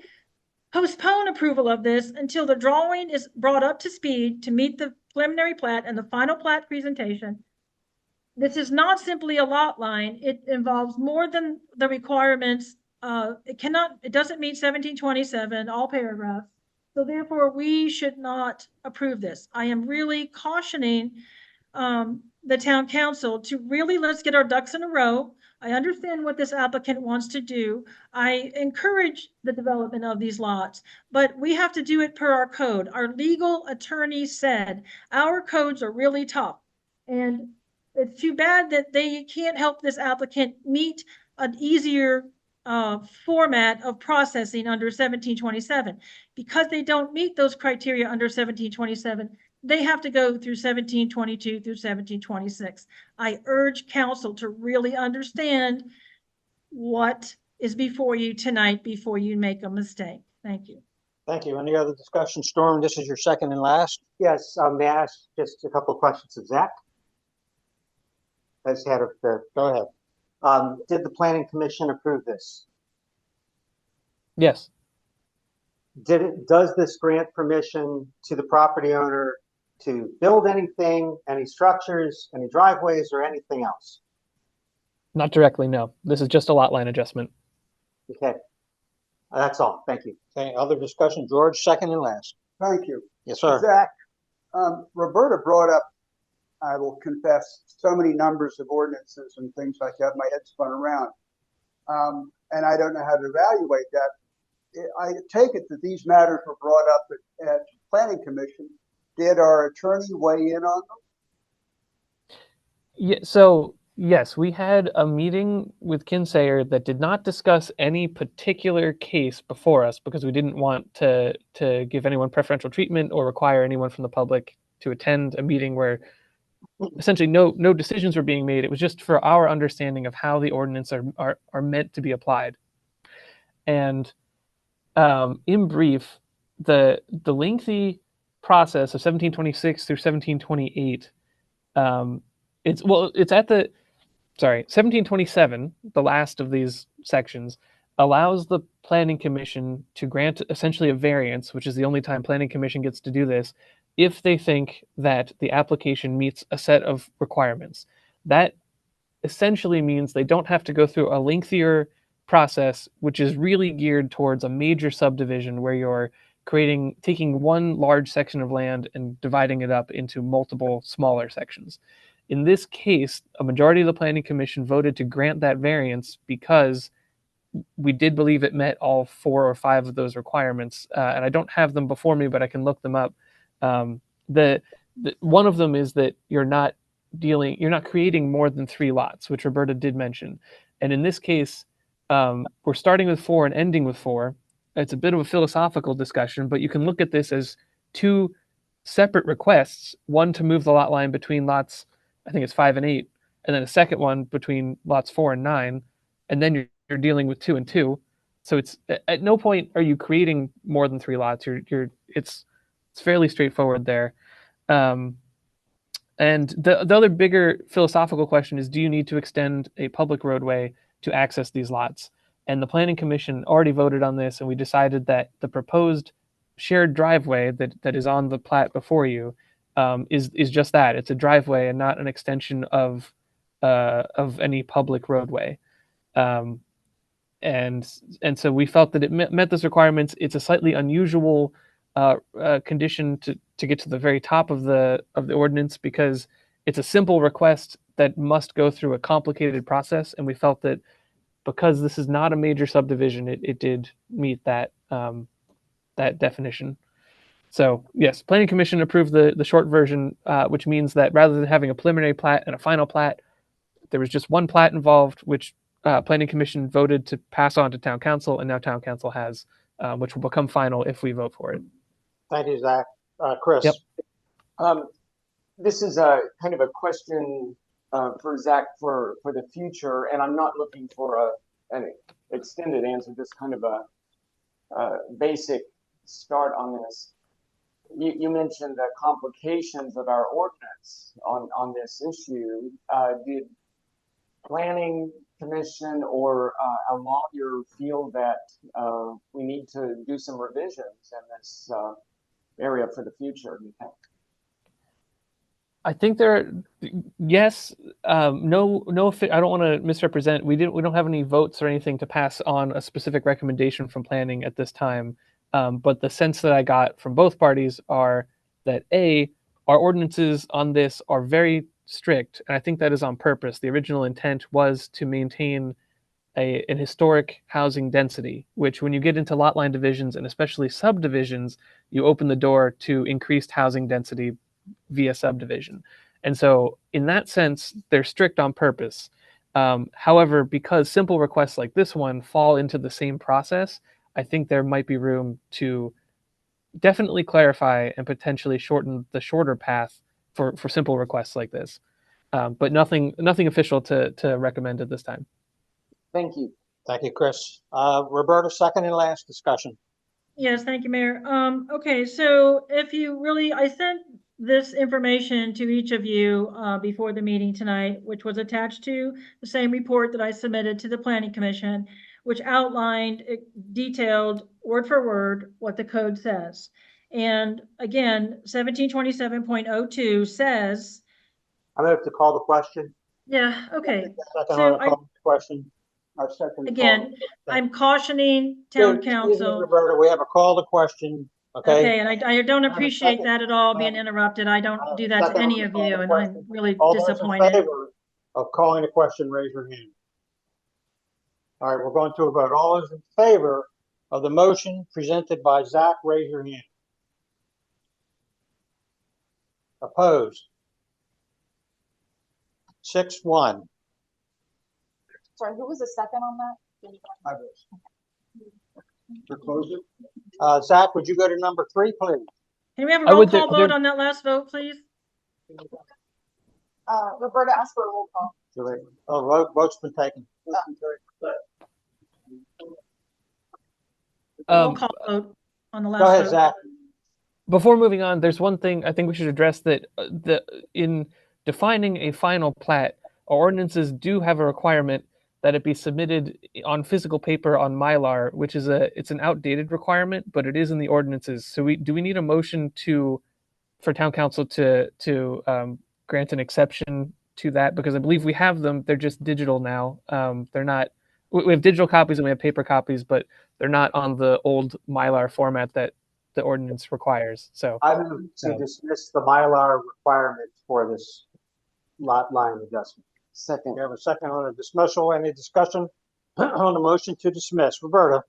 S4: postpone approval of this until the drawing is brought up to speed to meet the preliminary plat and the final plat presentation. This is not simply a lot line. It involves more than the requirements. It doesn't meet 1727, all paragraphs. So therefore we should not approve this. I am really cautioning the town council to really, let's get our ducks in a row. I understand what this applicant wants to do. I encourage the development of these lots, but we have to do it per our code. Our legal attorney said our codes are really tough, and it's too bad that they can't help this applicant meet an easier format of processing under 1727. Because they don't meet those criteria under 1727, they have to go through 1722 through 1726. I urge council to really understand what is before you tonight before you make a mistake. Thank you.
S1: Thank you. Any other discussion? Storm, this is your second and last.
S5: Yes, may I ask just a couple of questions of Zach? As head of the,
S1: Go ahead.
S5: did the planning commission approve this?
S3: Yes.
S5: Does this grant permission to the property owner to build anything, any structures, any driveways, or anything else?
S3: Not directly, no. This is just a lot line adjustment.
S5: Okay. That's all. Thank you.
S1: Okay, other discussion? George, second and last.
S10: Thank you.
S1: Yes, sir.
S10: Zach, Roberta brought up, I will confess, so many numbers of ordinances and things like that. My head spun around. And I don't know how to evaluate that. I take it that these matters were brought up at Planning Commission. Did our attorney weigh in on them?
S3: Yeah, so yes, we had a meeting with Kinsayer that did not discuss any particular case before us because we didn't want to give anyone preferential treatment or require anyone from the public to attend a meeting where essentially no decisions were being made. It was just for our understanding of how the ordinance are meant to be applied. And in brief, the lengthy process of 1726 through 1728 It's at the, sorry, 1727, the last of these sections, allows the planning commission to grant essentially a variance, which is the only time planning commission gets to do this, if they think that the application meets a set of requirements. That essentially means they don't have to go through a lengthier process, which is really geared towards a major subdivision where you're taking one large section of land and dividing it up into multiple smaller sections. In this case, a majority of the planning commission voted to grant that variance because we did believe it met all 4 or 5 of those requirements. And I don't have them before me, but I can look them up. One of them is that you're not creating more than 3 lots, which Roberta did mention. And in this case, we're starting with 4 and ending with 4. It's a bit of a philosophical discussion, but you can look at this as 2 separate requests, one to move the lot line between lots, I think it's 5 and 8, and then a second one between lots 4 and 9, and then you're dealing with 2 and 2. So it's at no point are you creating more than 3 lots. It's fairly straightforward there. And the other bigger philosophical question is, do you need to extend a public roadway to access these lots? And the Planning Commission already voted on this, and we decided that the proposed shared driveway that is on the plat before you is just that. It's a driveway and not an extension of any public roadway. And so we felt that it met those requirements. It's a slightly unusual condition to get to the very top of the ordinance, because it's a simple request that must go through a complicated process, and we felt that because this is not a major subdivision, it did meet that that definition. So yes, Planning Commission approved the short version, which means that rather than having a preliminary plat and a final plat, there was just one plat involved, which Planning Commission voted to pass on to Town Council, and now Town Council has, which will become final if we vote for it.
S1: Thank you, Zach. Chris?
S12: Yep. This is a kind of a question for Zach for the future, and I'm not looking for an extended answer, just kind of a basic start on this. You mentioned the complications of our ordinance on this issue. Did Planning Commission or our lawyer feel that we need to do some revisions in this area for the future?
S3: I think yes, no. I don't want to misrepresent. We don't have any votes or anything to pass on a specific recommendation from planning at this time. But the sense that I got from both parties are that our ordinances on this are very strict, and I think that is on purpose. The original intent was to maintain an historic housing density, which when you get into lot line divisions and especially subdivisions, you open the door to increased housing density via subdivision. And so in that sense, they're strict on purpose. However, because simple requests like this one fall into the same process, I think there might be room to definitely clarify and potentially shorten the shorter path for simple requests like this. But nothing official to recommend at this time.
S12: Thank you.
S1: Thank you, Chris. Roberta, second and last discussion.
S4: Yes, thank you, Mayor. Okay, so I sent this information to each of you before the meeting tonight, which was attached to the same report that I submitted to the Planning Commission, which outlined, detailed word for word what the code says. And again, 1727.02 says.
S5: I'm going to call the question.
S4: Yeah, okay.
S1: So question.
S4: Again, I'm cautioning Town Council.
S1: Roberta, we have a call to question.
S4: Okay, and I don't appreciate that at all, being interrupted. I don't do that to any of you, and I'm really disappointed.
S1: All those in favor of calling a question, raise your hand. All right, we're going to a vote. All those in favor of the motion presented by Zach, raise your hand. Opposed? 6-1.
S2: Sorry, who was the second on that?
S10: I was. To close it?
S1: Zach, would you go to number 3, please?
S4: Can we have a roll call vote on that last vote, please?
S2: Roberta asked for a roll call.
S1: Vote's been taken.
S4: Roll call vote on the last
S1: Go ahead,
S4: vote.
S1: Zach.
S3: Before moving on, there's one thing I think we should address that in defining a final plat, our ordinances do have a requirement that it be submitted on physical paper on Mylar, which is it's an outdated requirement, but it is in the ordinances. So we need a motion for town council to grant an exception to that, because I believe we have them. They're just digital now. They're not. We have digital copies and we have paper copies, but they're not on the old Mylar format that the ordinance requires. So
S5: I move to dismiss the Mylar requirement for this lot line adjustment.
S12: Second.
S1: We have a second on the dismissal. Any discussion on the motion to dismiss? Roberta?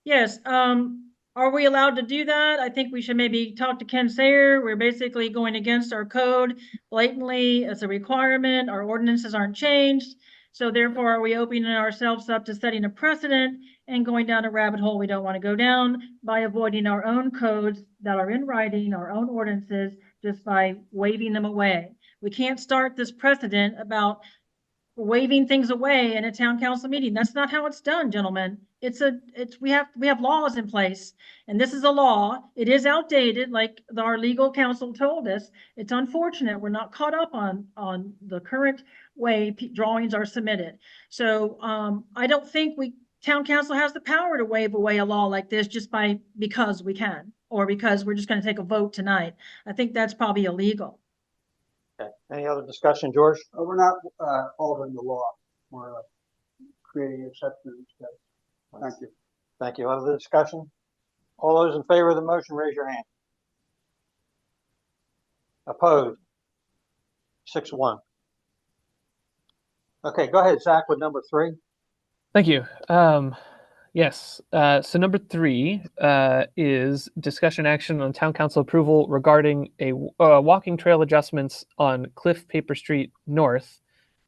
S4: Yes, are we allowed to do that? I think we should maybe talk to Ken Sayer. We're basically going against our code blatantly as a requirement. Our ordinances aren't changed. So therefore, are we opening ourselves up to setting a precedent and going down a rabbit hole we don't want to go down by avoiding our own codes that are in writing, our own ordinances, just by waving them away? We can't start this precedent about waving things away in a town council meeting. That's not how it's done, gentlemen. We have laws in place, and this is a law. It is outdated, like our legal counsel told us. It's unfortunate we're not caught up on the current way drawings are submitted. So I don't think town council has the power to wave away a law like this just because we can, or because we're just going to take a vote tonight. I think that's probably illegal.
S1: Okay. Any other discussion, George?
S10: We're not altering the law. We're creating an exception instead. Thank you.
S1: Thank you. Other discussion? All those in favor of the motion, raise your hand. Opposed? 6-1. Okay, go ahead, Zach, with number 3.
S3: Thank you. Yes. So number 3 is discussion action on town council approval regarding a walking trail adjustments on Cliff Paper Street North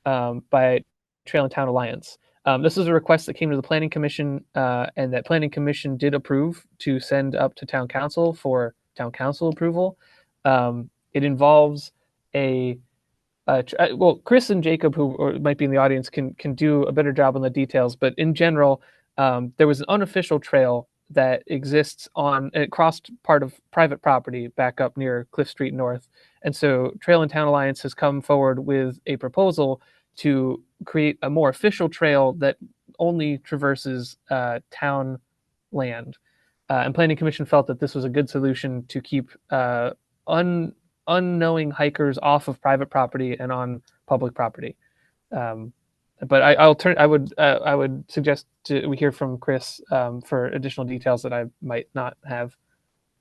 S3: by Trail and Town Alliance. This is a request that came to the Planning Commission, and that Planning Commission did approve to send up to Town Council for Town Council approval. It involves well, Chris and Jacob, who might be in the audience, can do a better job on the details. But in general, there was an unofficial trail that exists it crossed part of private property back up near Cliff Street North. And so Trail and Town Alliance has come forward with a proposal to create a more official trail that only traverses town land. And Planning Commission felt that this was a good solution to keep unknowing hikers off of private property and on public property. But I would suggest we hear from Chris for additional details that I might not have.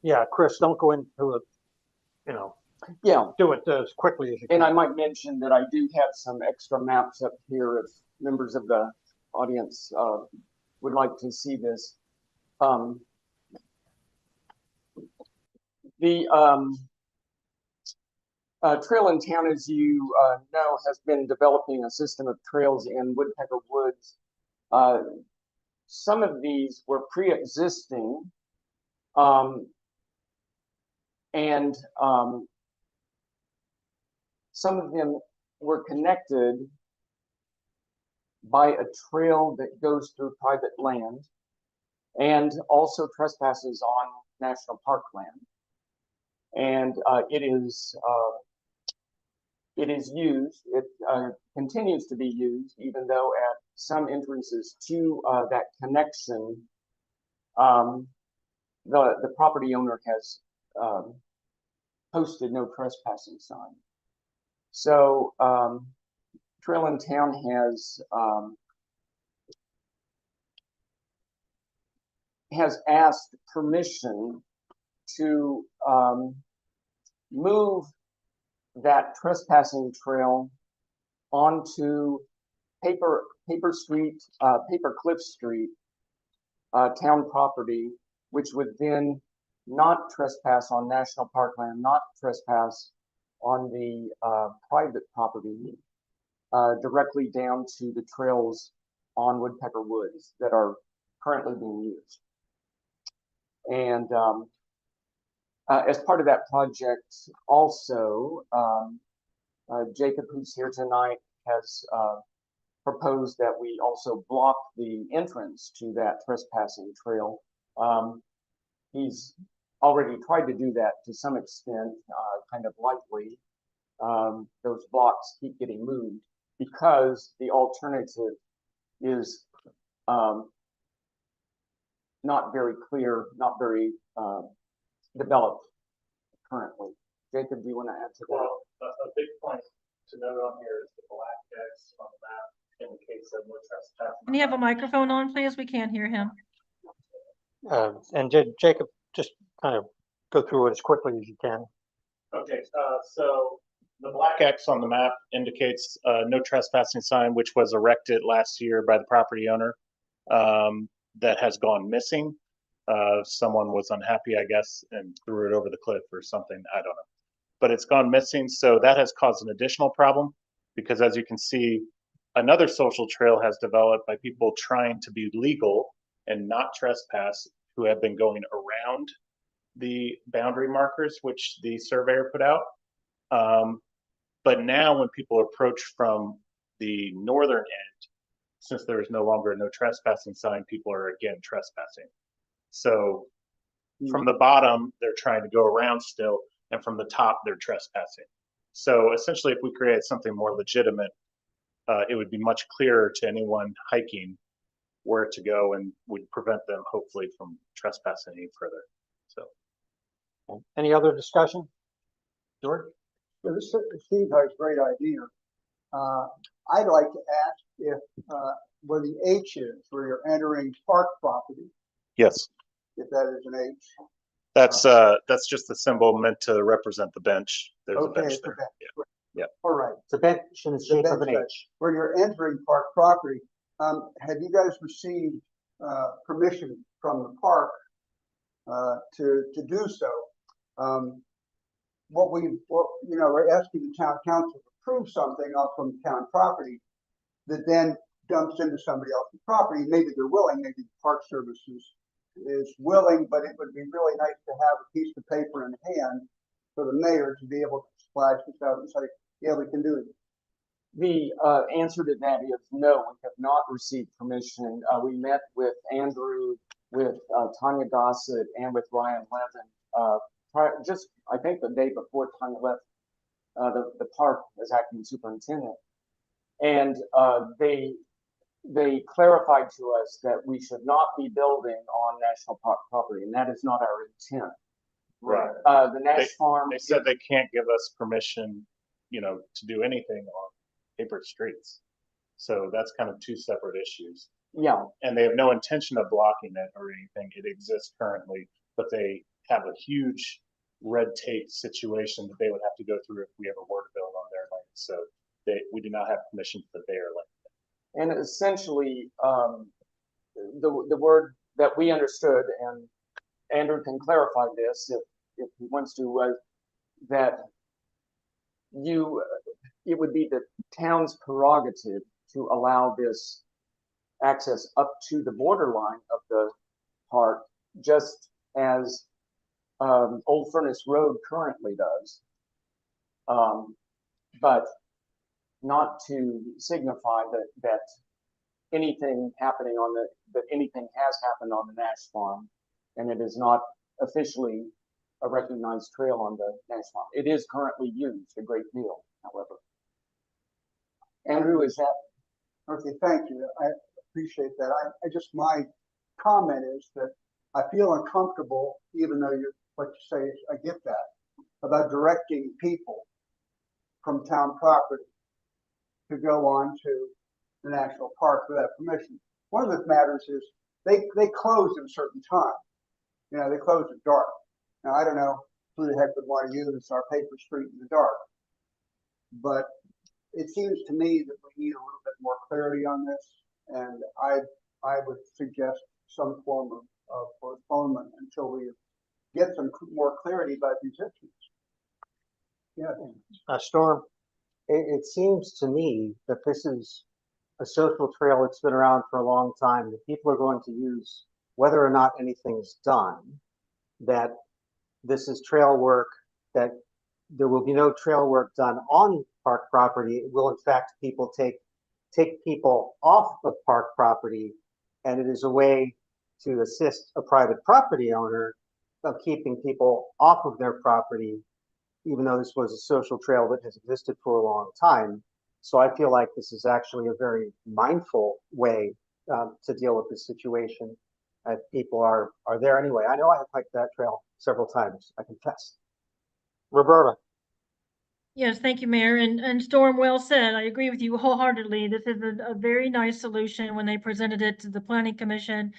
S1: Yeah, Chris, don't go into it,
S12: Yeah.
S1: do it as quickly as you can.
S12: And I might mention that I do have some extra maps up here if members of the audience would like to see this. Trail in Town, as you know, has been developing a system of trails in Woodpecker Woods. Some of these were pre-existing, and some of them were connected by a trail that goes through private land and also trespasses on national park land. And it is used, it continues to be used, even though at some entrances to that connection, the property owner has posted no trespassing sign. So Trail in Town has asked permission to move that trespassing trail onto Paper Cliff Street town property, which would then not trespass on national park land, not trespass on the private property, directly down to the trails on Woodpecker Woods that are currently being used. And as part of that project, also, Jacob, who's here tonight, has proposed that we also block the entrance to that trespassing trail. He's already tried to do that to some extent, kind of lightly, those blocks keep getting moved because the alternative is not very clear, not very developed currently. Jacob, do you want to add to that?
S9: Well, a big point to note on here is the black X on the map indicates that no trespassing.
S4: Can you have a microphone on, please? We can't hear him.
S1: And Jacob, just kind of go through it as quickly as you can.
S9: Okay, so the black X on the map indicates no trespassing sign, which was erected last year by the property owner, that has gone missing. Someone was unhappy, I guess, and threw it over the cliff or something. I don't know. But it's gone missing, so that has caused an additional problem because, as you can see, another social trail has developed by people trying to be legal and not trespass, who have been going around the boundary markers which the surveyor put out. But now when people approach from the northern end, since there is no longer a no trespassing sign, people are again trespassing. So from the bottom, they're trying to go around still, and from the top, they're trespassing. So essentially, if we create something more legitimate, it would be much clearer to anyone hiking where to go and would prevent them, hopefully, from trespassing any further. So,
S1: any other discussion? George?
S10: Well, Steve has a great idea. I'd like to ask if where the H is, where you're entering park property,
S9: yes,
S10: if that is an H.
S9: That's just the symbol meant to represent the bench. There's a bench there. Yeah.
S10: All right.
S5: It's a bench in the shape of an
S10: bench
S5: H.
S10: Where you're entering park property, have you guys received permission from the park to do so? We're asking the town council to approve something off from town property that then dumps into somebody else's property. Maybe they're willing, maybe the Park Services is willing, but it would be really nice to have a piece of paper in hand for the mayor to be able to splash this out and say, yeah, we can do it.
S12: The answer to that is no, we have not received permission. We met with Andrew, with Tanya Gossett, and with Ryan Levin just, I think, the day before Tanya left the park as acting superintendent. And they clarified to us that we should not be building on national park property, and that is not our intent.
S9: Right.
S12: The Nash Farm.
S9: They said they can't give us permission, to do anything on paper streets. So that's kind of two separate issues.
S12: Yeah.
S9: And they have no intention of blocking it or anything. It exists currently, but they have a huge red tape situation that they would have to go through if we ever were to build on their land. So we do not have permission for their land.
S12: And essentially, the word that we understood, and Andrew can clarify this if he wants to, was that it would be the town's prerogative to allow this access up to the borderline of the park, just as Old Furnace Road currently does, but not to signify that anything happening that anything has happened on the Nash Farm, and it is not officially a recognized trail on the Nash Farm. It is currently used a great deal, however. Andrew, is that?
S10: Okay, thank you. I appreciate that. My comment is that I feel uncomfortable, even though what you say, I get that, about directing people from town property to go on to the national park without permission. One of the matters is they close at a certain time. They close at dark. Now, I don't know who the heck would want to use our paper street in the dark, but it seems to me that we need a little bit more clarity on this, and I would suggest some form of postponement until we get some more clarity about these issues. Yeah.
S1: Storm?
S5: It seems to me that this is a social trail that's been around for a long time that people are going to use whether or not anything's done, that this is trail work, that there will be no trail work done on park property. It will, in fact, people take people off of park property, and it is a way to assist a private property owner of keeping people off of their property even though this was a social trail that has existed for a long time. So I feel like this is actually a very mindful way to deal with this situation. People are there anyway. I know I have hiked that trail several times, I confess.
S1: Roberta,
S4: Yes, thank you, Mayor. And Storm, well said. I agree with you wholeheartedly. This is a very nice solution when they presented it to the Planning Commission.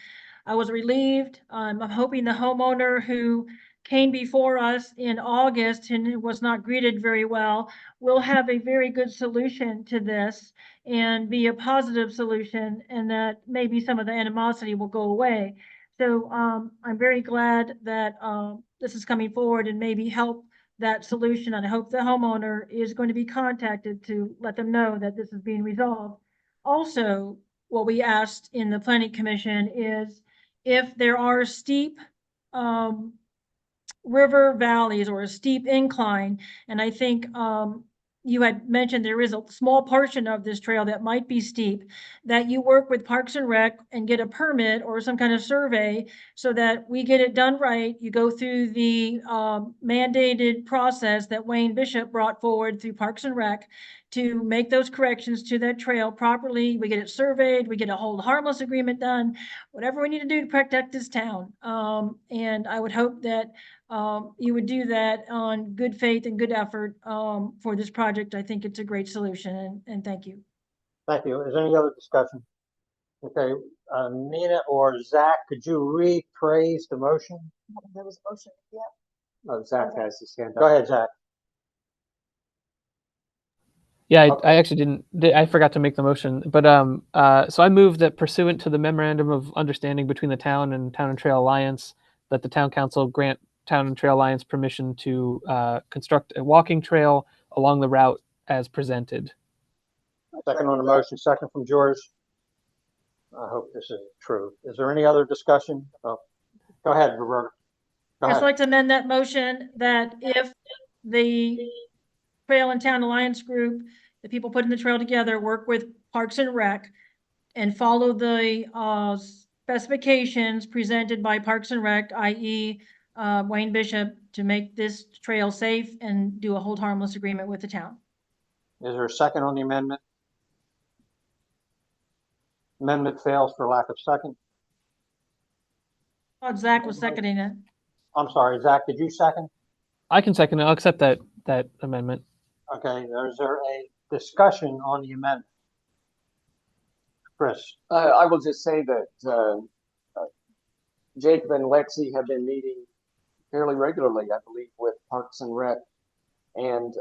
S4: I was relieved. I'm hoping the homeowner who came before us in August and who was not greeted very well will have a very good solution to this and be a positive solution, and that maybe some of the animosity will go away. So I'm very glad that this is coming forward and maybe help that solution. And I hope the homeowner is going to be contacted to let them know that this is being resolved. Also, what we asked in the Planning Commission is if there are steep river valleys or a steep incline, and I think you had mentioned there is a small portion of this trail that might be steep, that you work with Parks and Rec and get a permit or some kind of survey so that we get it done right. You go through the mandated process that Wayne Bishop brought forward through Parks and Rec to make those corrections to that trail properly. We get it surveyed, we get a hold harmless agreement done, whatever we need to do to protect this town. And I would hope that you would do that on good faith and good effort for this project. I think it's a great solution, and thank you.
S1: thank you. Is there any other discussion? Okay, Nina or Zach, could you rephrase the motion?
S2: There was a motion, yeah.
S5: Oh, Zach has his hand up.
S1: Go ahead, Zach.
S3: Yeah,
S5: Okay.
S3: I actually didn't. I forgot to make the motion, but so I move that pursuant to the memorandum of understanding between the town and Town and Trail Alliance, that the town council grant Town and Trail Alliance permission to construct a walking trail along the route as presented.
S1: Second on the motion, second from George. I hope this is true. Is there any other discussion? Oh, go ahead, Roberta. Go
S4: I'd
S1: ahead.
S4: like to amend that motion that if the Trail and Town Alliance Group, the people putting the trail together, work with Parks and Rec and follow the specifications presented by Parks and Rec, i.e. Wayne Bishop, to make this trail safe and do a hold harmless agreement with the town.
S1: Is there a second on the amendment? Amendment fails for lack of second.
S4: Oh, Zach was seconding it.
S1: I'm sorry, Zach, did you second?
S3: I can second it. I'll accept that amendment.
S1: Okay, is there a discussion on the amendment? Chris?
S12: I will just say that Jacob and Lexi have been meeting fairly regularly, I believe, with Parks and Rec. And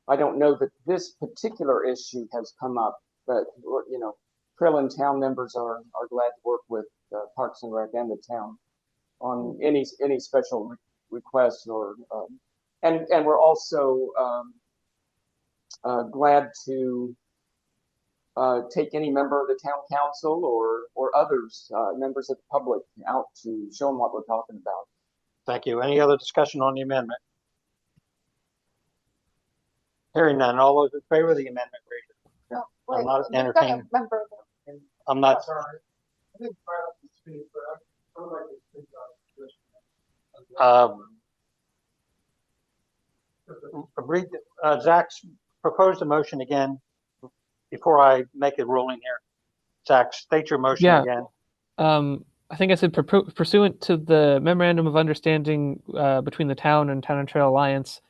S12: I don't know that this particular issue has come up, but, you know, Trail and Town members are glad to work with Parks and Rec and the town on any special requests or, and we're also glad to take any member of the town council or others, members of the public, out to show them what we're talking about.
S1: Thank you. Any other discussion on the amendment? Hearing none. All those in favor of the amendment, raise your hand. I'm not entertaining. I'm not.
S6: Sorry. I think Brad can speak, but I would like to speak on this.
S1: Zach's proposed a motion again before I make a ruling here. Zach, state your motion again.
S3: I think I said pursuant to the memorandum of understanding between the town and Town and Trail Alliance,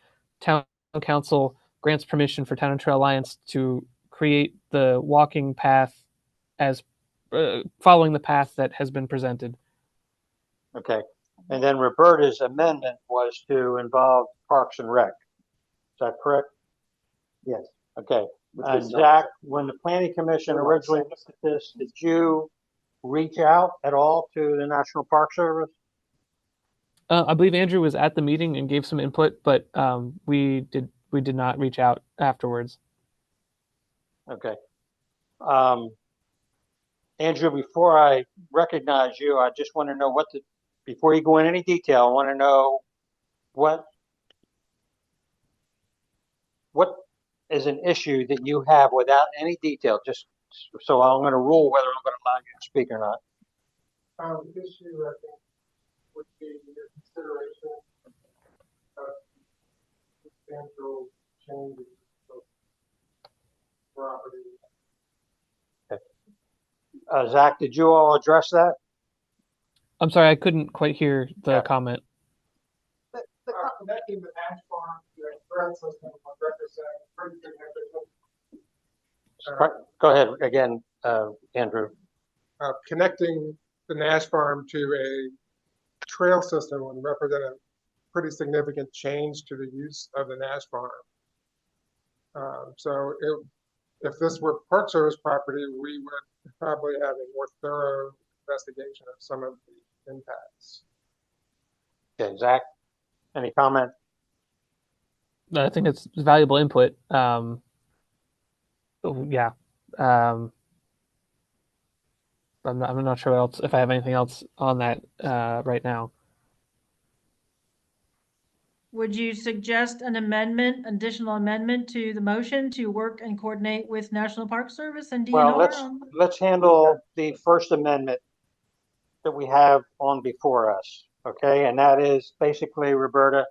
S3: town council grants permission for Town and Trail Alliance to create the walking path as following the path that has been presented.
S1: Okay. And then Roberta's amendment was to involve Parks and Rec. Is that correct?
S5: Yes.
S1: Okay. Zach, when the Planning Commission originally looked at this, did you reach out at all to the National Park Service?
S3: I believe Andrew was at the meeting and gave some input, but we did not reach out afterwards.
S1: Okay. Andrew, before I recognize you, I just want to know before you go in any detail, I want to know what is an issue that you have without any detail, just so I'm going to rule whether I'm going to allow you to speak or not.
S6: The issue, I think, would be your consideration of substantial changes of property.
S1: Zach, did you all address that?
S3: I'm sorry, I couldn't quite hear the comment.
S6: Connecting the Nash Farm to the current system would represent pretty significant.
S1: Go ahead again, Andrew.
S6: Connecting the Nash Farm to a trail system would represent a pretty significant change to the use of the Nash Farm. If this were Park Service property, we would probably have a more thorough investigation of some of the impacts.
S1: Okay, Zach, any comment?
S3: I think it's valuable input. Yeah. I'm not sure what else, if I have anything else on that right now.
S4: Would you suggest an amendment, additional amendment to the motion to work and coordinate with National Park Service and DNR?
S1: Well, let's handle the first amendment that we have on before us, okay? And that is basically, Roberta,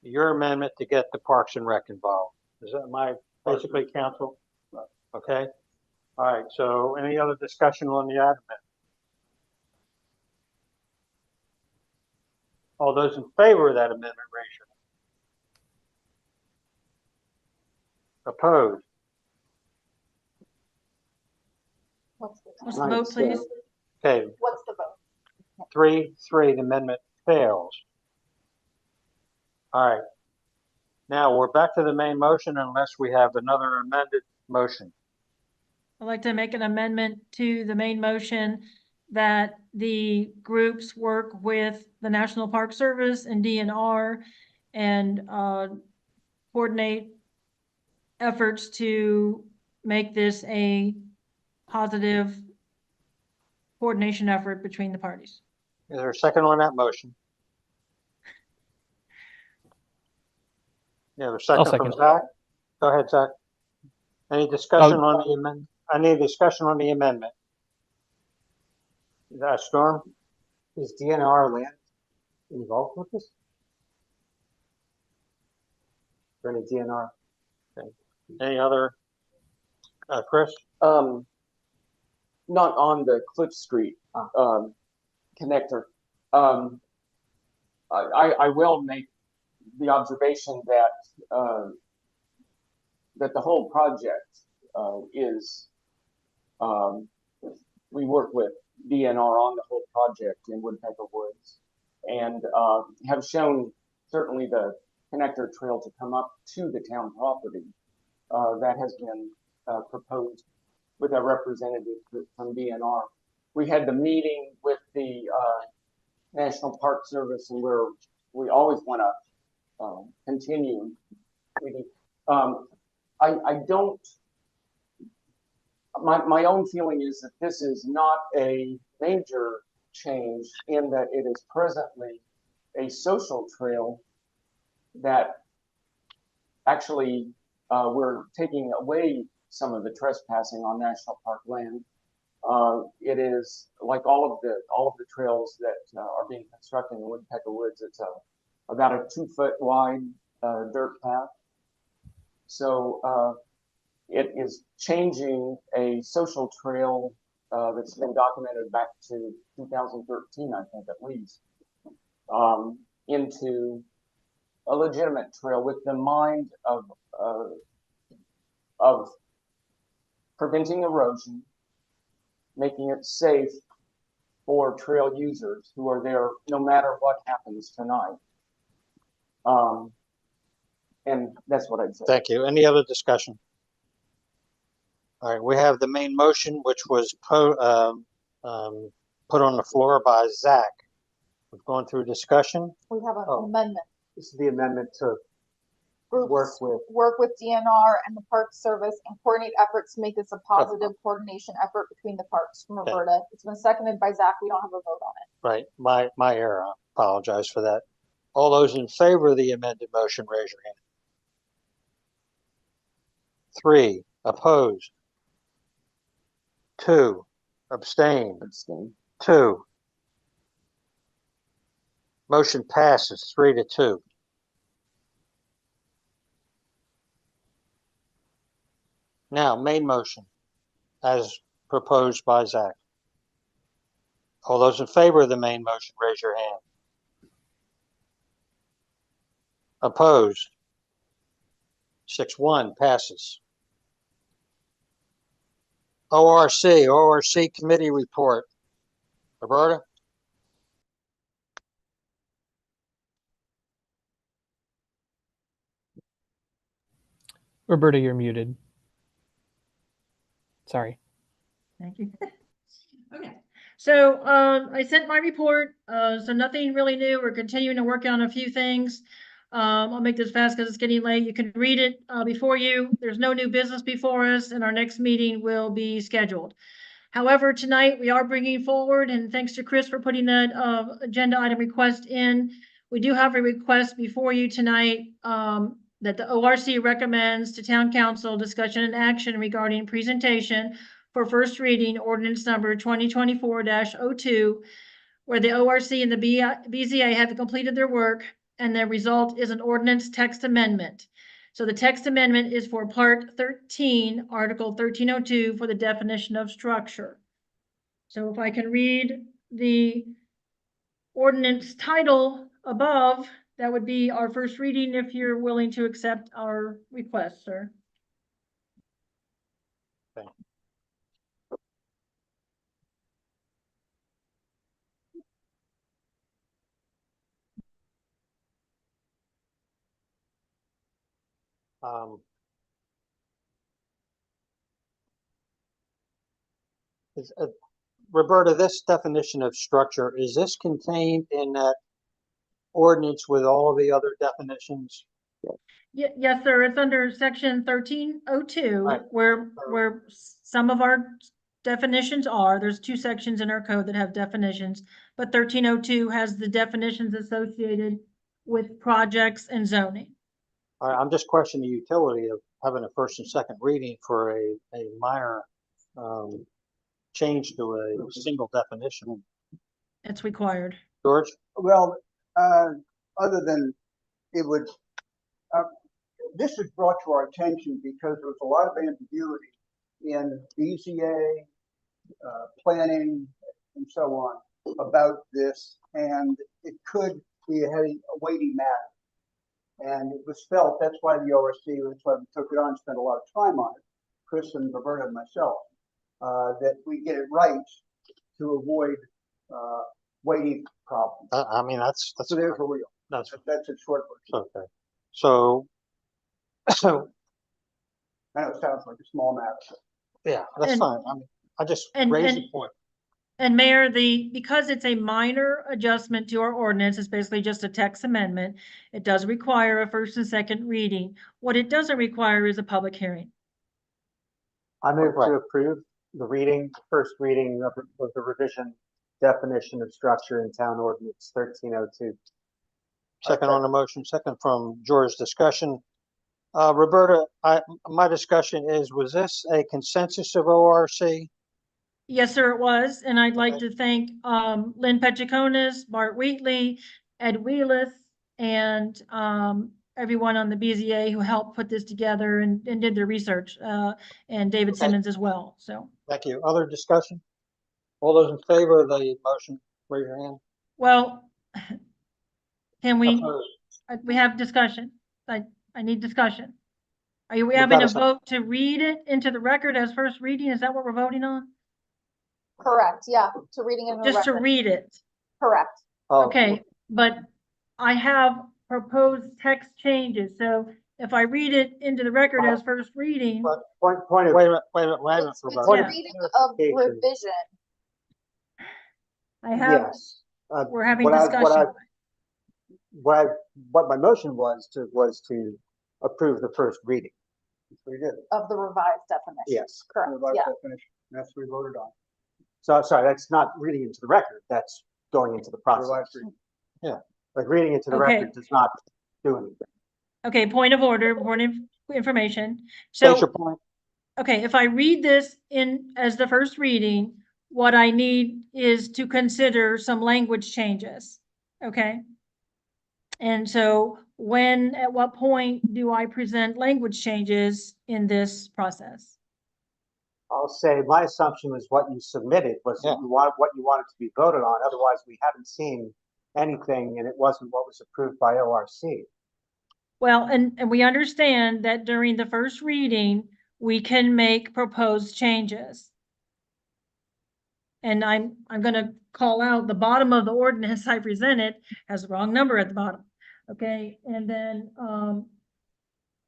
S1: your amendment to get the Parks and Rec involved. Is that my, basically, council? Okay. All right, so any other discussion on the amendment? All those in favor of that amendment, raise your hand. Opposed?
S2: What's the
S4: What's the vote, please?
S1: Okay,
S2: What's the vote?
S1: 3-3, the amendment fails. All right. Now we're back to the main motion unless we have another amended motion.
S4: I'd like to make an amendment to the main motion that the groups work with the National Park Service and DNR and coordinate efforts to make this a positive coordination effort between the parties.
S1: Is there a second on that motion? You have a second from Zach? Go ahead, Zach. Any discussion on the amendment? I need discussion on the amendment. Storm?
S5: Is DNR land involved with this? For any DNR?
S1: Okay. Any other, Chris?
S12: Not on the Cliff Street connector. I will make the observation that that the whole project is we work with DNR on the whole project in Woodpecker Woods and have shown certainly the connector trail to come up to the town property that has been proposed with a representative from DNR. We had the meeting with the National Park Service, and we always want to continue. I don't. My own feeling is that this is not a major change in that it is presently a social trail that actually we're taking away some of the trespassing on national park land. It is like all of the trails that are being constructed in Woodpecker Woods. It's about a 2-foot wide dirt path. So it is changing a social trail that's been documented back to 2013, I think at least, into a legitimate trail with the mind of preventing erosion, making it safe for trail users who are there no matter what happens tonight. And that's what I'd say.
S1: Thank you. Any other discussion? All right, we have the main motion, which was put on the floor by Zach. We've gone through discussion.
S2: We have an amendment.
S5: This is the amendment to
S2: Groups work with DNR and the Park Service and coordinate efforts to make this a positive coordination effort between the parks. From Roberta. It's been seconded by Zach. We don't have a vote on it.
S1: Right, my error. I apologize for that. All those in favor of the amended motion, raise your hand. 3, opposed. 2, abstain. 2. Motion passes 3-2. Now, main motion as proposed by Zach. All those in favor of the main motion, raise your hand. Opposed? 6-1 passes. ORC committee report. Roberta?
S3: Roberta, you're muted. Sorry.
S4: Thank you. Okay, so I sent my report, so nothing really new. We're continuing to work on a few things. I'll make this fast because it's getting late. You can read it before you. There's no new business before us, and our next meeting will be scheduled. However, tonight we are bringing forward, and thanks to Chris for putting that agenda item request in. We do have a request before you tonight that the ORC recommends to Town Council discussion and action regarding presentation for first reading ordinance number 2024-02, where the ORC and the BZA have completed their work, and the result is an ordinance text amendment. So the text amendment is for Part 13, Article 1302 for the definition of structure. So if I can read the ordinance title above, that would be our first reading if you're willing to accept our request, sir.
S1: Okay. Roberta, this definition of structure, is this contained in that ordinance with all the other definitions?
S4: Yes, sir. It's under section 1302,
S1: Right.
S4: where some of our definitions are. There's 2 sections in our code that have definitions, but 1302 has the definitions associated with projects and zoning.
S1: All right, I'm just questioning the utility of having a first and second reading for a minor change to a single definition.
S4: It's required.
S1: George?
S10: Well, other than it would, this is brought to our attention because there was a lot of ambiguity in BZA, planning, and so on about this, and it could be a weighty matter. And it was felt, that's why the ORC, that's why we took it on, spent a lot of time on it, Chris and Roberta and myself, that we get it right to avoid weighty problems.
S1: I mean, that's
S10: So there's a real.
S1: that's
S10: That's a short version.
S1: okay. So
S10: I know it sounds like a small matter.
S1: yeah, that's
S4: And-
S1: fine. I mean, I just
S4: and-
S1: raised
S4: and-
S1: the point.
S4: And Mayor, because it's a minor adjustment to our ordinance, it's basically just a text amendment. It does require a first and second reading. What it doesn't require is a public hearing.
S5: I move
S1: Right.
S5: to approve the first reading of the revision definition of structure in town ordinance 1302.
S1: Second on the motion, second from George's discussion. Roberta, my discussion was this a consensus of ORC?
S4: Yes, sir, it was. And I'd like to thank Lynn Petriconis, Bart Wheatley, Ed Wheelis, and everyone on the BZA who helped put this together and did their research, and David
S1: Okay.
S4: Simmons as well. So,
S1: Thank you. Other discussion? All those in favor of the motion, raise your hand.
S4: well, can we
S1: Opposed?
S4: have discussion? I need discussion. Are we
S1: We
S4: having
S1: got
S4: a
S1: a second.
S4: vote to read it into the record as first reading? Is that what we're voting on?
S2: Correct, yeah, to reading in the
S4: Just to
S2: record.
S4: read it?
S2: Correct.
S1: Oh,
S4: Okay, but I have proposed text changes, so if I read it into the record as first reading,
S1: But-
S5: Point of
S1: Wait a minute,
S2: It's
S1: Roberta.
S2: a
S4: Yeah.
S2: reading of revision.
S4: I have,
S5: yes.
S4: we're having
S5: what I-
S4: discussion.
S5: What my motion was to approve the first reading.
S10: We did.
S2: Of the revised definition.
S5: Yes.
S2: Correct,
S10: Revised
S2: yeah.
S10: definition. That's what we voted on.
S5: So sorry, that's not reading into the record. That's going into the process.
S10: Revised reading.
S5: Like reading into the
S4: Okay.
S5: record does not do anything.
S4: Okay, point of order, information.
S1: State your
S4: So,
S1: point.
S4: okay, if I read this in as the first reading, what I need is to consider some language changes, okay? And so at what point do I present language changes in this process?
S5: I'll say my assumption was what you submitted was
S1: Yeah.
S5: what you wanted to be voted on. Otherwise, we haven't seen anything and it wasn't what was approved by ORC.
S4: Well, and we understand that during the first reading, we can make proposed changes. And I'm gonna call out the bottom of the ordinance I presented has the wrong number at the bottom. Okay, and then,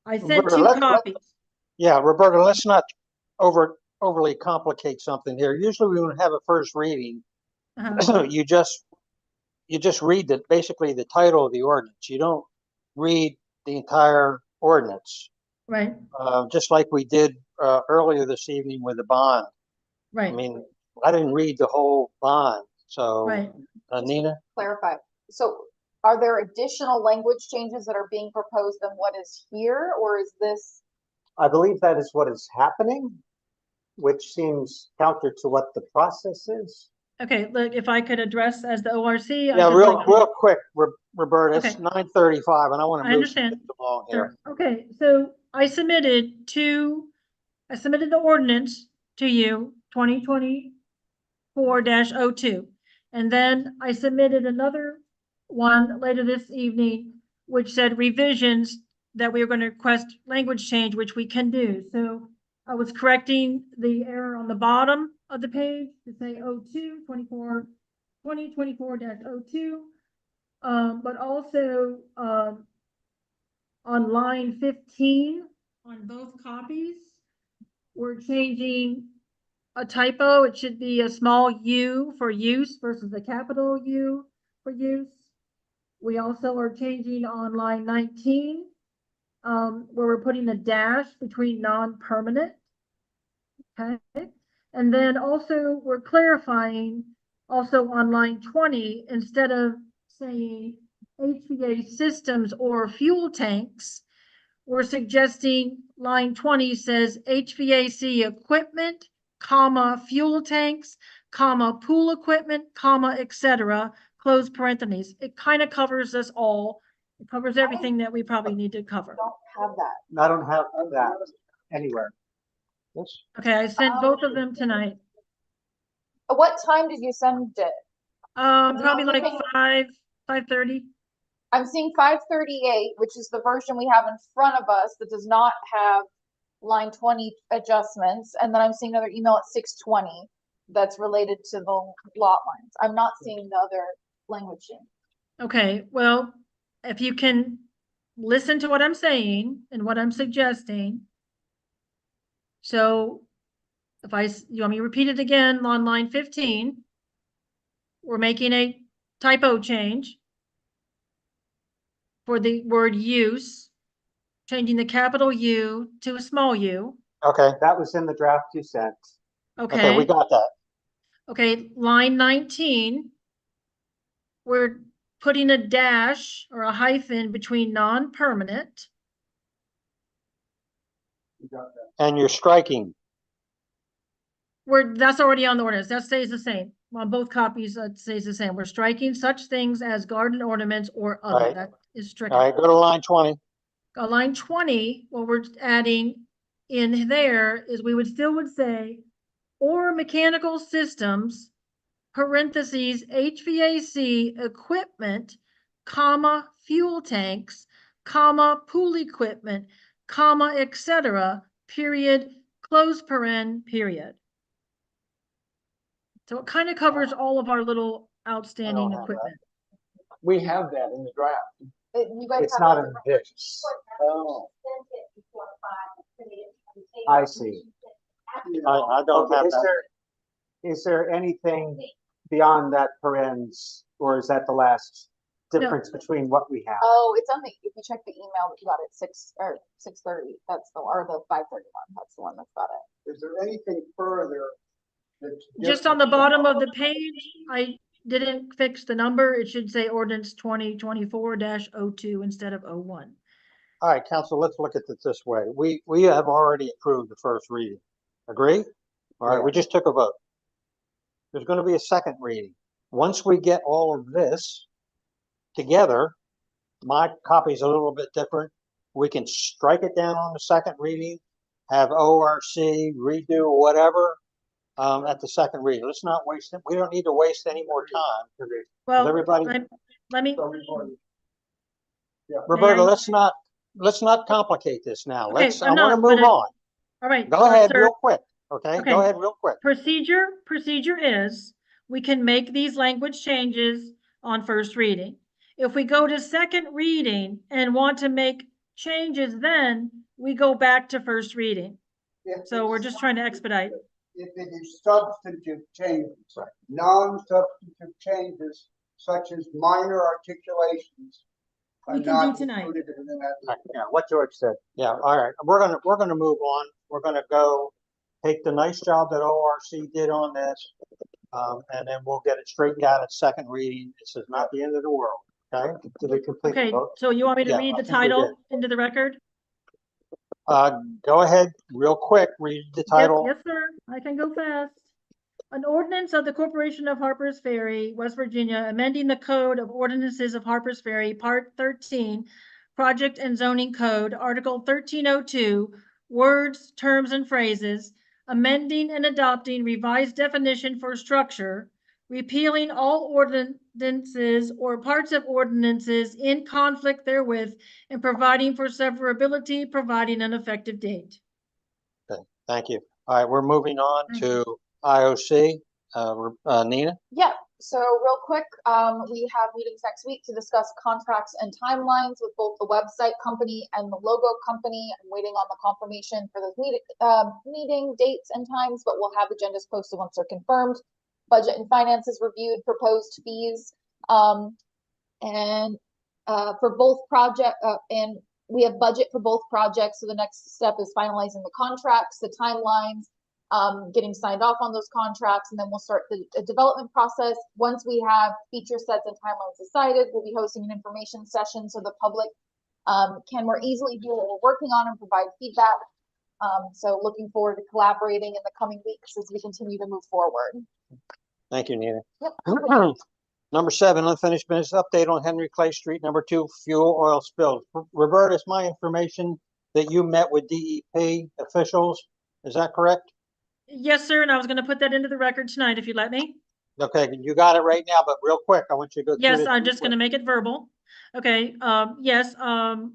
S4: I sent
S1: Roberta,
S4: 2
S1: let-
S4: copies.
S1: Yeah, Roberta, let's not overly complicate something here. Usually when we have a first reading,
S4: Uh-huh.
S1: you just read basically the title of the ordinance. You don't read the entire ordinance,
S4: Right,
S1: just like we did earlier this evening with the bond. I
S4: right,
S1: mean, I didn't read the whole bond, so
S4: right.
S1: Nina?
S2: Clarify. So are there additional language changes that are being proposed than what is here, or is this?
S5: I believe that is what is happening, which seems counter to what the process is.
S4: Okay, look, if I could address as the ORC.
S1: Yeah, real quick, Roberta, it's
S4: Okay.
S1: 9:35 and I want to
S4: I
S1: move
S4: understand.
S1: things along here.
S4: Sure. Okay, so I submitted the ordinance to you, 2024-02. And then I submitted another one later this evening, which said revisions that we were going to request language change, which we can do. So I was correcting the error on the bottom of the page to say 2024-02. But also, on line 15 on both copies, we're changing a typo. It should be a small u for use versus a capital U for use. We also are changing on line 19, where we're putting a dash between non-permanent. Okay. And then also we're clarifying also on line 20, instead of saying HVA systems or fuel tanks, we're suggesting line 20 says HVAC equipment, comma, fuel tanks, comma, pool equipment, comma, etc., close parentheses. It kind of covers us all. It covers everything that we probably need to cover.
S2: Don't have that.
S5: I don't have that anywhere.
S1: Yes.
S4: Okay, I sent both of them tonight.
S2: At what time did you send it?
S4: Probably like 5:30.
S2: I'm seeing 538, which is the version we have in front of us that does not have line 20 adjustments. And then I'm seeing another email at 6:20 that's related to the lot lines. I'm not seeing the other language change.
S4: Okay, well, if you can listen to what I'm saying and what I'm suggesting. So if you want me to repeat it again on line 15, we're making a typo change for the word use, changing the capital U to a small u.
S1: Okay.
S5: That was in the draft you sent.
S1: Okay, we got that.
S4: Okay, line 19, we're putting a dash or a hyphen between non-permanent.
S1: And you're striking.
S4: That's already on the ordinance. That stays the same. On both copies, it stays the same. We're striking such things as garden ornaments or other.
S1: Right.
S4: That is
S1: All
S4: stricken.
S1: right, go to line 20.
S4: Line 20, what we're adding in there is we would say, or mechanical systems, parentheses, HVAC equipment, comma, fuel tanks, comma, pool equipment, comma, etc., period, close paren, period. So it kind of covers all of our little outstanding equipment.
S12: We have that in the draft.
S2: You guys
S5: It's
S2: have
S5: not
S2: it-
S5: in this.
S12: Oh.
S5: I see.
S1: I don't
S5: Okay,
S1: have that.
S5: is there anything beyond that parens, or is that the last difference between what we have?
S2: Oh, it's on the, if you check the email that you got at 6:30, that's the, or the 5:31, that's the one that's got it.
S10: Is there anything further? that's
S4: Just on the
S10: different?
S4: bottom of the page, I didn't fix the number. It should say ordinance 2024-02 instead of 01.
S1: All right, council, let's look at it this way. We have already approved the first reading. Agree? All right, we just took a vote. There's going to be a second reading. Once we get all of this together, my copy is a little bit different. We can strike it down on the second reading, have ORC redo whatever at the second reading. Let's not waste it. We don't need to waste any more time. Does
S4: Well,
S1: everybody,
S4: let me,
S1: Roberta,
S4: I-
S1: let's not complicate this now.
S4: Okay,
S1: I
S4: I'm
S1: want to
S4: not, but
S1: move on.
S4: all right.
S1: Go ahead
S4: sir.
S1: real quick, okay?
S4: Okay.
S1: Go ahead real quick.
S4: Procedure is, we can make these language changes on first reading. If we go to second reading and want to make changes, then we go back to first reading. So we're just trying to expedite.
S10: If it is substantive changes, non-substantive changes such as minor articulations are
S4: We can do
S10: not
S4: tonight.
S10: included in that.
S5: Yeah, what George said.
S1: Yeah, all right. We're gonna move on. We're gonna go take the nice job that ORC did on this. And then we'll get it straightened out at second reading. This is not the end of the world, okay?
S5: Did we complete the
S4: Okay,
S5: vote?
S4: so you want me to
S1: Yeah,
S4: read
S1: I
S4: the
S1: think we
S4: title
S1: did.
S4: into the record?
S1: Go ahead, real quick, read the title.
S4: Yes, sir. I can go fast. An ordinance of the Corporation of Harpers Ferry, West Virginia, amending the Code of Ordinances of Harpers Ferry, Part 13, Project and Zoning Code, Article 1302, Words, Terms, and Phrases, amending and adopting revised definition for structure, repealing all ordinances or parts of ordinances in conflict therewith, and providing for severability, providing an effective date.
S1: Okay, thank you. All right, we're moving on to IOC. Nina?
S2: Yeah, so real quick, we have meetings next week to discuss contracts and timelines with both the website company and the logo company. I'm waiting on the confirmation for those meeting dates and times, but we'll have agendas posted once they're confirmed. Budget and finances reviewed, proposed fees, and for both project, and we have budget for both projects. So the next step is finalizing the contracts, the timelines, getting signed off on those contracts, and then we'll start the development process. Once we have feature sets and timelines decided, we'll be hosting an information session so the public can more easily view what we're working on and provide feedback. So looking forward to collaborating in the coming weeks as we continue to move forward.
S1: Thank you, Nina.
S2: Yep.
S1: Number 7, unfinished business update on Henry Clay Street. Number 2, fuel oil spills. Roberta, it's my information that you met with DEP officials. Is that correct?
S4: Yes, sir, and I was gonna put that into the record tonight if you'd let me.
S1: Okay, you got it right now, but real quick, I want you to go through
S4: Yes,
S1: this
S4: I'm
S1: real
S4: just gonna
S1: quick.
S4: make it verbal. Okay, yes,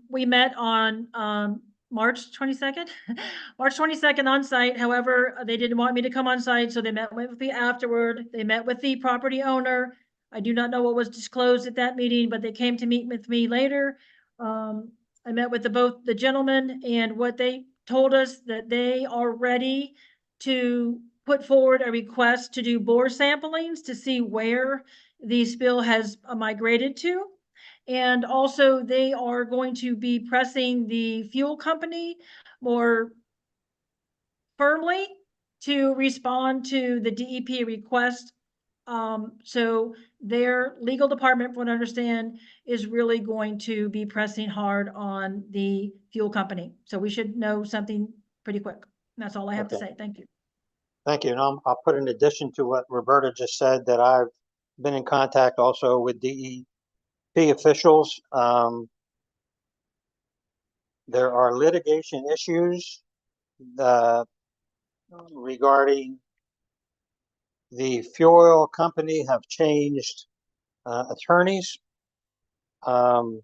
S4: we met on, March 22nd. March 22nd on site. However, they didn't want me to come on site, so they met with me afterward. They met with the property owner. I do not know what was disclosed at that meeting, but they came to meet with me later. I met with both the gentlemen, and what they told us that they are ready to put forward a request to do bore samplings to see where the spill has migrated to. And also they are going to be pressing the fuel company more firmly to respond to the DEP request. So their legal department, from what I understand, is really going to be pressing hard on the fuel company. So we should know something pretty quick. That's all I have to
S1: Okay.
S4: say. Thank you.
S1: Thank you. And I'll put in addition to what Roberta just said that I've been in contact also with DEP officials. There are litigation issues regarding the fuel oil company have changed attorneys. And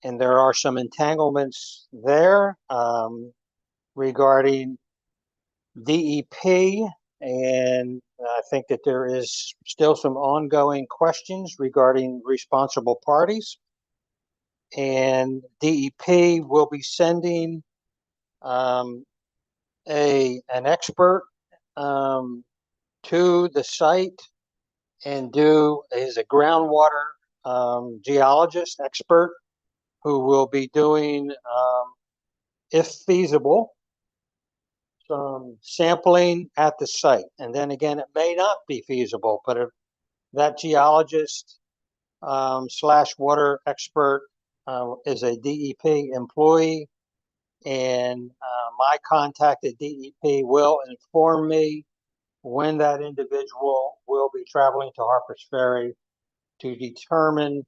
S1: there are some entanglements there regarding DEP, and I think that there is still some ongoing questions regarding responsible parties. And DEP will be sending an expert to the site and is a groundwater geologist expert who will be doing, if feasible, some sampling at the site. And then again, it may not be feasible, but if that geologist slash water expert is a DEP employee, and my contact at DEP will inform me when that individual will be traveling to Harpers Ferry to determine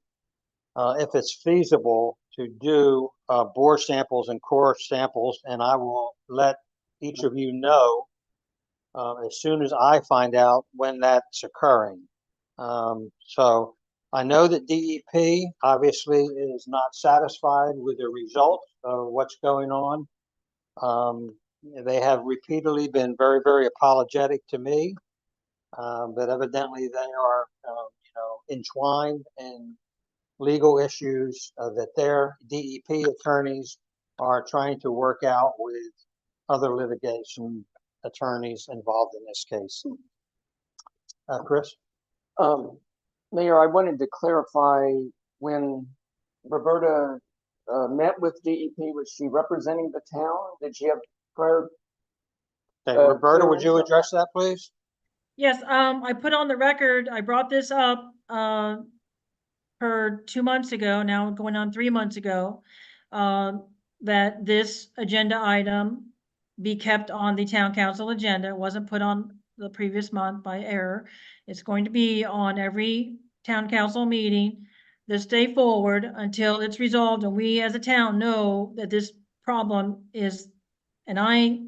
S1: if it's feasible to do bore samples and core samples, and I will let each of you know as soon as I find out when that's occurring. So I know that DEP obviously is not satisfied with the results of what's going on. They have repeatedly been very, very apologetic to me, but evidently they are, entwined in legal issues that their DEP attorneys are trying to work out with other litigation attorneys involved in this case. Chris?
S12: Mayor, I wanted to clarify, when Roberta met with DEP, was she representing the town? Did she have prior?
S1: Okay, Roberta, would you address that, please?
S4: Yes, I put on the record, I brought this up, per 2 months ago, now going on 3 months ago, that this agenda item be kept on the town council agenda. It wasn't put on the previous month by error. It's going to be on every town council meeting this day forward until it's resolved and we as a town know that this problem is, and I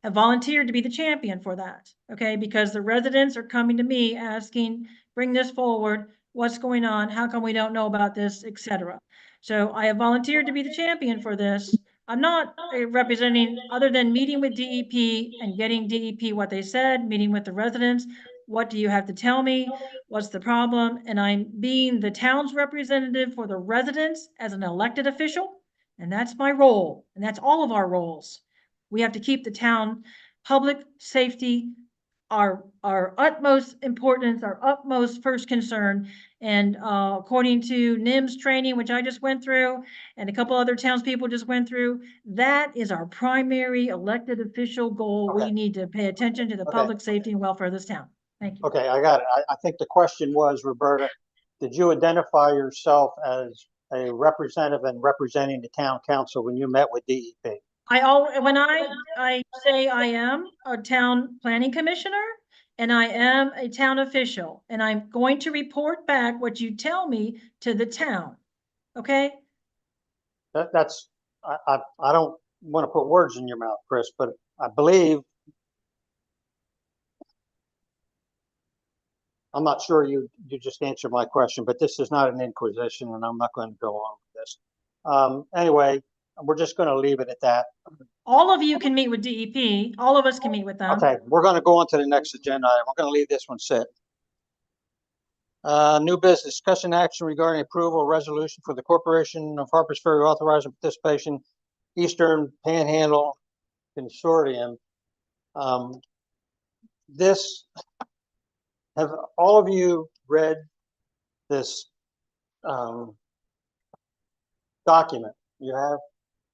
S4: have volunteered to be the champion for that, okay? Because the residents are coming to me asking, bring this forward, what's going on, how come we don't know about this, etc. So I have volunteered to be the champion for this. I'm not representing, other than meeting with DEP and getting DEP what they said, meeting with the residents, what do you have to tell me? What's the problem? And I'm being the town's representative for the residents as an elected official. And that's my role. And that's all of our roles. We have to keep the town public safety our utmost importance, our utmost first concern. And according to NIMS training, which I just went through, and a couple other townspeople just went through, that is our primary elected official goal.
S1: Okay.
S4: We need to pay attention to the
S1: Okay.
S4: public safety and welfare of this town. Thank you.
S1: Okay, I got it. I think the question was, Roberta, did you identify yourself as a representative and representing the town council when you met with DEP?
S4: When I say I am a town planning commissioner and I am a town official and I'm going to report back what you tell me to the town. Okay?
S1: I don't want to put words in your mouth, Chris, but I believe, I'm not sure you just answered my question, but this is not an inquisition and I'm not going to go on with this. Anyway, we're just going to leave it at that.
S4: All of you can meet with DEP. All of us can meet with them.
S1: Okay, we're going to go on to the next agenda item. We're going to leave this one sit. New business, discussion action regarding approval resolution for the Corporation of Harpers Ferry authorizing participation Eastern Panhandle Consortium. Have all of you read this document? You have?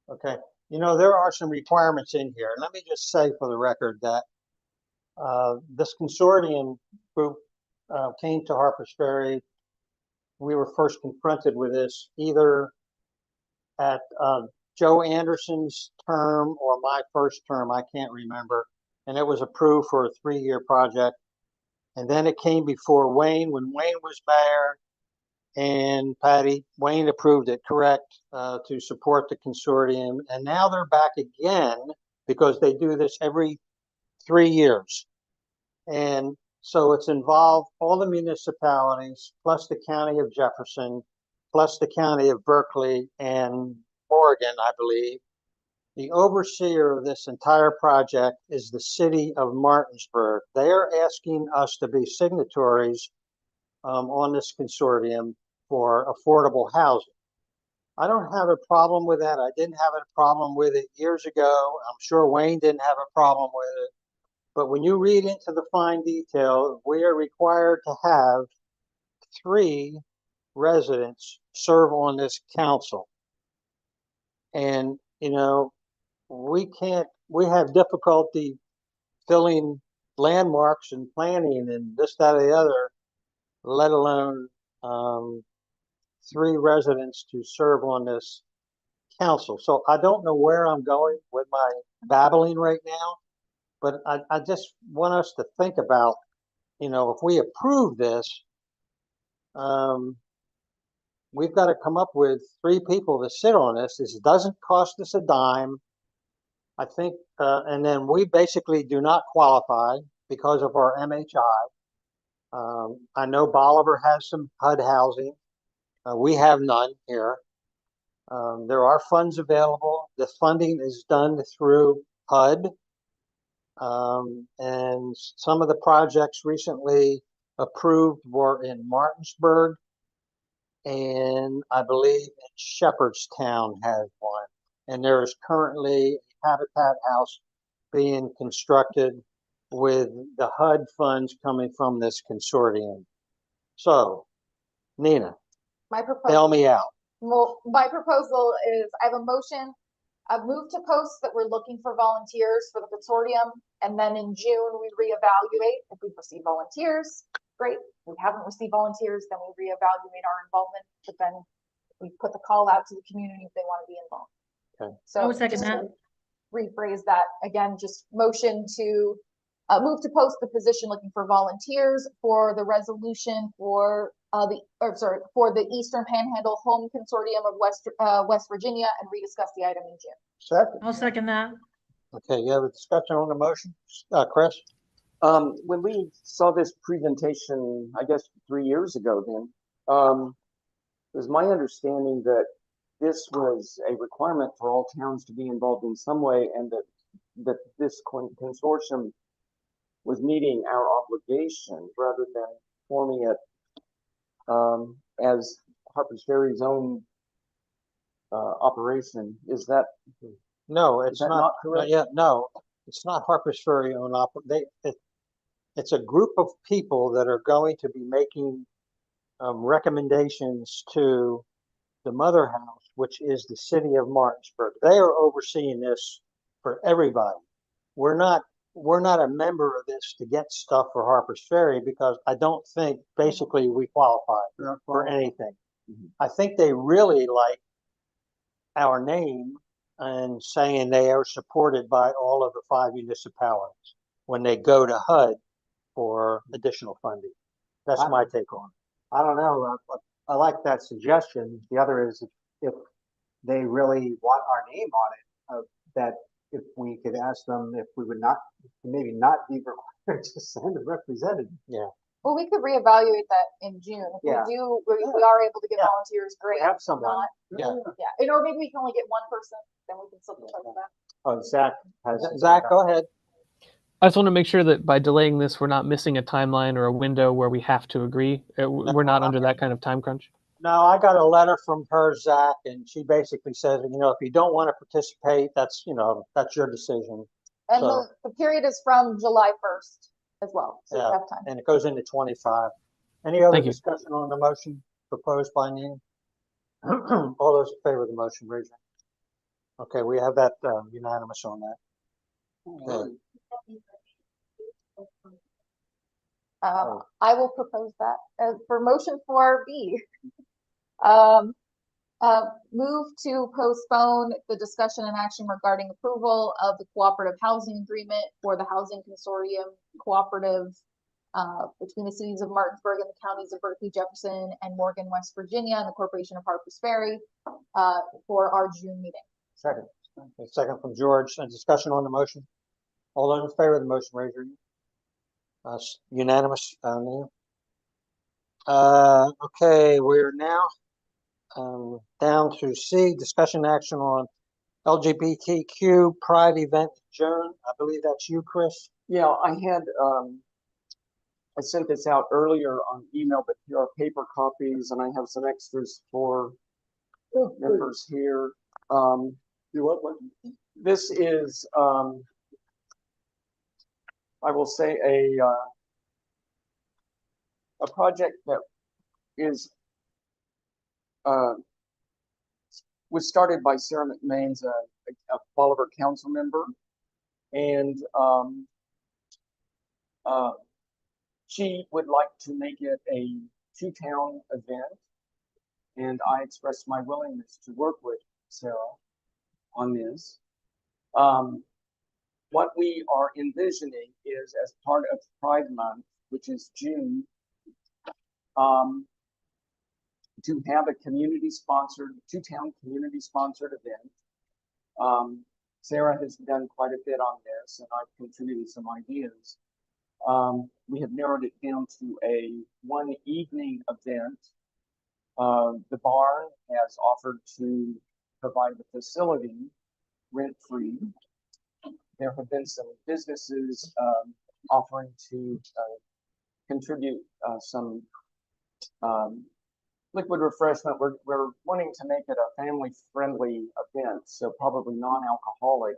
S1: Okay. You know, there are some requirements in here. Let me just say for the record that this consortium group came to Harpers Ferry. We were first confronted with this either at Joe Anderson's term or my first term, I can't remember. And it was approved for a 3-year project. And then it came before Wayne when Wayne was mayor, and Patty, Wayne approved it, correct, to support the consortium. And now they're back again because they do this every 3 years. And so it's involved all the municipalities, plus the county of Jefferson, plus the county of Berkeley and Oregon, I believe. The overseer of this entire project is the city of Martinsburg. They are asking us to be signatories on this consortium for affordable housing. I don't have a problem with that. I didn't have a problem with it years ago. I'm sure Wayne didn't have a problem with it. But when you read into the fine detail, we are required to have 3 residents serve on this council. And, you know, we have difficulty filling landmarks and planning and this, that, or the other, let alone 3 residents to serve on this council. So I don't know where I'm going with my babbling right now, but I just want us to think about, you know, if we approve this, we've got to come up with 3 people to sit on this. This doesn't cost us a dime. I think, and then we basically do not qualify because of our MHI. I know Bolivar has some HUD housing. We have none here. There are funds available. The funding is done through HUD. And some of the projects recently approved were in Martinsburg, and I believe in Shepherdstown has one. And there is currently a Habitat House being constructed with the HUD funds coming from this consortium. So, Nina,
S2: My
S1: bail
S2: proposal,
S1: me out.
S2: well, my proposal is I have a motion. I've moved to post that we're looking for volunteers for the consortium, and then in June we reevaluate. If we receive volunteers, great. If we haven't received volunteers, then we reevaluate our involvement, but then we put the call out to the community if they want to be involved.
S1: Okay.
S2: So
S4: I would second
S2: just
S4: that.
S2: to rephrase that again, just motion to move to post the position looking for volunteers for the resolution for for the Eastern Panhandle Home Consortium of West Virginia, and rediscuss the item in June.
S1: Second.
S4: I'll second that.
S1: Okay, you have a discussion on the motion? Chris?
S12: When we saw this presentation, I guess 3 years ago then, it was my understanding that this was a requirement for all towns to be involved in some way, and that this consortium was meeting our obligation rather than forming it as Harpers Ferry's own operation. Is that
S1: No,
S12: is
S1: it's
S12: that
S1: not.
S12: not correct?
S1: Yeah, no, it's not Harpers Ferry own it's a group of people that are going to be making recommendations to the mother house, which is the city of Martinsburg. They are overseeing this for everybody. We're not a member of this to get stuff for Harpers Ferry because I don't think basically we qualify for anything. I think they really like our name and saying they are supported by all of the 5 municipalities when they go to HUD for additional funding. That's my take on it.
S5: I don't know. I like that suggestion. The other is if they really want our name on it, that if we could ask them if we would not, maybe not be required to send a representative.
S1: Yeah.
S2: Well, we could reevaluate that in June. If
S5: Yeah.
S2: we do, we are able to get volunteers, great.
S5: Have
S2: If
S5: someone.
S2: not,
S1: Yeah.
S2: yeah, or maybe we can only get one person, then we can still propose that.
S5: Oh, Zach has.
S1: Zach, go ahead.
S3: I just want to make sure that by delaying this, we're not missing a timeline or a window where we have to agree. We're not under that kind of time crunch.
S1: No, I got a letter from her, Zach, and she basically says, if you don't want to participate, that's your decision.
S2: And
S1: So-
S2: the period is from July 1st as well, so
S1: Yeah.
S2: we have time.
S1: And it goes into 25. Any other
S3: Thank you.
S1: discussion on the motion proposed by Nina? All those in favor of the motion, raise your hand. Okay, we have that unanimous on that. Okay.
S2: I will propose that for motion 4B. Move to postpone the discussion and action regarding approval of the cooperative housing agreement for the Housing Consortium Cooperative between the cities of Martinsburg and the counties of Berkeley, Jefferson, and Morgan, West Virginia, and the Corporation of Harpers Ferry for our June meeting.
S1: Second. Okay, second from George. A discussion on the motion? All those in favor of the motion, raise your hand. Unanimous, Nina. Okay, we're now down to C, discussion action on LGBTQ Pride event in June. I believe that's you, Chris.
S12: Yeah, I sent this out earlier on email, but here are paper copies, and I have some extras for members here. This is, I will say, a project that is was started by Sarah McMains, a Bolivar council member, and she would like to make it a two-town event, and I expressed my willingness to work with Sarah on this. What we are envisioning is, as part of Pride Month, which is June, to have a community-sponsored, two-town community-sponsored event, Sarah has done quite a bit on this, and I've contributed some ideas. We have narrowed it down to a one evening event. The barn has offered to provide the facility rent-free. There have been some businesses offering to contribute some liquid refreshment. We're wanting to make it a family-friendly event, so probably non-alcoholic.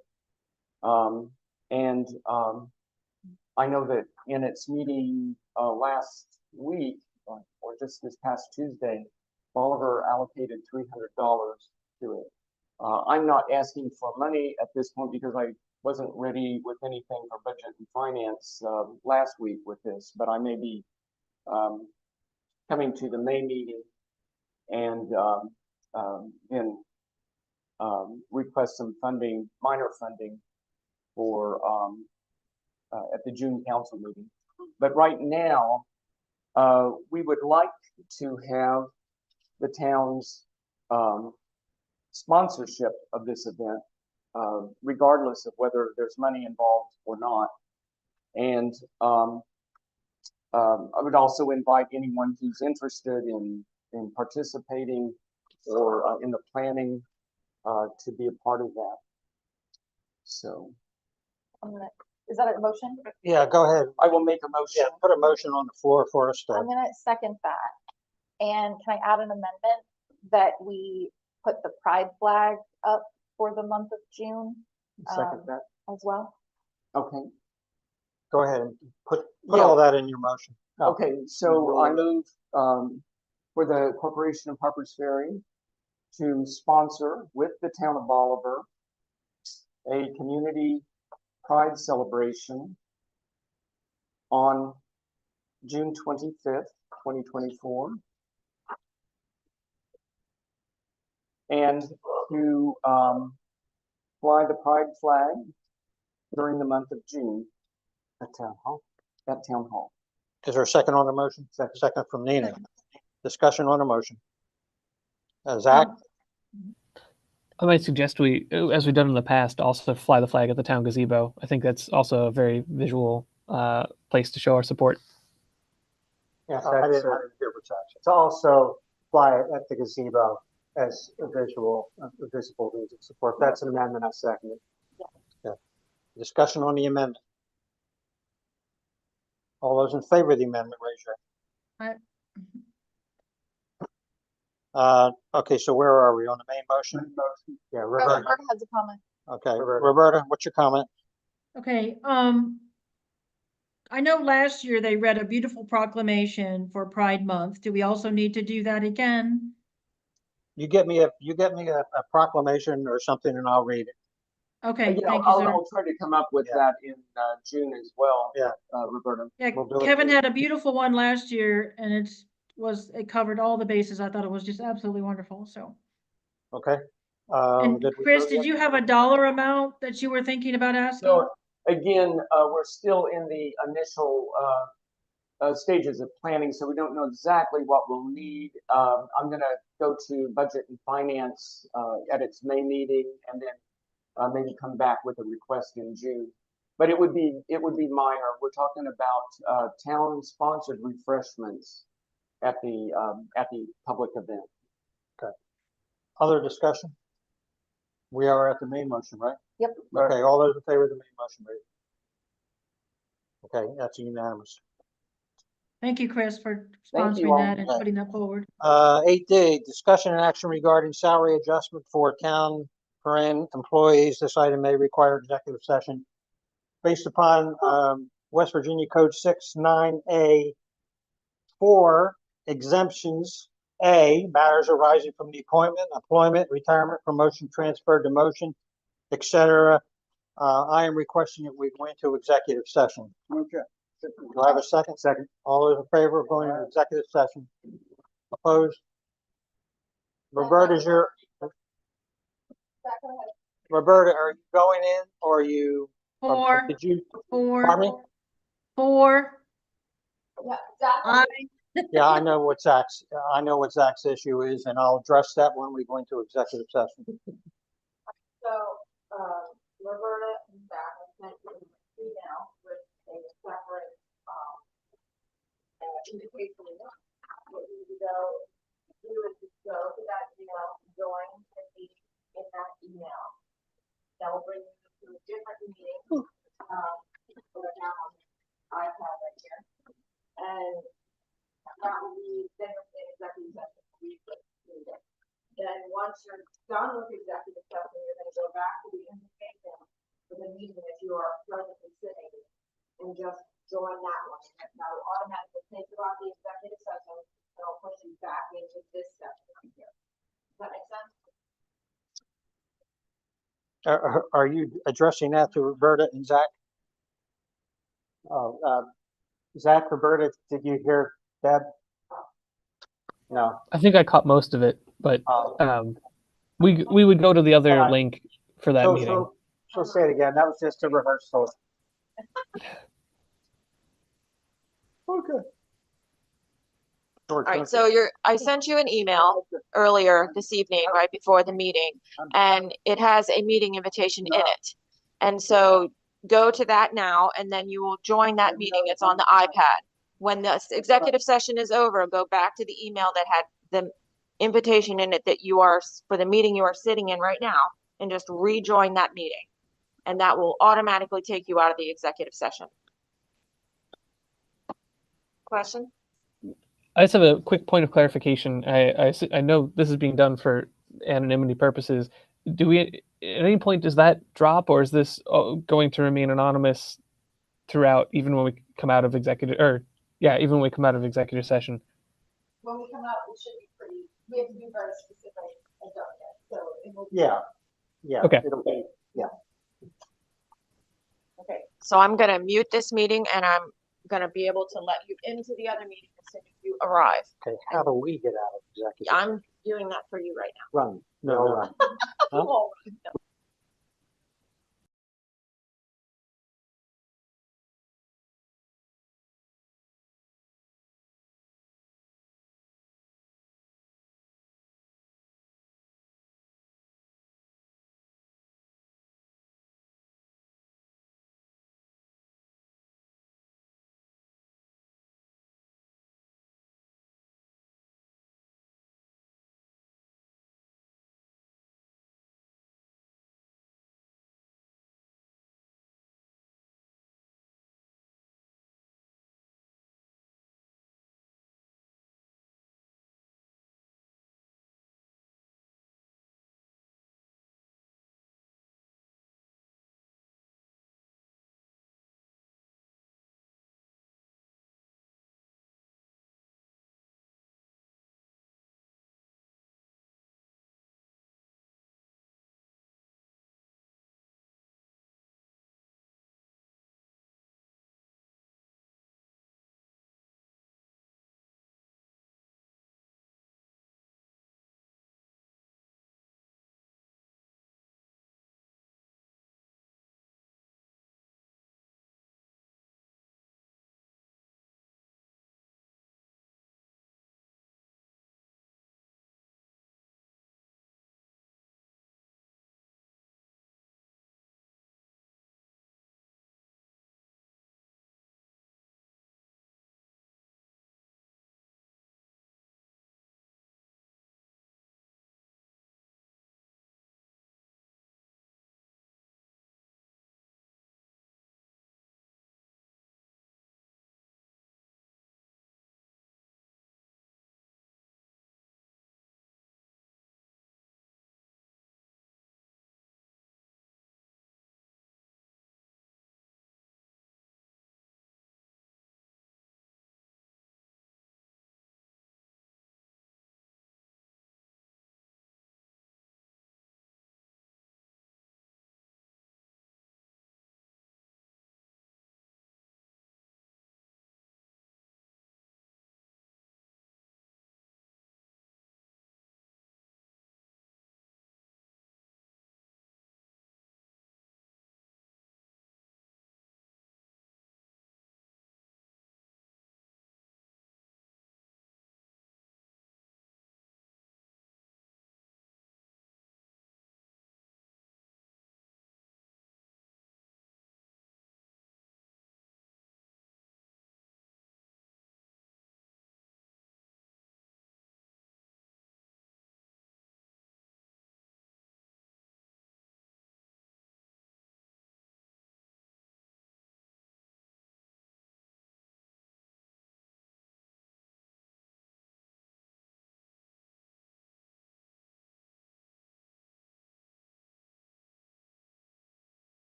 S12: I know that in its meeting last week, or just this past Tuesday, Bolivar allocated $300 to it. I'm not asking for money at this point because I wasn't ready with anything for budget and finance last week with this, but I may be coming to the May meeting and then request some funding, minor funding for at the June council meeting. But right now, we would like to have the town's sponsorship of this event, regardless of whether there's money involved or not. And I would also invite anyone who's interested in participating or in the planning to be a part of that. So.
S2: Is that a motion?
S1: Yeah, go ahead.
S12: I will make a motion.
S1: Yeah, put a motion on the floor for us.
S2: I'm gonna second that. And can I add an amendment that we put the pride flag up for the month of June?
S12: Second that.
S2: As well?
S12: Okay.
S1: Go ahead and put all that in your motion. Oh.
S12: Okay, so I move for the Corporation of Harpers Ferry to sponsor with the town of Bolivar a community pride celebration on June 25th, 2024. And to fly the pride flag during the month of June at Town Hall.
S1: Is there a second on the motion? Second from Nina. Discussion on the motion. Zach?
S3: I might suggest we, as we've done in the past, also fly the flag at the town gazebo. I think that's also a very visual place to show our support.
S5: Yeah, I didn't hear what's actually. To also fly it at the gazebo as a visible reason of support. That's an amendment. I second it.
S1: Yeah. Discussion on the amendment. All those in favor of the amendment, raise your hand. Okay, so where are we on the main motion? Yeah, Roberta.
S2: Roberta has a comment.
S1: Okay, Roberta, what's your comment?
S4: Okay, I know last year they read a beautiful proclamation for Pride Month. Do we also need to do that again?
S1: You get me a proclamation or something and I'll read it.
S4: Okay,
S12: yeah,
S4: thank you, sir.
S12: I'll try to come up with that in June as well.
S1: Yeah,
S12: Roberta.
S4: Yeah,
S1: we'll
S4: Kevin had a beautiful one last year and it covered all the bases. I thought it was just absolutely wonderful, so.
S1: Okay.
S4: And Chris, did you have a dollar amount that you were thinking about asking?
S12: So again, we're still in the initial stages of planning, so we don't know exactly what we'll need. I'm gonna go to budget and finance at its May meeting and then maybe come back with a request in June. But it would be minor. We're talking about town-sponsored refreshments at the public event.
S1: Okay. Other discussion? We are at the main motion, right?
S2: Yep.
S1: Okay, all those in favor of the main motion, raise. Okay, that's unanimous.
S4: Thank you, Chris, for
S12: Thank you
S4: sponsoring
S12: all.
S4: that and putting that forward.
S1: 8D, discussion and action regarding salary adjustment for town employees. This item may require executive session based upon West Virginia Code 69A 4 exemptions. A, matters arising from the appointment, employment, retirement, promotion, transfer, demotion, etc. I am requesting that we go into executive session.
S10: Okay.
S1: Do I have a second? Second. All those in favor of going into executive session? Opposed? Roberta, Roberta, are you going in or are you?
S4: Four.
S1: Did you?
S4: Four.
S1: Pardon me?
S4: Four.
S1: Yeah, I know what Zach's issue is, and I'll address that when we go into executive session.
S13: So, Roberta and Zach, I sent you an email with a separate, invitation. What you need to go, do is just go to that email, join the meeting in that email. That will bring you to a different meeting, right now on iPad right here. And that will be then the executive session. Then once you're done with executive session, you're gonna go back to the invitation for the meeting that you are presently sitting in and just join that one. And that will automatically take you out of the executive session and it'll push you back into this session right here. Does that make sense?
S1: Are you addressing that to Roberta and Zach?
S5: Oh, Zach, Roberta, did you hear Deb? No.
S3: I think I caught most of it, but
S5: Oh.
S3: we would go to the other
S5: Yeah.
S3: link for that meeting.
S5: So say it again. That was just a rehearsal. Okay.
S13: All right, so I sent you an email earlier this evening, right before the meeting, and it has a meeting invitation in it. And so go to that now, and then you will join that meeting. It's on the iPad. When the executive session is over, go back to the email that had the invitation in it that you are, for the meeting you are sitting in right now, and just rejoin that meeting. And that will automatically take you out of the executive session. Question?
S3: I just have a quick point of clarification. I know this is being done for anonymity purposes. Do we, at any point, does that drop, or is this going to remain anonymous throughout, even when we come out of executive, or yeah, even when we come out of executive session?
S2: When we come out, it should be pretty, we have to be very specific and don't get, so it will.
S5: Yeah. Yeah.
S3: Okay.
S5: It'll be, yeah.
S13: Okay, so I'm gonna mute this meeting and I'm gonna be able to let you into the other meeting as soon as you arrive.
S1: Okay, how do we get out of executive?
S13: I'm doing that for you right now.
S5: Run. No, run.
S13: You won't run, no.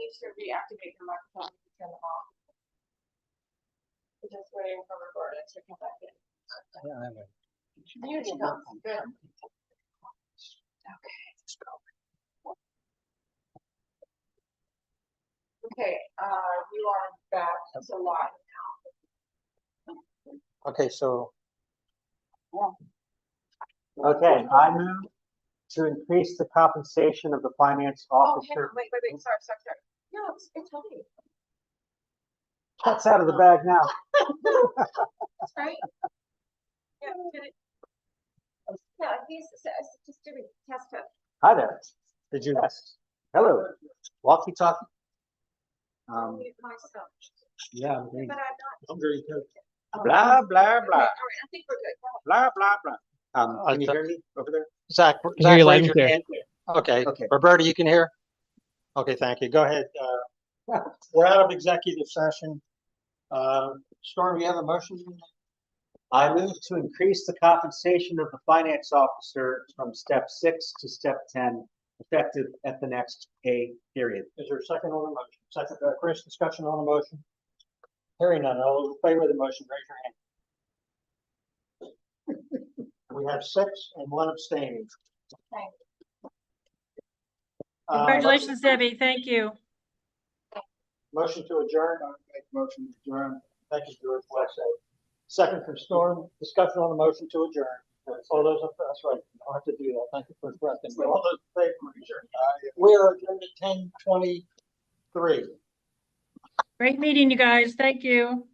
S13: need to reactivate your microphone, turn them off. We're just waiting for Roberta to come back in. Muted them, good. Okay, you are back to live
S1: Okay, so
S5: Okay, I move to increase the compensation of the finance
S13: Oh, hang on,
S5: officer.
S13: wait, sorry. No, it's okay.
S5: That's out of the bag now.
S13: That's right. Yeah, get it. Yeah, he's just doing test it.
S5: Hi there.
S1: did you,
S5: Yes. Hello. Walkie talkie.
S13: Mute myself.
S5: Yeah.
S13: But I'm not.
S1: I'm very good.
S5: Blah, blah,
S13: Okay,
S5: blah,
S13: all right, I think we're good.
S5: blah, blah, blah. Can you hear me over there?
S1: Zach,
S3: hear
S1: Zach,
S3: you loud
S1: raise
S3: and
S1: your
S3: clear.
S1: hand. Okay,
S5: Okay.
S1: Roberta, you can hear? Okay, thank you. Go ahead. We're out of executive session. Storm, you have a motion?
S5: I move to increase the compensation of the finance officer from step 6 to step 10, effective at the next pay period.
S1: Is there a second on the motion? Second, Chris, discussion on the motion? Hearing none, all those in favor of the motion, raise your hand. We have 6 and 1 abstaining.
S4: Congratulations, Debbie. Thank you.
S1: Motion to adjourn. Make motion to adjourn. Thank you, George. Well said. Second from Storm, discussion on the motion to adjourn. All those, that's right. I'll have to do that. Thank you for correcting me. All those in favor of adjourn. We are adjourned at 10:23.
S4: Great meeting, you guys. Thank you.